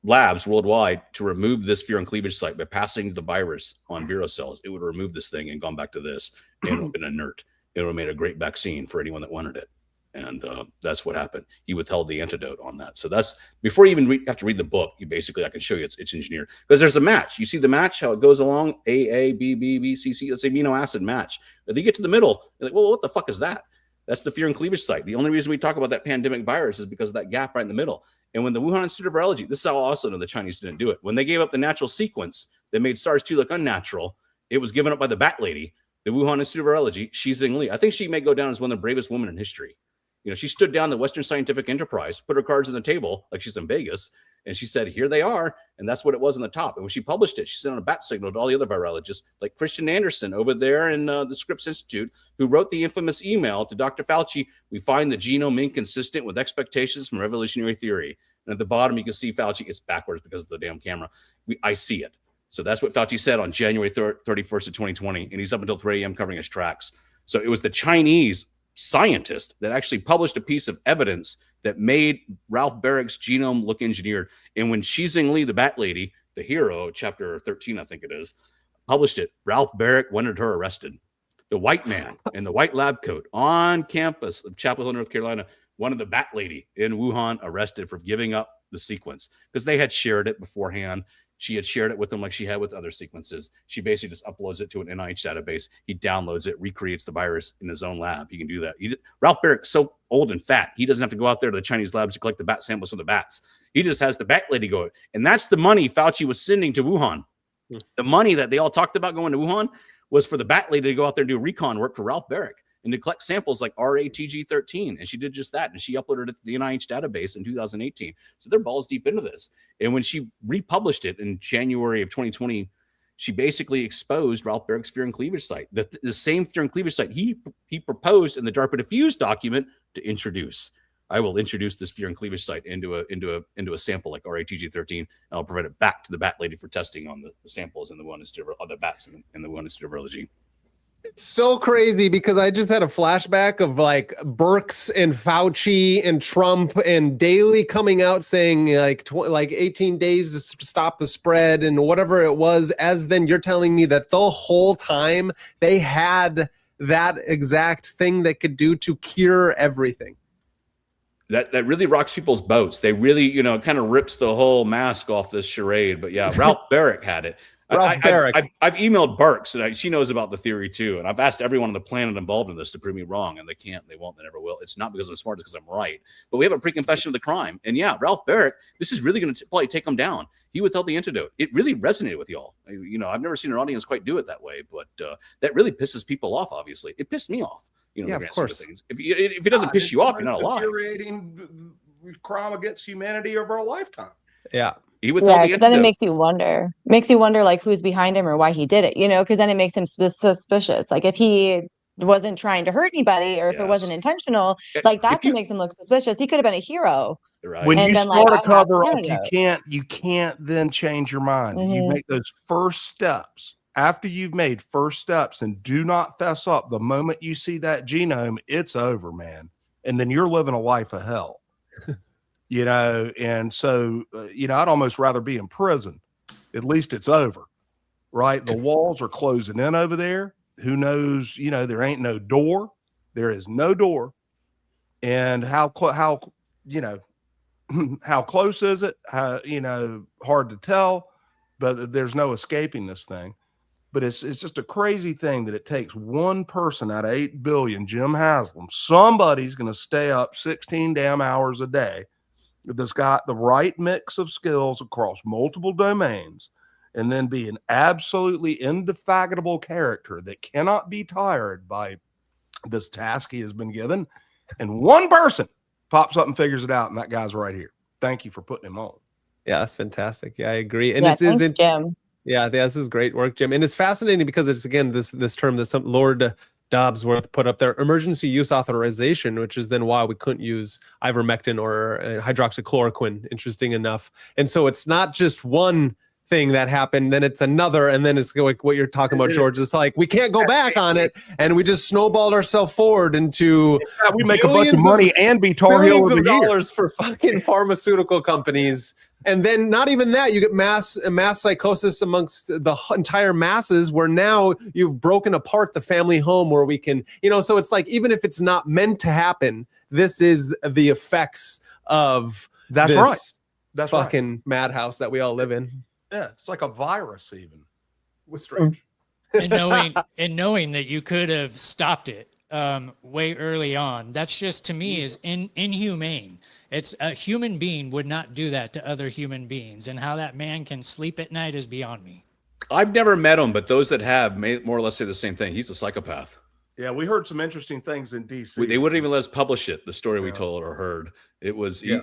labs worldwide to remove this fear and cleavage site by passing the virus on vero cells. It would have removed this thing and gone back to this, and it would have been inert. It would have made a great vaccine for anyone that wanted it. And that's what happened. He withheld the antidote on that. So that's before you even have to read the book. You basically, I can show you it's engineered, because there's a match. You see the match, how it goes along, A, B, B, B, C, C. It's an amino acid match. If you get to the middle, you're like, well, what the fuck is that? That's the fear and cleavage site. The only reason we talk about that pandemic virus is because of that gap right in the middle. And when the Wuhan Institute of Virology, this is how I also know the Chinese didn't do it. When they gave up the natural sequence that made SARS-2 look unnatural, it was given up by the bat lady, the Wuhan Institute of Virology, Xi Zhengli. I think she may go down as one of the bravest women in history. She stood down the Western scientific enterprise, put her cards on the table like she's in Vegas, and she said, here they are. And that's what it was on the top. And when she published it, she sent out a bat signal to all the other virologists, like Christian Anderson over there in the Scripps Institute, who wrote the infamous email to Dr. Fauci, we find the genome inconsistent with expectations from evolutionary theory. And at the bottom, you can see Fauci, it's backwards because of the damn camera. I see it. So that's what Fauci said on January 31st of 2020. And he's up until 3 a.m. covering his tracks. So it was the Chinese scientist that actually published a piece of evidence that made Ralph Barrick's genome look engineered. And when Xi Zhengli, the bat lady, the hero, chapter 13, I think it is, published it. Ralph Barrick wanted her arrested. The white man in the white lab coat on campus of Chapel Hill, North Carolina, wanted the bat lady in Wuhan arrested for giving up the sequence because they had shared it beforehand. She had shared it with them like she had with other sequences. She basically just uploads it to an NIH database. He downloads it, recreates the virus in his own lab. He can do that. Ralph Barrick's so old and fat, he doesn't have to go out there to the Chinese labs to collect the bat samples from the bats. He just has the bat lady go. And that's the money Fauci was sending to Wuhan. The money that they all talked about going to Wuhan was for the bat lady to go out there and do recon work for Ralph Barrick and to collect samples like RATG13. And she did just that. And she uploaded it to the NIH database in 2018. So they're balls deep into this. And when she republished it in January of 2020, she basically exposed Ralph Barrick's fear and cleavage site. The same fear and cleavage site he proposed in the DARPA Diffuse document to introduce. I will introduce this fear and cleavage site into a sample like RATG13, and I'll provide it back to the bat lady for testing on the samples and the one of the bats and the one is virology. It's so crazy because I just had a flashback of like Birx and Fauci and Trump and Daley coming out saying like 18 days to stop the spread and whatever it was. As then you're telling me that the whole time they had that exact thing that could do to cure everything. That really rocks people's boats. They really, kind of rips the whole mask off this charade. But yeah, Ralph Barrick had it. I've emailed Birx, and she knows about the theory too. And I've asked everyone on the planet involved in this to prove me wrong, and they can't, they won't, they never will. It's not because I'm smart, it's because I'm right. But we have a pre-confession of the crime. And yeah, Ralph Barrick, this is really going to probably take him down. He would tell the antidote. It really resonated with y'all. I've never seen an audience quite do it that way, but that really pisses people off, obviously. It pissed me off. Yeah, of course. Things. If it doesn't piss you off, you're not alive. Infuriating crime against humanity over a lifetime. Yeah. He would tell the because then it antidote. makes you wonder like who's behind him or why he did it, because then it makes him suspicious. Like if he wasn't trying to hurt anybody or if it wasn't intentional, like that's what makes him look suspicious. He could have been a hero. Right. When you start a cover up, antidote. you can't then change your mind. You make those first steps. After you've made first steps and do not fess up, the moment you see that genome, it's over, man. And then you're living a life of hell, and so, I'd almost rather be in prison. At least it's over, right? The walls are closing in over there. Who knows, there ain't no door. There is no door. And how close is it? Hard to tell, but there's no escaping this thing. But it's just a crazy thing that it takes one person out of 8 billion, Jim Haslam. Somebody's going to stay up 16 damn hours a day that's got the right mix of skills across multiple domains and then be an absolutely indefatigable character that cannot be tired by this task he has been given. And one person pops up and figures it out, and that guy's right here. Thank you for putting him on. Yeah, that's fantastic. Yeah, I agree. And thanks, Jim. Yeah, this is great work, Jim. And it's fascinating because it's, again, this term that some Lord Dobbsworth put up there, emergency use authorization, which is then why we couldn't use ivermectin or hydroxychloroquine, interesting enough. And so it's not just one thing that happened, then it's another, and then it's like what you're talking about, George. It's like we can't go back on it, and we just snowballed ourselves forward into we make a bunch of money and be Tar Heel billions of dollars for fucking pharmaceutical companies. And then not even that, you get mass psychosis amongst the entire masses where now you've broken apart the family home where we can, so it's like, even if it's not meant to happen, this is the effects of that's fucking madhouse that we all live in. Yeah. It's like a virus even. It was strange. And knowing that you could have stopped it way early on, that's just, to me, is inhumane. It's a human being would not do that to other human beings, and how that man can sleep at night is beyond me. I've never met him, but those that have may more or less say the same thing. He's a psychopath. Yeah, we heard some interesting things in DC. They wouldn't even let us publish it. The story we told or heard, it was he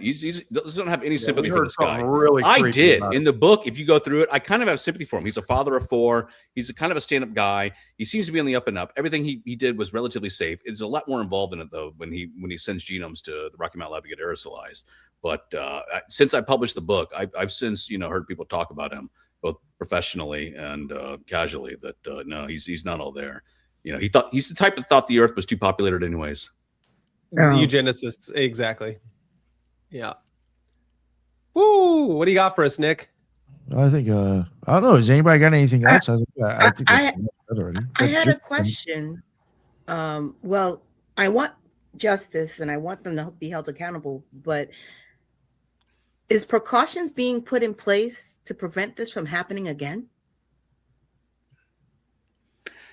doesn't have any sympathy for this guy. Really, I did in the book. If you go through it, I kind of have sympathy for him. He's a father of 4. He's a kind of a stand-up guy. He seems to be on the up and up. Everything he did was relatively safe. It's a lot more involved in it though when he sends genomes to the Rocky Mountain Lab to get aerosolized. But since I published the book, I've since heard people talk about him both professionally and casually. That no, he's not all there. He's the type that thought the Earth was too populated, anyways. Eugenicists, exactly. Yeah. Woo! What do you got for us, Nick? I think I don't know. Has anybody got anything else? I think that's good already. I had a question. Well, I want justice and I want them to be held accountable, but is precautions being put in place to prevent this from happening again?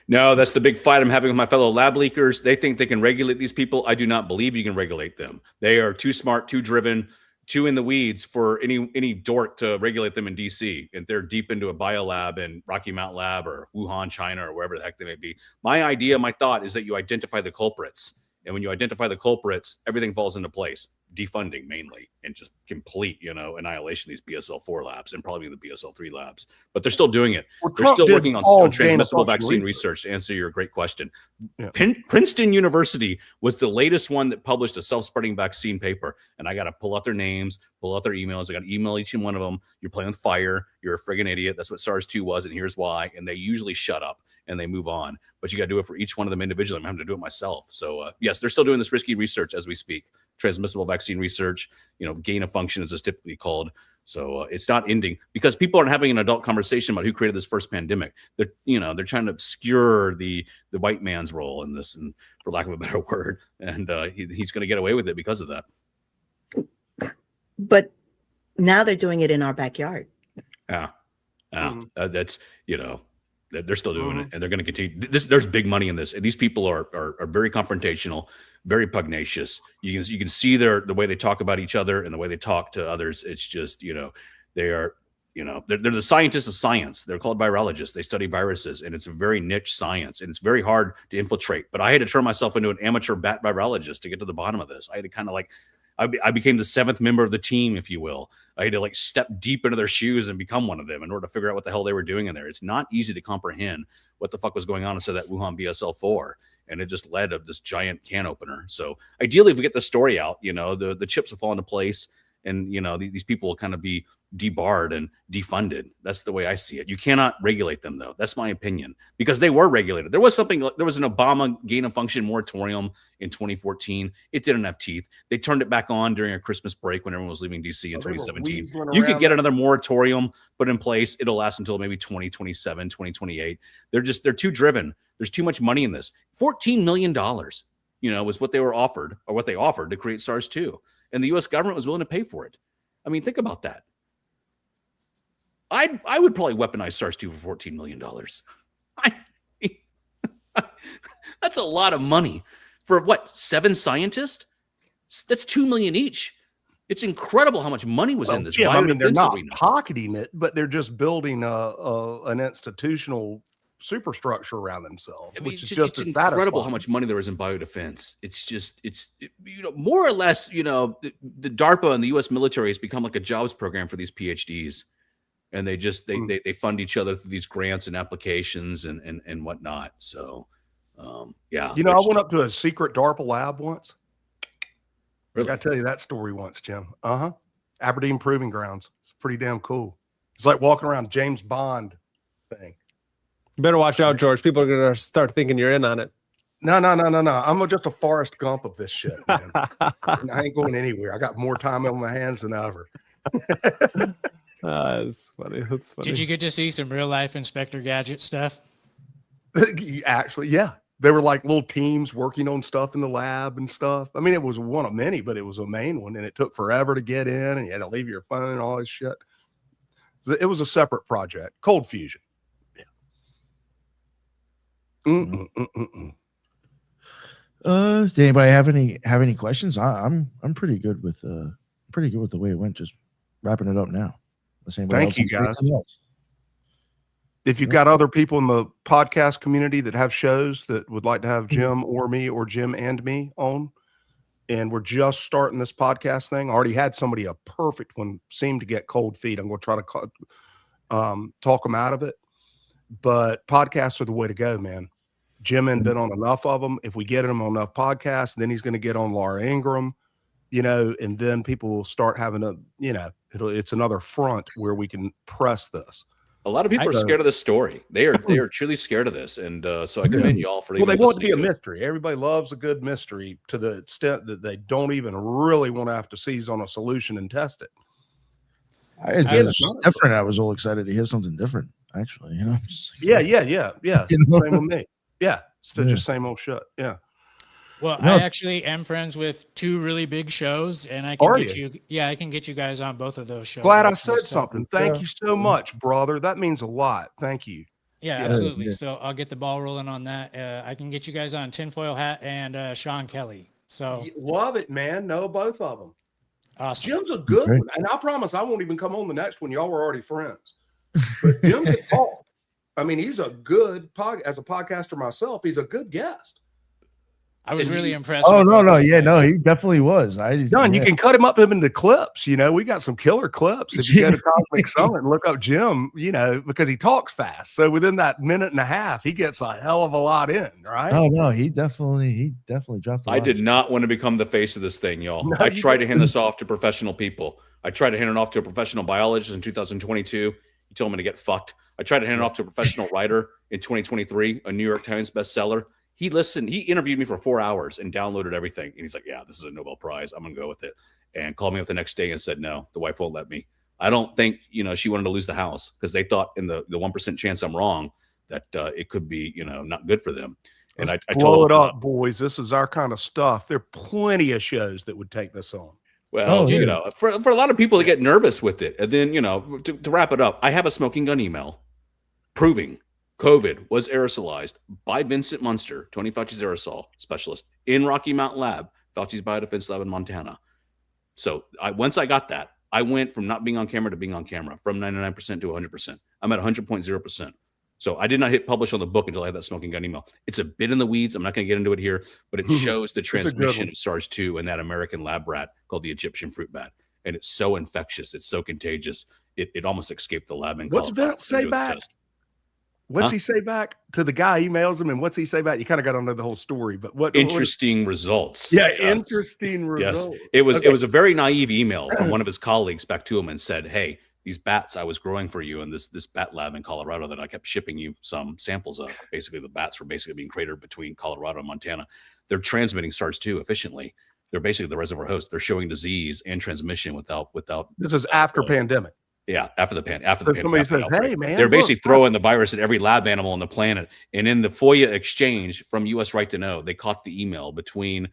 No, that's the big fight I'm having with my fellow lab leakers. They think they can regulate these people. I do not believe you can regulate them. They are too smart, too driven, too in the weeds for any dork to regulate them in DC. And they're deep into a biolab in Rocky Mount Lab or Wuhan, China, or wherever the heck they may be. My idea, my thought is that you identify the culprits. And when you identify the culprits, everything falls into place. Defunding mainly, and just complete, annihilation of these BSL-4 labs and probably the BSL-3 labs. But they're still doing it. Well, they're still working on transmissible vaccine vaccine research, to answer your great question. Yeah. Princeton University was the latest one that published a self-spreading vaccine paper. And I got to pull out their names, pull out their emails. I got to email each one of them. You're playing with fire. You're a friggin' idiot. That's what SARS-2 was, and here's why. And they usually shut up and they move on. But you got to do it for each one of them individually. I'm having to do it myself. So yes, they're still doing this risky research as we speak. Transmissible vaccine research, gain of function is typically called. So it's not ending because people aren't having an adult conversation about who created this first pandemic. They're trying to obscure the white man's role in this, and for lack of a better word, and he's going to get away with it because of that. But now they're doing it in our backyard. Yeah, that's they're still doing it, and they're going to continue. There's big money in this, and these people are very confrontational, very pugnacious. You can see the way they talk about each other and the way they talk to others. It's just they are they're the scientists of science. They're called virologists. They study viruses, and it's a very niche science, and it's very hard to infiltrate. But I had to turn myself into an amateur bat virologist to get to the bottom of this. I had to kind of I became the seventh member of the team, if you will. I had to step deep into their shoes and become one of them in order to figure out what the hell they were doing in there. It's not easy to comprehend what the fuck was going on inside that Wuhan BSL-4. And it just led to this giant can opener. So ideally, if we get the story out, the chips will fall into place, and these people will kind of be debarred and defunded. That's the way I see it. You cannot regulate them, though. That's my opinion, because they were regulated. There was an Obama gain of function moratorium in 2014. It didn't have teeth. They turned it back on during a Christmas break when everyone was leaving DC in 2017. You could get another moratorium put in place. It'll last until maybe 2027, 2028. They're too driven. There's too much money in this. $14 million, was what they were offered, or what they offered to create SARS-2. And the U.S. government was willing to pay for it. I mean, think about that. I would probably weaponize SARS-2 for $14 million. That's a lot of money for what? 7 scientists? That's $2 million each. It's incredible how much money was in this. Yeah, I mean, they're not pocketing it, but they're just building an institutional superstructure around themselves, which is just it's incredible how much money there is in biodefense. It's more or less, the DARPA and the U.S. military has become like a jobs program for these PhDs, and they they fund each other through these grants and applications and whatnot. So, yeah. I went up to a secret DARPA lab once. Really? I got to tell you that story once, Jim. Aberdeen Proving Grounds. It's pretty damn cool. It's like walking around James Bond thing. You better watch out, George. People are going to start thinking you're in on it. No. I'm just a Forrest Gump of this shit, man. I ain't going anywhere. I got more time on my hands than ever. That's funny. That's funny. Did you get to see some real life Inspector Gadget stuff? Actually, yeah. They were like little teams working on stuff in the lab and stuff. I mean, it was one of many, but it was a main one, and it took forever to get in, and you had to leave your phone and all this shit. It was a separate project. Cold fusion. Did anybody have any questions? I'm pretty good with the way it went. Just wrapping it up now. Thank you, guys. If you've got other people in the podcast community that have shows that would like to have Jim or me, or Jim and me on, and we're just starting this podcast thing. I already had somebody, a perfect one, seemed to get cold feet. I'm going to try to talk them out of it. But podcasts are the way to go, man. Jim had been on enough of them. If we get him on enough podcasts, then he's going to get on Laura Ingraham, and then people will start having it's another front where we can press this. A lot of people are scared of this story. They are truly scared of this. And so I commend y'all for they want it to be a mystery. Everybody loves a good mystery to the extent that they don't even really want to have to seize on a solution and test it. It was different. I was all excited to hear something different. Actually, you know. Yeah. You know? Same with me. Yeah, still just same old shit. Yeah. Well, No, I actually am friends with 2 really big shows, and I can Are get you? you. Yeah, I can get you guys on both of those shows. Glad I actually, said so- something. Thank you so much, brother. That means a lot. Thank you. Yeah, Yeah. absolutely. Yeah. So I'll get the ball rolling on that. I can get you guys on Tinfoil Hat and Sean Kelly. So Love it, man. Know both of them. awesome. Jim's a good Okay. one, and I promise I won't even come on the next one. Y'all were already friends, but Jim can talk. I mean, he's a good as a podcaster myself. He's a good guest. I was and really you- impressed. Oh with no, both no, of you yeah, guys. no, he definitely was. John, you can cut him up into clips. You know, we got some killer clips. If you go to Cosmic Summit and look up Jim, you know, because he talks fast. So within that minute and a half, he gets a hell of a lot in, right? Oh no, he definitely dropped. I did not want to become the face of this thing, y'all. No, I you tried to hand this off to professional people. I tried to hand it off to a professional biologist in 2022. He told me to get fucked. I tried to hand it off to a professional writer in 2023, a New York Times bestseller. He listened. He interviewed me for 4 hours and downloaded everything. And he's like, "Yeah, this is a Nobel Prize. I'm gonna go with it." And called me up the next day and said, "No, the wife won't let me." I don't think she wanted to lose the house because they thought in the 1% chance I'm wrong that it could be not good for them. And I Blow told it them, up, boys. This is our kind of stuff. There are plenty of shows that would take this on. well, Oh, yeah. for a lot of people to get nervous with it. And then, to wrap it up, I have a smoking gun email proving COVID was aerosolized by Vincent Munster, Tony Fauci's aerosol specialist in Rocky Mountain Lab, Fauci's biodefense lab in Montana. So once I got that, I went from not being on camera to being on camera, from 99% to 100%. I'm at 100.0%. So I did not hit publish on the book until I had that smoking gun email. It's a bit in the weeds. I'm not going to get into it here, but it shows the a good transmission one. of SARS-2 in that American lab rat called the Egyptian fruit bat. And it's so infectious. It's so contagious. It almost escaped the lab in What's Colorado Vince to say do the back? test. What's Huh? he say back to the guy? Emails him, and what's he say back? You kind of got to know the whole story, but what? Interesting results. Yeah, Yes. interesting results. Yes, it was Okay. it was a very naive email from one of his colleagues back to him and said, "Hey, these bats I was growing for you in this bat lab in Colorado that I kept shipping you some samples of. Basically, the bats were basically being cratered between Colorado and Montana. They're transmitting SARS-2 efficiently. They're basically the reservoir host. They're showing disease and transmission without. This is after pandemic. Yeah, after the So somebody pandemic. says, "Hey, man, They're look, basically throwing the virus at every lab animal on the planet." And in the FOIA exchange from U.S. Right to Know, they caught the email between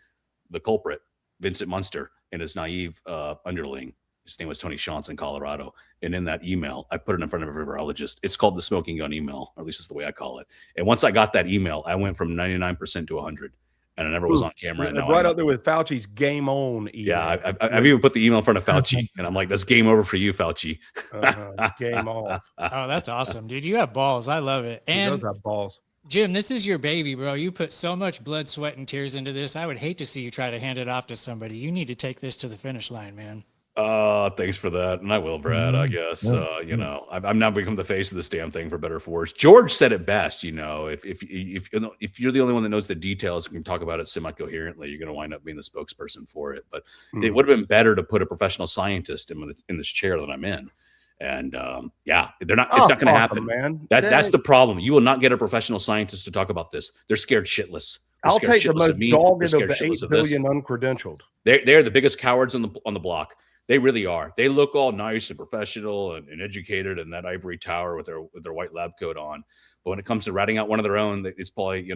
the culprit, Vincent Munster, and his naive underling. His name was Tony Shantz in Colorado. And in that email, I put it in front of a virologist. It's called the smoking gun email, or at least it's the way I call it. And once I got that email, I went from 99% to 100. And I never was on camera. And now right I'm up there with Fauci's game on. Email. Yeah, I've even put the email in front of Fauci, and I'm like, "That's game over for you, Fauci." Game off. Oh, that's awesome, dude. You have balls. I love it. He And does have balls. Jim, this is your baby, bro. You put so much blood, sweat, and tears into this. I would hate to see you try to hand it off to somebody. You need to take this to the finish line, man. Thanks for that. And I will, Brad, I guess. Yeah. I've now become the face of this damn thing for better or for worse. George said it best, if you're the only one that knows the details and can talk about it semi-coherently, you're going to wind up being the spokesperson for it. But it would have been better to put a professional scientist in this chair that I'm in. And they're not, it's not going to happen. man. That's the problem. You will not get a professional scientist to talk about this. They're scared shitless. They're I'll scared take the shitless most of me. dogged They're of scared the shitless 8 of this. billion uncredentialed. They're the biggest cowards on the block. They really are. They look all nice and professional and educated in that ivory tower with their white lab coat on. But when it comes to ratting out one of their own, it's probably,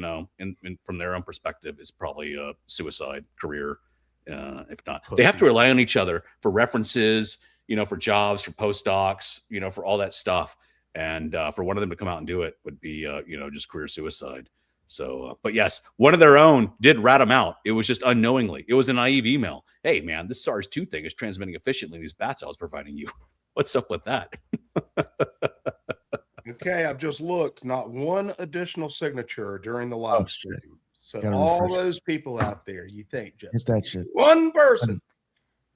from their own perspective, it's probably a suicide career. If not, they have to rely on each other for references, for jobs, for postdocs, for all that stuff. And for one of them to come out and do it would be, just career suicide. So, but yes, one of their own did rat them out. It was just unknowingly. It was a naive email. "Hey, man, this SARS-2 thing is transmitting efficiently. These bats I was providing you. What's up with that?" Okay, I've just looked. Not one additional signature during the live shit. stream. So Gotta all refresh. those people out there, you think just Hit that shit. one person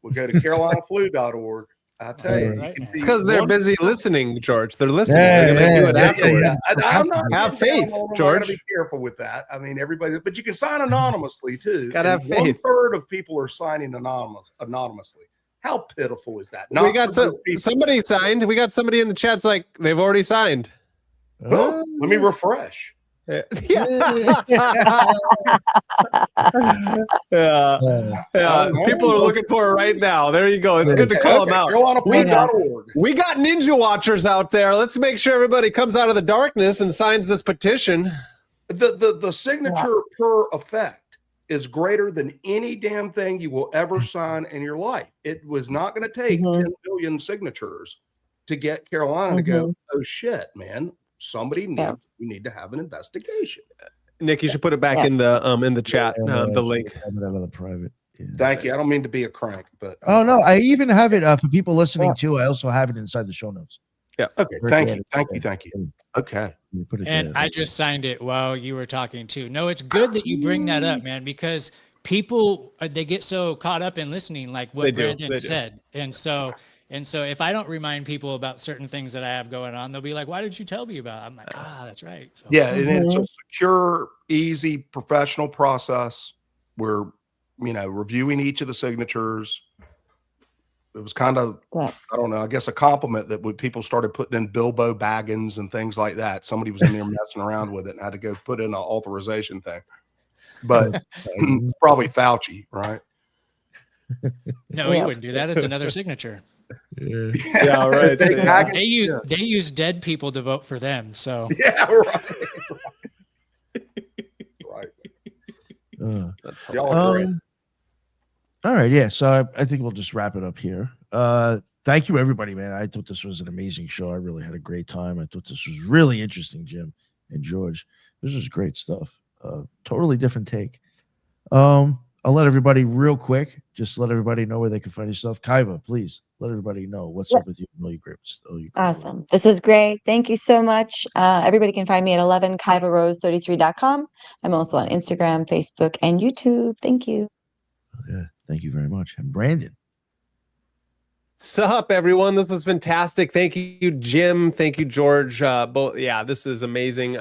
will go to carolinaflu.org. I tell you, Right you can now. be It's because they're one- busy listening, George. They're listening. Yeah, They're going to do it yeah, afterwards. I'm not Have getting down faith, on them. I George. gotta be careful with that. I mean, everybody, but you can sign anonymously too. Gotta And have faith. 1/3 of people are signing anonymously. How pitiful is that? We Not got for those people. somebody signed. We got somebody in the chat's like, they've already signed. Oh, let me refresh. Yeah. Yeah. People are looking for it right now. There you go. It's good to call them out. Go on appoint.org. We got ninja watchers out there. Let's make sure everybody comes out of the darkness and signs this petition. The signature per effect is greater than any damn thing you will ever sign in your life. It was not going to take 10 billion signatures to get Carolina to go, oh shit, man. We need to have an investigation. Nick, you should put it back in the chat, the link. Out of the private. Yeah. Thank you. I don't mean to be a crank, but oh no, I even have it for people listening too. I also have it inside the show notes. Yeah. Okay. Thank you. Okay. And I just signed it while you were talking too. No, it's good that you bring that up, man, because people they get so caught up in listening, like what Brandon said, and so if I don't remind people about certain things that I have going on, they'll be like, "Why did you tell me about it?" I'm like, that's right. So, yeah, and it's a secure, easy, professional process. We're reviewing each of the signatures. It was kind of, I don't know, I guess a compliment that when people started putting in Bilbo Baggins and things like that, somebody was in there messing around with it and had to go put in an authorization thing. But probably Fauci, right? No, he wouldn't do that. It's another signature. Yeah, right. They use dead people to vote for them. So yeah, right. That's y'all are great. All right, yeah. So I think we'll just wrap it up here. Thank you, everybody, man. I thought this was an amazing show. I really had a great time. I thought this was really interesting, Jim and George. This was great stuff. Totally different take. I'll let everybody real quick. Just let everybody know where they can find your stuff. Kaiva, please let everybody know what's up with you. Awesome. This was great. Thank you so much. Everybody can find me at 11kaivarose33.com. I'm also on Instagram, Facebook, and YouTube. Thank you. Yeah, thank you very much. And Brandon. Sup, everyone. This was fantastic. Thank you, Jim. Thank you, George. Both. Yeah, this is amazing.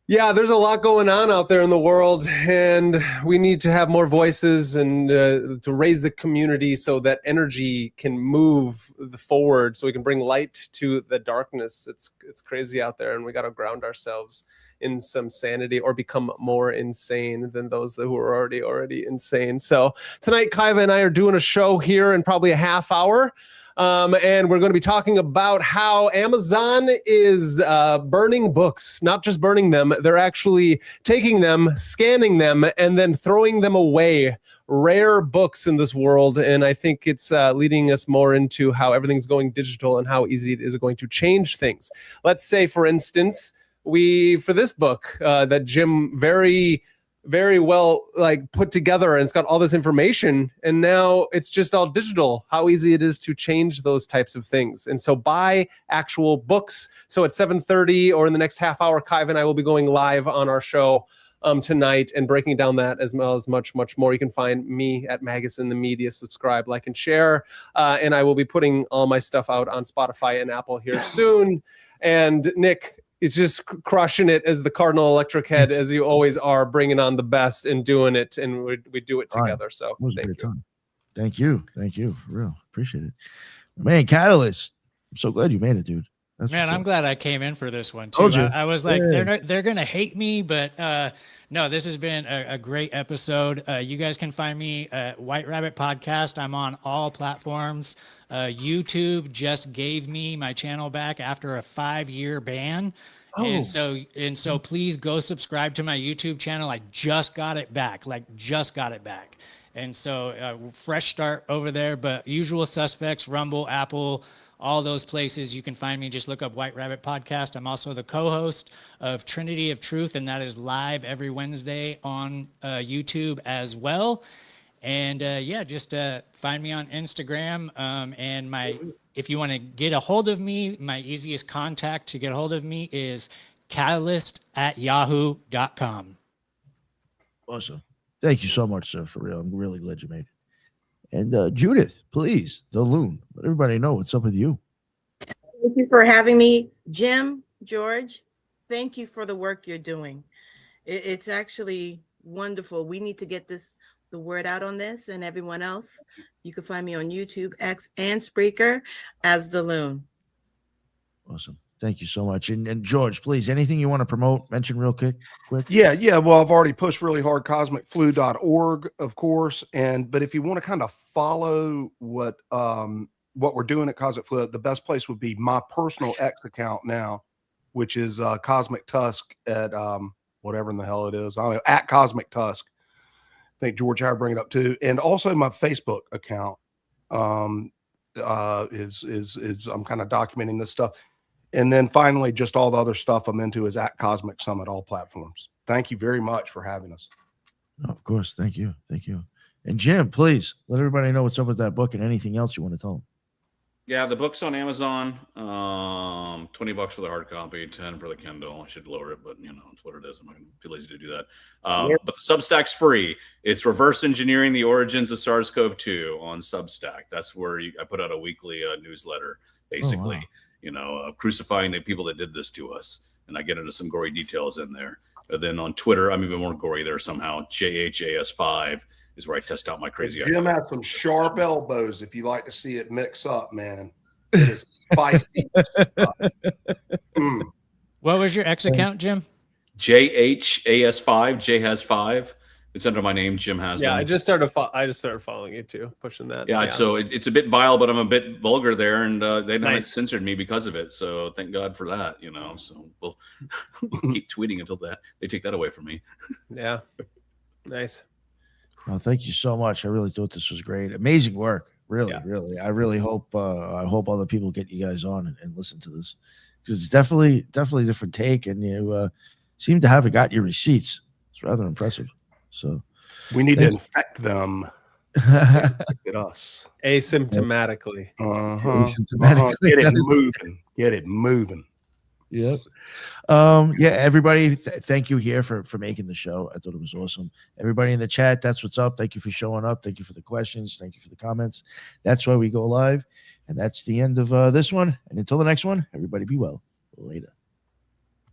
There's a lot going on out there in the world, and we need to have more voices and to raise the community so that energy can move forward, so we can bring light to the darkness. It's crazy out there, and we got to ground ourselves in some sanity or become more insane than those who are already insane. So tonight, Kaiva and I are doing a show here in probably a half hour. And we're going to be talking about how Amazon is burning books, not just burning them. They're actually taking them, scanning them, and then throwing them away. Rare books in this world. And I think it's leading us more into how everything's going digital and how easy it is going to change things. Let's say, for instance, for this book that Jim very well put together, and it's got all this information, and now it's just all digital, how easy it is to change those types of things. And so buy actual books. So at 7:30 or in the next half hour, Kaiva and I will be going live on our show tonight and breaking down that as well as much more. You can find me at Magazine the Media. Subscribe, like, and share. And I will be putting all my stuff out on Spotify and Apple here soon. And Nick, it's just crushing it as the Cardinal Electric Head, as you always are, bringing on the best and doing it, and we do it together. So thank you, for real, appreciate it, man. Catalyst, I'm so glad you made it, dude. I'm glad I came in for this one too. I was like, they're gonna hate me, but no, this has been a great episode. You guys can find me at White Rabbit Podcast. I'm on all platforms. YouTube just gave me my channel back after a 5-year ban. And so please go subscribe to my YouTube channel. I just got it back, And so fresh start over there, but usual suspects, Rumble, Apple, all those places you can find me. Just look up White Rabbit Podcast. I'm also the co-host of Trinity of Truth, and that is live every Wednesday on YouTube as well. And just find me on Instagram. And if you want to get a hold of me, my easiest contact to get a hold of me is catalyst@yahoo.com. Awesome. Thank you so much, sir, for real. I'm really glad you made it. And Judith, please, the Loon, let everybody know what's up with you. Thank you for having me, Jim, George. Thank you for the work you're doing. It's actually wonderful. We need to get the word out on this, and everyone else. You can find me on YouTube, X, and Spreaker as the Loon. Awesome. Thank you so much. And George, please, anything you want to promote, mention real quick? Yeah. Well, I've already pushed really hard, cosmicflu.org, of course. But if you want to kind of follow what we're doing at Cosmic Flu, the best place would be my personal X account now, which is Cosmic Tusk at whatever in the hell it is. I don't know, at Cosmic Tusk. I think George Howard bring it up too. And also my Facebook account is I'm kind of documenting this stuff. And then finally, just all the other stuff I'm into is at Cosmic Summit, all platforms. Thank you very much for having us. Oh, of course. Thank you. And Jim, please let everybody know what's up with that book and anything else you want to tell them. Yeah, the book's on Amazon. $20 for the hard copy, 10 for the Kindle. I should lower it, but it's what it is. I'm not going to feel lazy to do that. But the Substack's free. It's Reverse Engineering the Origins of SARS-CoV-2 on Substack. That's where I put out a weekly newsletter, basically. Oh, wow. Of crucifying the people that did this to us. And I get into some gory details in there. And then on Twitter, I'm even more gory there somehow. JHAS5 is where I test out my crazy Jim ideas. has some sharp elbows if you like to see it mix up, man. It is spicy. What was your X account, Jim? JHAS5, J has 5. It's under my name, Jim Haslam. Yeah, I just started following you too, pushing that. Yeah. So it's a bit vile, but I'm a bit vulgar there, and they haven't censored me because of it. So thank God for that. So we'll keep tweeting until they take that away from me. Yeah. Nice. Well, thank you so much. I really thought this was great. Amazing work. Really. I really hope other people get you guys on and listen to this, because it's definitely a different take, and you seem to have got your receipts. It's rather impressive. So we need to infect them. At us asymptomatically. Get it moving. Yep. Everybody, thank you here for making the show. I thought it was awesome. Everybody in the chat, that's what's up. Thank you for showing up. Thank you for the questions. Thank you for the comments. That's why we go live. And that's the end of this one. And until the next one, everybody be well. Later.